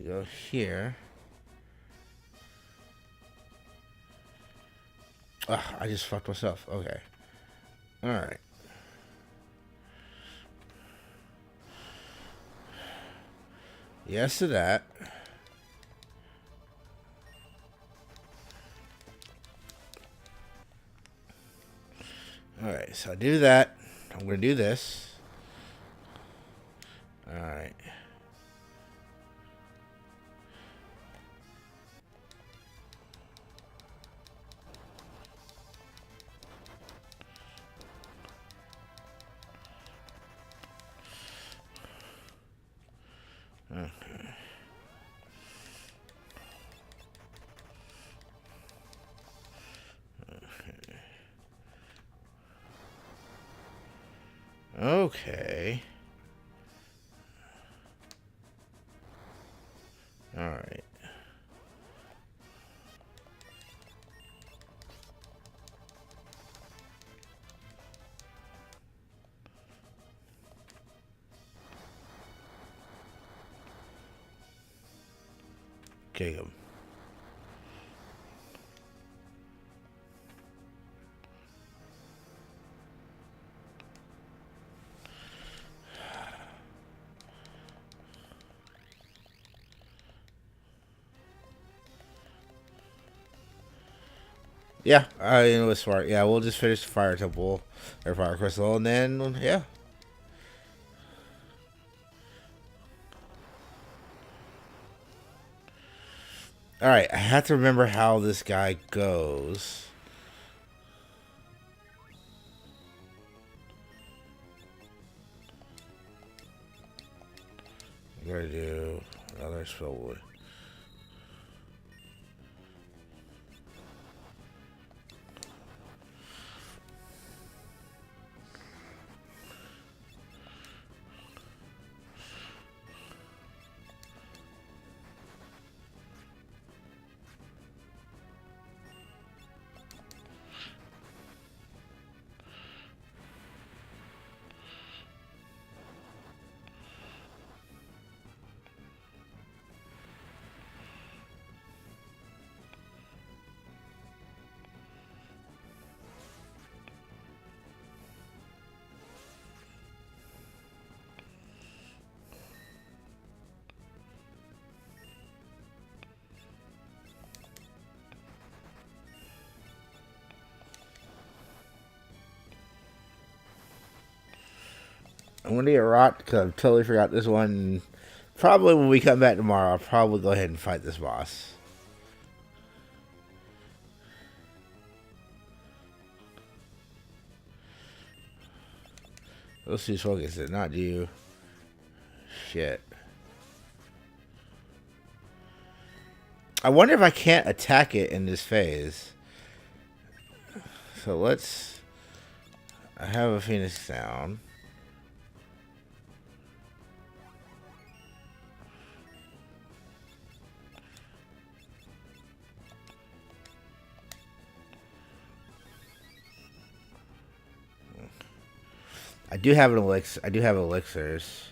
Go here. Ugh, I just fucked myself. Okay. Alright. Yes to that. Alright, so I do that. I'm going to do this. Alright. Okay. Okay. All right. Jacob. Yeah, it was smart. Yeah, we'll just finish the fire temple or fire crystal, and then yeah. All right, I have to remember how this guy goes. I'm gonna do another spellwood. I'm going to get rocked because I totally forgot this one. Probably when we come back tomorrow, I'll probably go ahead and fight this boss. Let's just focus it, not you. Shit. I wonder if I can't attack it in this phase. So let's... I have a Phoenix down. I do have an elixir. I do have elixirs.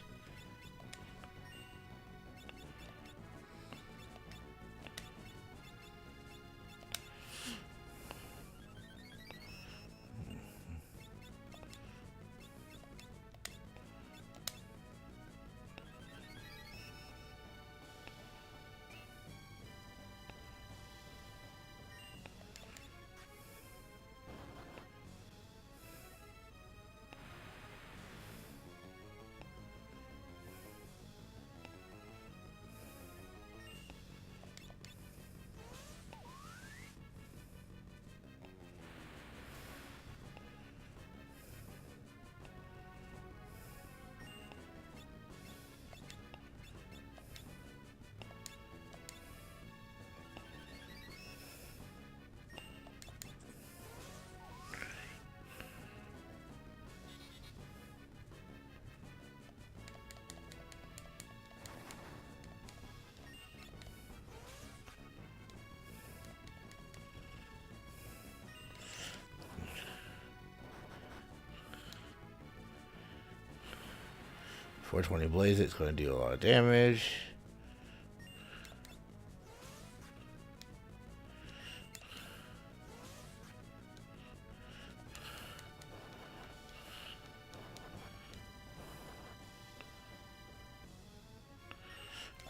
.420 blaze, it's going to do a lot of damage.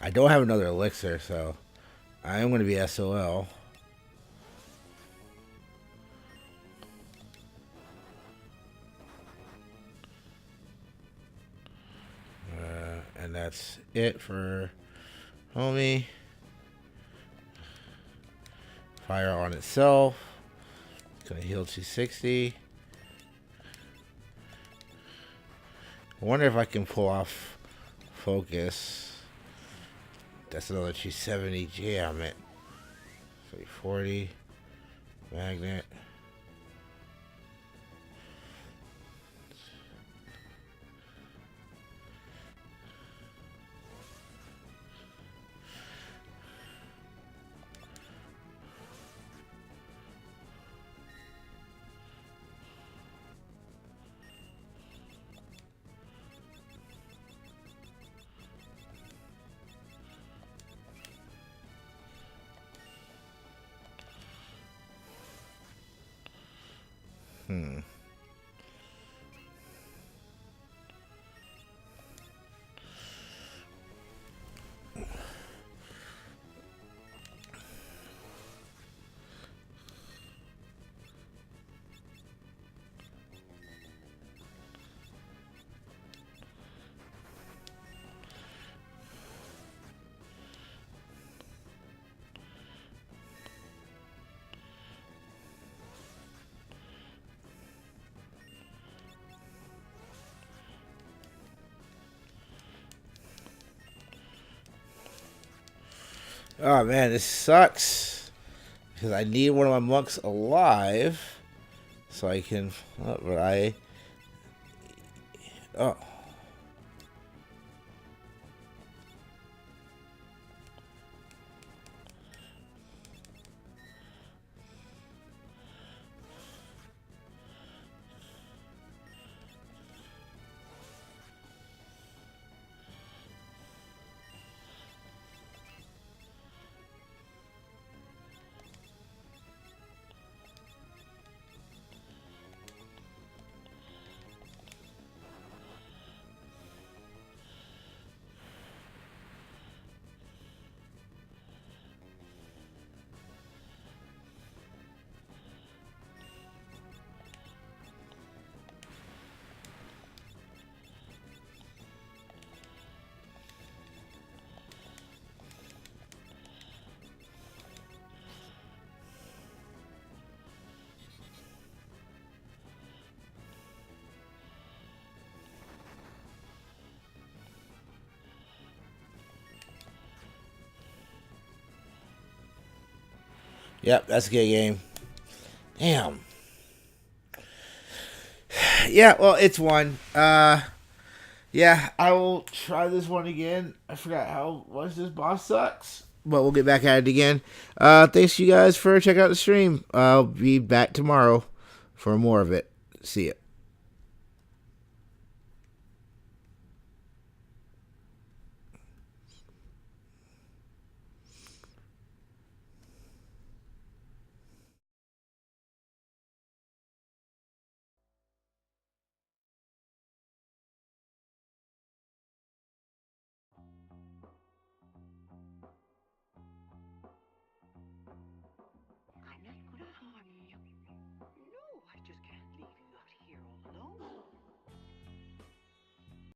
I don't have another elixir, so I am going to be SOL. And that's it for homie. Fire on itself. Gonna heal 260. I wonder if I can pull off focus. That's another 270. Damn it. 340. Magnet. Oh man, this sucks. Because I need one of my monks alive. So I can... Oh, but I... Oh. Yep, that's a good game. Damn. Yeah, well, it's one. Yeah, I will try this one again. I forgot how much this boss sucks. But we'll get back at it again. Thanks you guys for checking out the stream. I'll be back tomorrow for more of it. See ya.